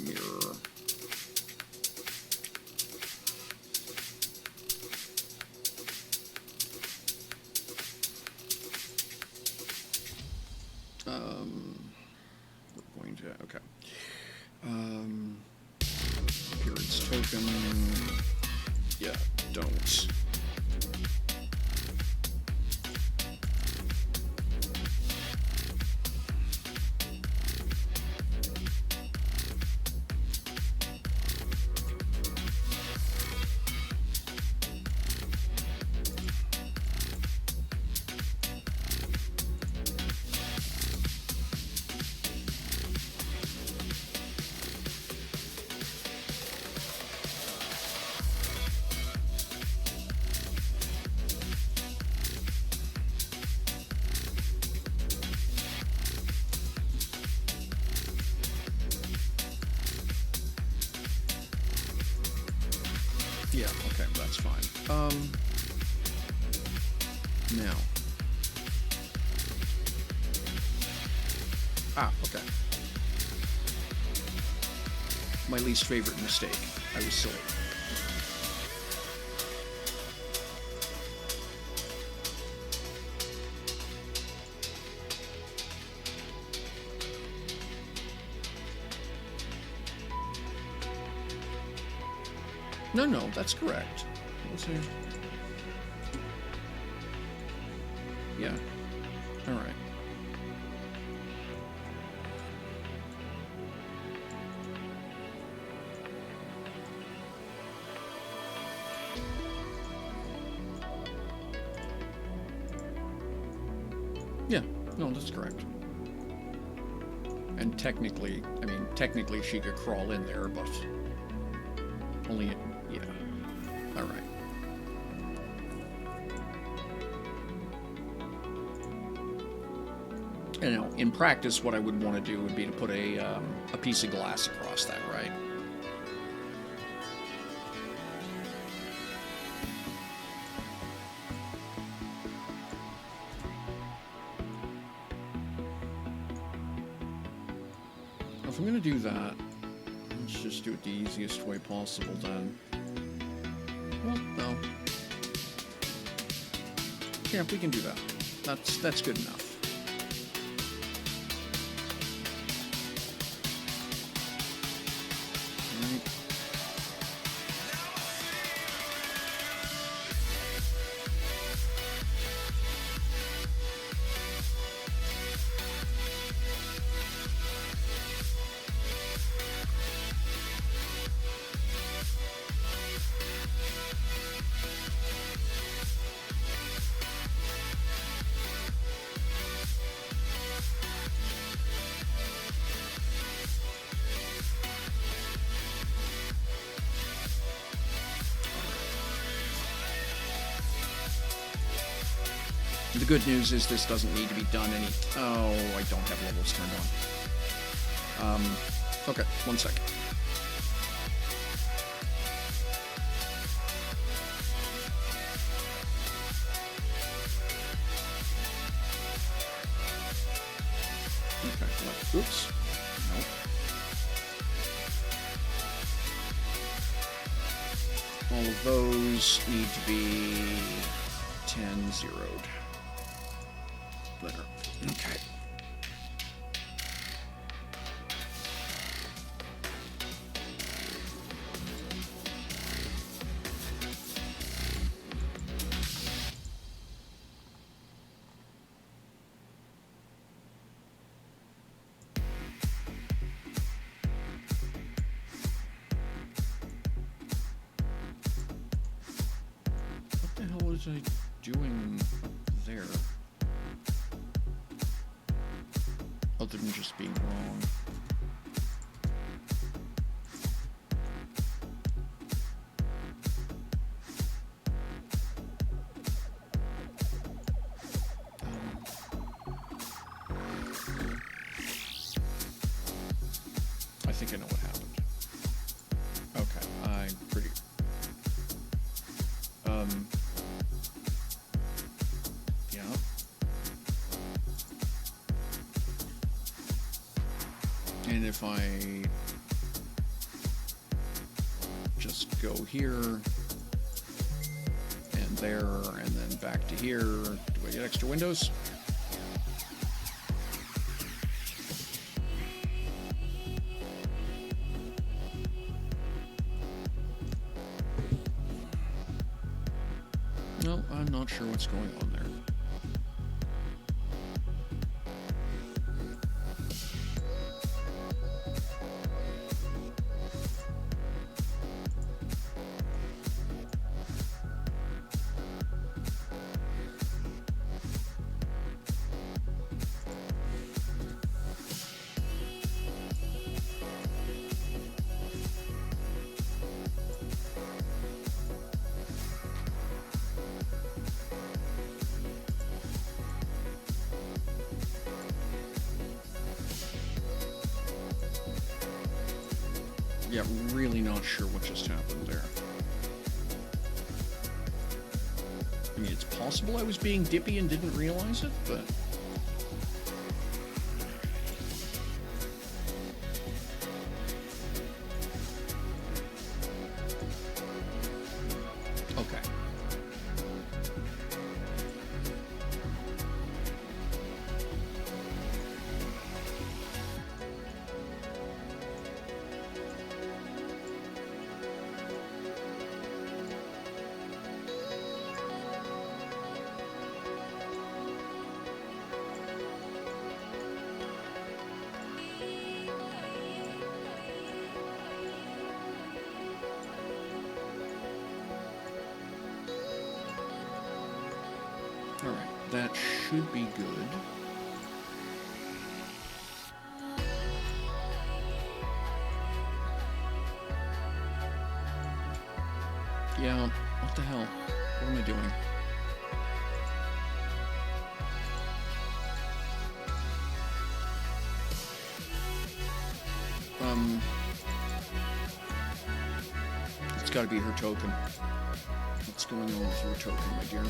mirror. We're going to, okay. Appearance token. Yeah, don't. Yeah, okay, that's fine. Now. Okay. My least favorite mistake. I was silly. No, that's correct. Let's see. Yeah. All right. Yeah, no, that's correct. And technically, I mean, technically she could crawl in there, but only, yeah. All right. You know, in practice, what I would want to do would be to put a piece of glass across that, right? If I'm going to do that, let's just do it the easiest way possible then. Well, no. Yeah, we can do that. That's good enough. Right. The good news is this doesn't need to be done any... Oh, I don't have levels turned on. Okay, 1 second. Okay, oops. Nope. All of those need to be 10 zeroed. There. Okay. What the hell was I doing up there? Other than just being wrong. I think I know what happened. Okay, I'm pretty... Yeah. And if I just go here and there and then back to here, do I get extra windows? No, I'm not sure what's going on there. Yeah, really not sure what just happened there. I mean, it's possible I was being dippy and didn't realize it, but... Okay. Alright, that should be good. Yeah, what the hell? What am I doing? It's gotta be her token. What's going on with your token, my dear?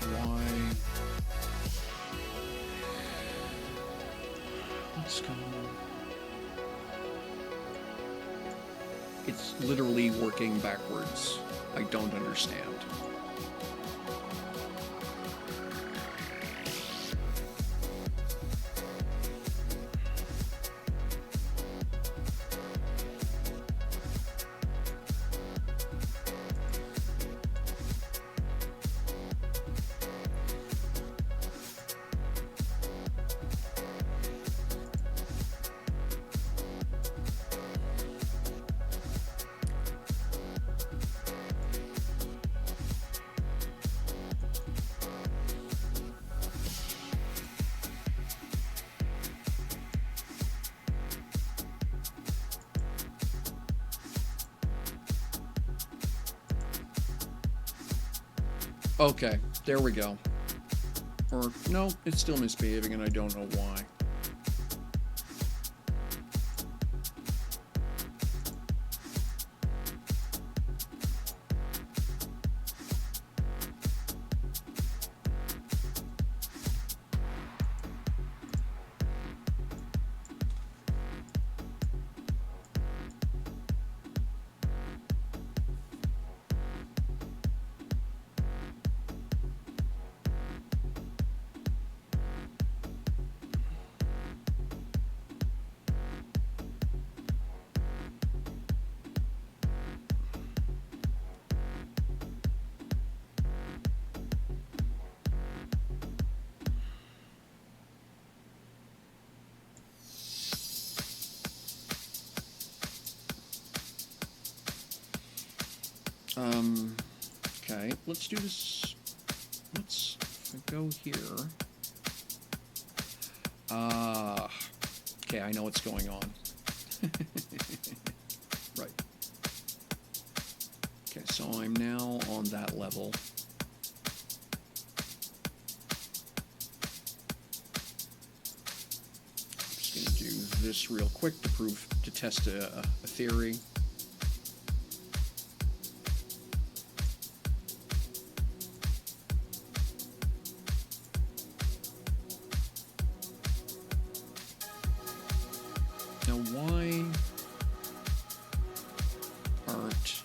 Why? What's going on? It's literally working backwards. I don't understand. Okay, there we go. Or, no, it's still misbehaving and I don't know why. Okay, let's do this. Let's go here. Okay, I know what's going on. Right. Okay, so I'm now on that level. Just gonna do this real quick to test a theory. Now, why aren't...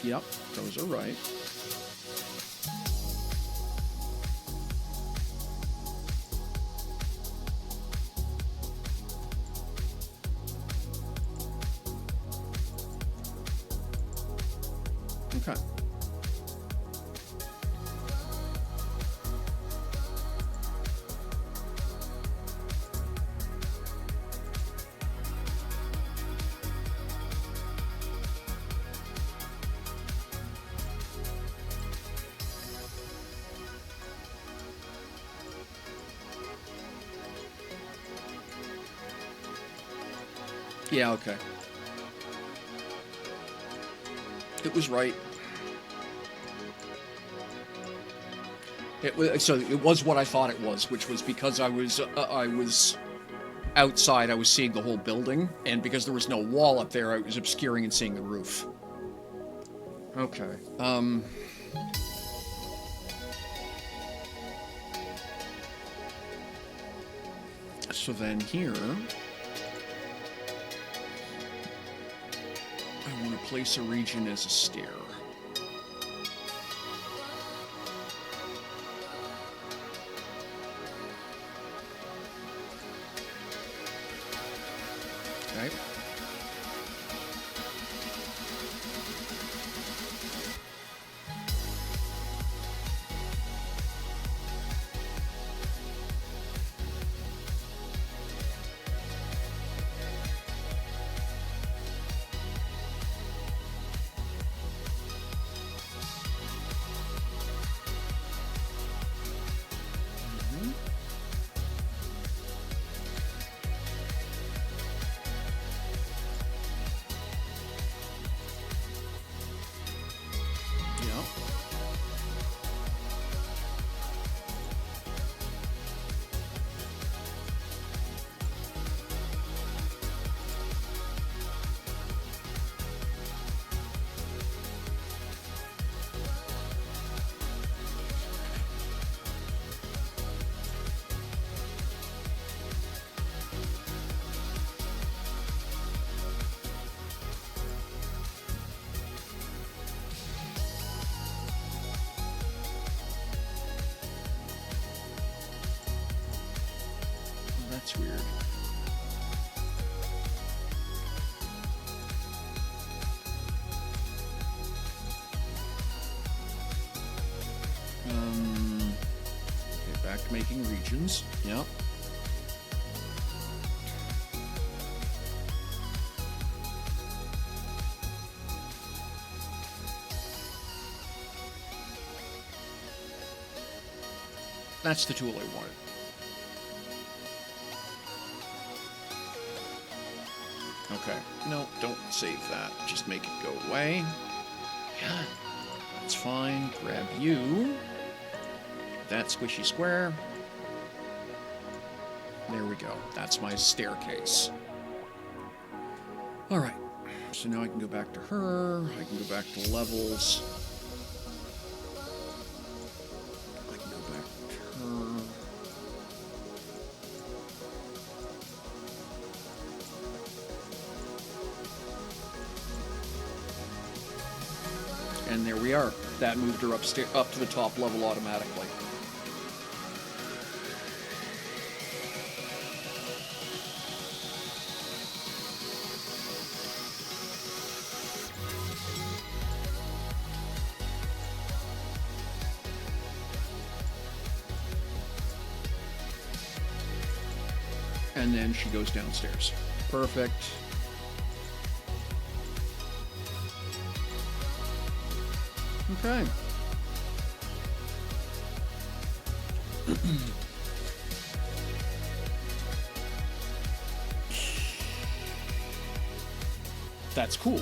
Yep, those are right. Okay. Yeah, okay. It was right. So it was what I thought it was, which was because I was outside, I was seeing the whole building, and because there was no wall up there, I was obscuring and seeing the roof. Okay. So then here, I want to place a region as a stair. Okay. That's weird. Okay, back to making regions. Yep. That's the tool I wanted. Okay. No, don't save that. Just make it go away. Yeah. That's fine. Grab you. That squishy square. There we go. That's my staircase. Alright. So now I can go back to her. I can go back to levels. I can go back to her. And there we are. That moved her up to the top level automatically. And then she goes downstairs. Perfect. Okay. That's cool.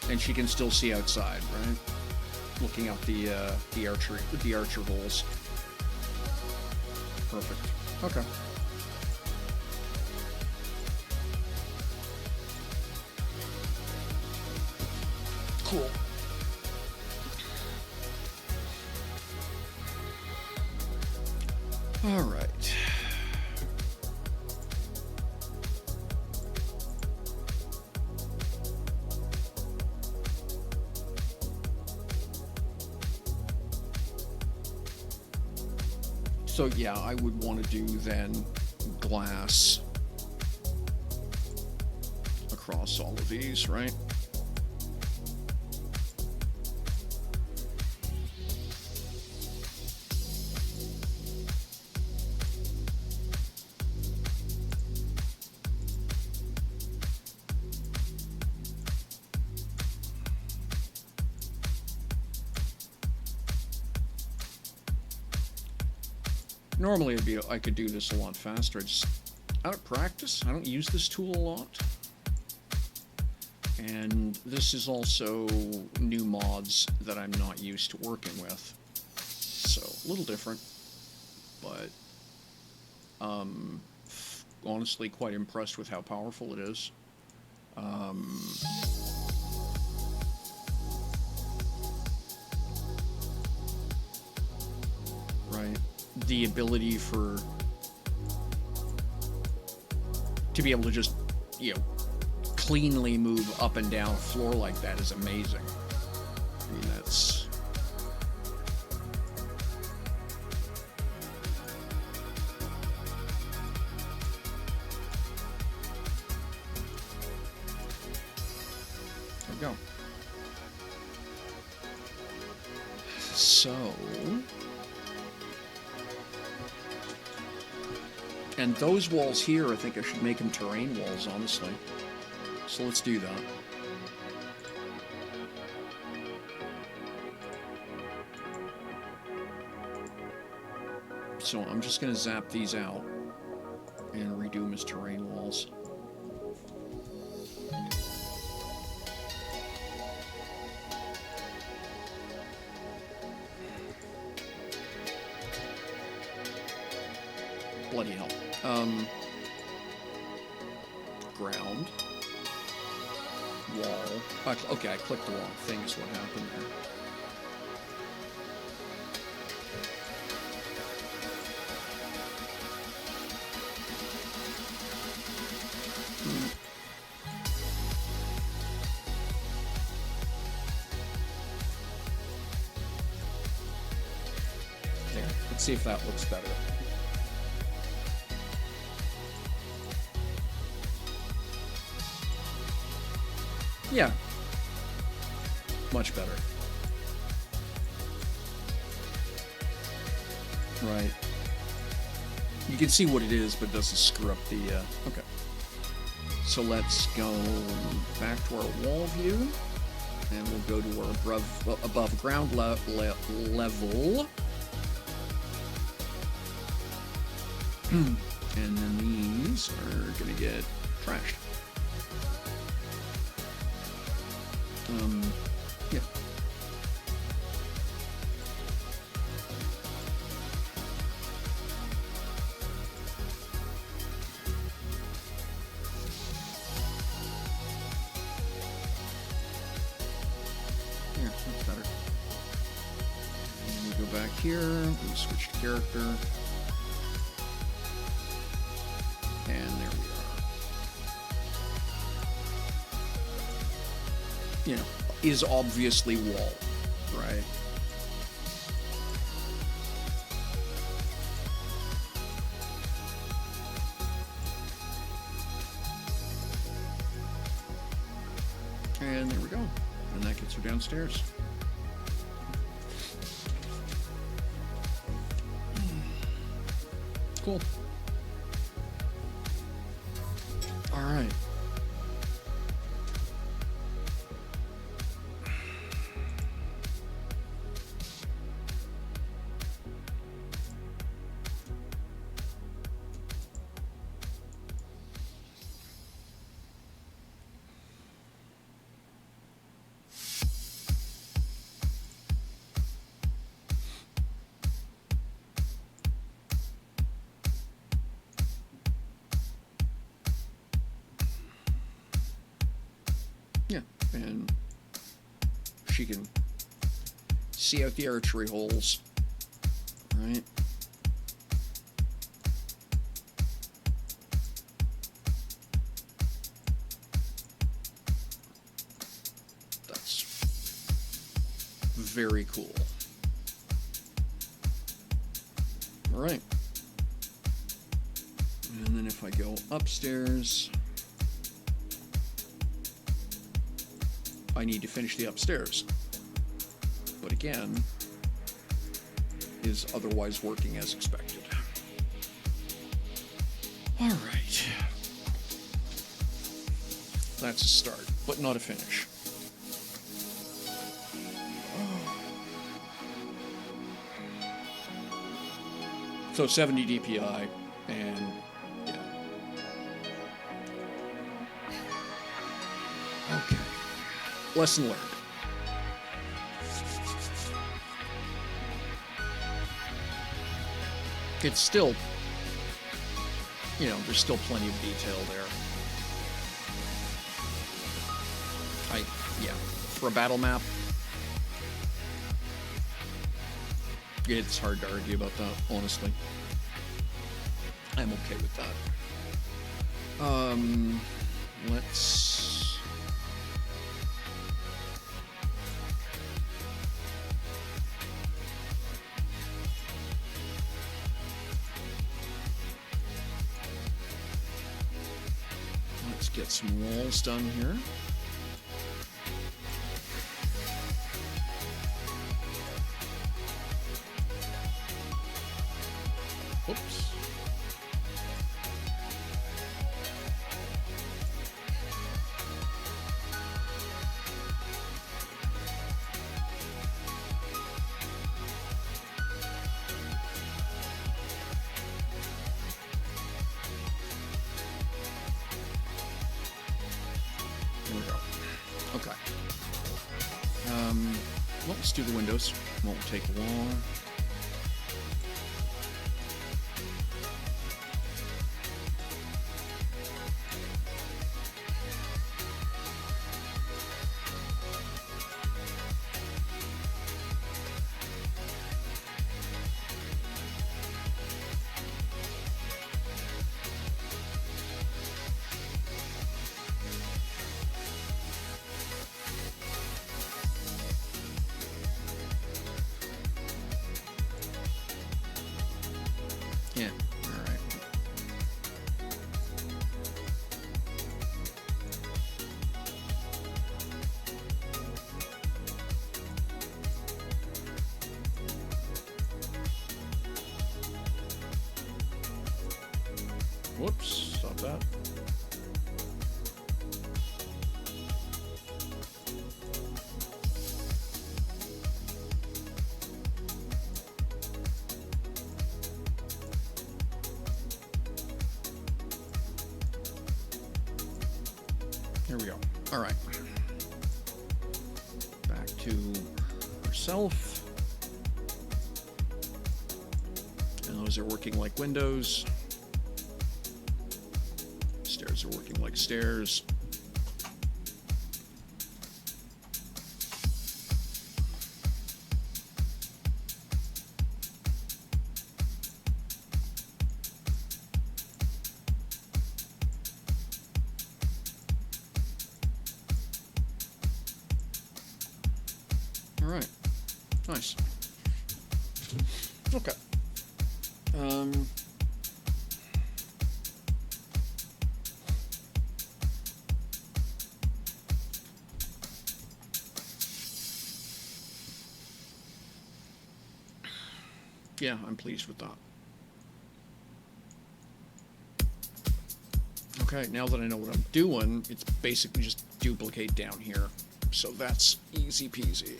And she can still see outside, right? Looking out the archer holes. Perfect. Okay. Cool. All right. So yeah, I would want to do then glass across all of these, right? Normally I could do this a lot faster. I just out of practice. I don't use this tool a lot. And this is also new mods that I'm not used to working with. So, a little different. But, honestly quite impressed with how powerful it is. Right. The ability to be able to just, cleanly move up and down a floor like that is amazing. I mean, that's... There we go. So... And those walls here, I think I should make them terrain walls, honestly. So let's do that. So I'm just going to zap these out and redo them as terrain walls. Bloody hell. Ground. Wall. Okay, I clicked the wrong thing is what happened there. There. Let's see if that looks better. Yeah. Much better. Right. You can see what it is, but it doesn't screw up the, okay. So let's go back to our wall view, and we'll go to our above ground level. And then these are gonna get trashed. Yeah. Yeah, that's better. And we go back here, we switch to character. And there we are. You know, is obviously wall, right? And there we go. And that gets her downstairs. Cool. All right. Yeah, and she can see out the archery holes, right? That's very cool. All right. And then if I go upstairs, I need to finish the upstairs. But again, is otherwise working as expected. All right. That's a start, but not a finish. So 70 DPI, and yeah, Okay. Lesson learned. It's still, there's still plenty of detail there. For a battle map, it's hard to argue about that, honestly. I'm okay with that. Let's... Let's get some walls done here. Oops. There we go. Okay. Let's do the windows. Won't take long. Yeah, all right. Whoops, stop that. There we go. All right. Back to herself. And those are working like windows. Stairs are working like stairs. All right. Nice. Okay. Yeah, I'm pleased with that. Okay, now that I know what I'm doing, it's basically just duplicate down here. So that's easy peasy.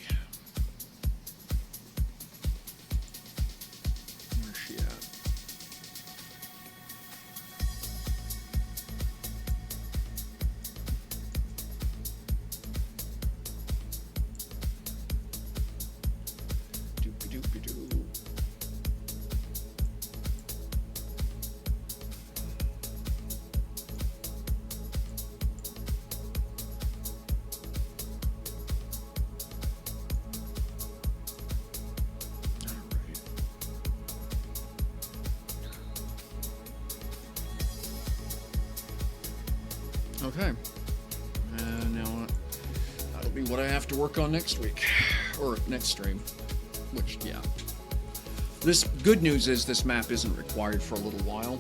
Where's she at? Doopy-doopy-doo. Okay. Now that'll be what I have to work on next week. Or next stream. Which, yeah. This good news is this map isn't required for a little while.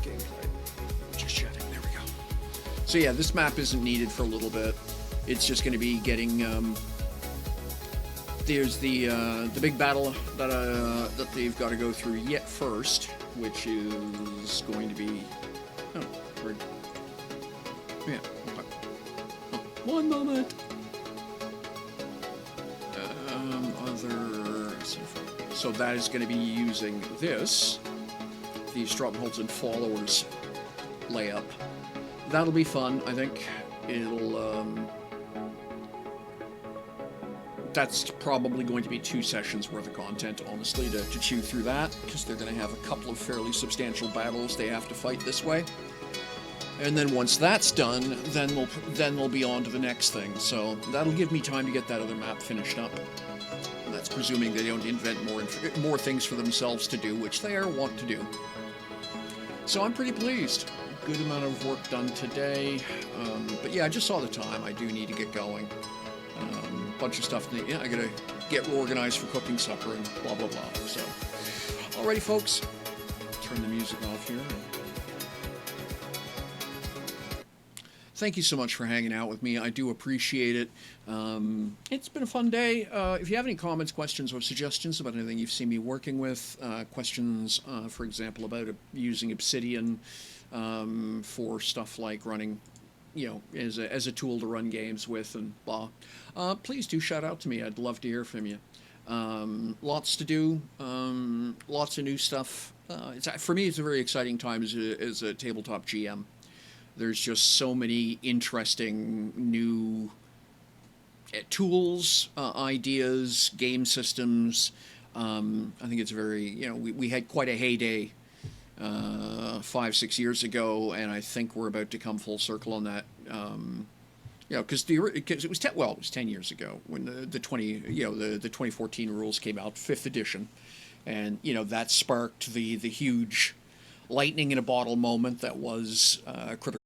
Gameplay. Just chatting. There we go. So yeah, this map isn't needed for a little bit. It's just going to be getting... there's the big battle that they've got to go through yet first, which is going to be... Oh, we're... Yeah, okay. Oh, one moment! So that is going to be using this the Strongholds and Followers layup. That'll be fun, I think. It'll, that's probably going to be 2 sessions worth of content, honestly, to chew through that, because they're going to have a couple of fairly substantial battles they have to fight this way. And then once that's done, then we'll be on to the next thing. So that'll give me time to get that other map finished up. And that's presuming they don't invent more things for themselves to do, which they are wont to do. So I'm pretty pleased. Good amount of work done today. But yeah, I just saw the time. I do need to get going. Bunch of stuff. Yeah, I gotta get organized for cooking supper and blah blah blah. So, alrighty, folks. Turn the music off here. Thank you so much for hanging out with me. I do appreciate it. It's been a fun day. If you have any comments, questions, or suggestions about anything you've seen me working with, questions, for example, about using Obsidian for stuff like running, as a tool to run games with and blah, please do shout out to me. I'd love to hear from you. Lots to do, lots of new stuff. For me, it's a very exciting time as a tabletop GM. There's just so many interesting new tools, ideas, game systems. I think it's very, we had quite a heyday 5-6 years ago, and I think we're about to come full circle on that. Because it was 10 years ago when the 2014 rules came out, 5th edition, and that sparked the huge lightning in a bottle moment that was Critical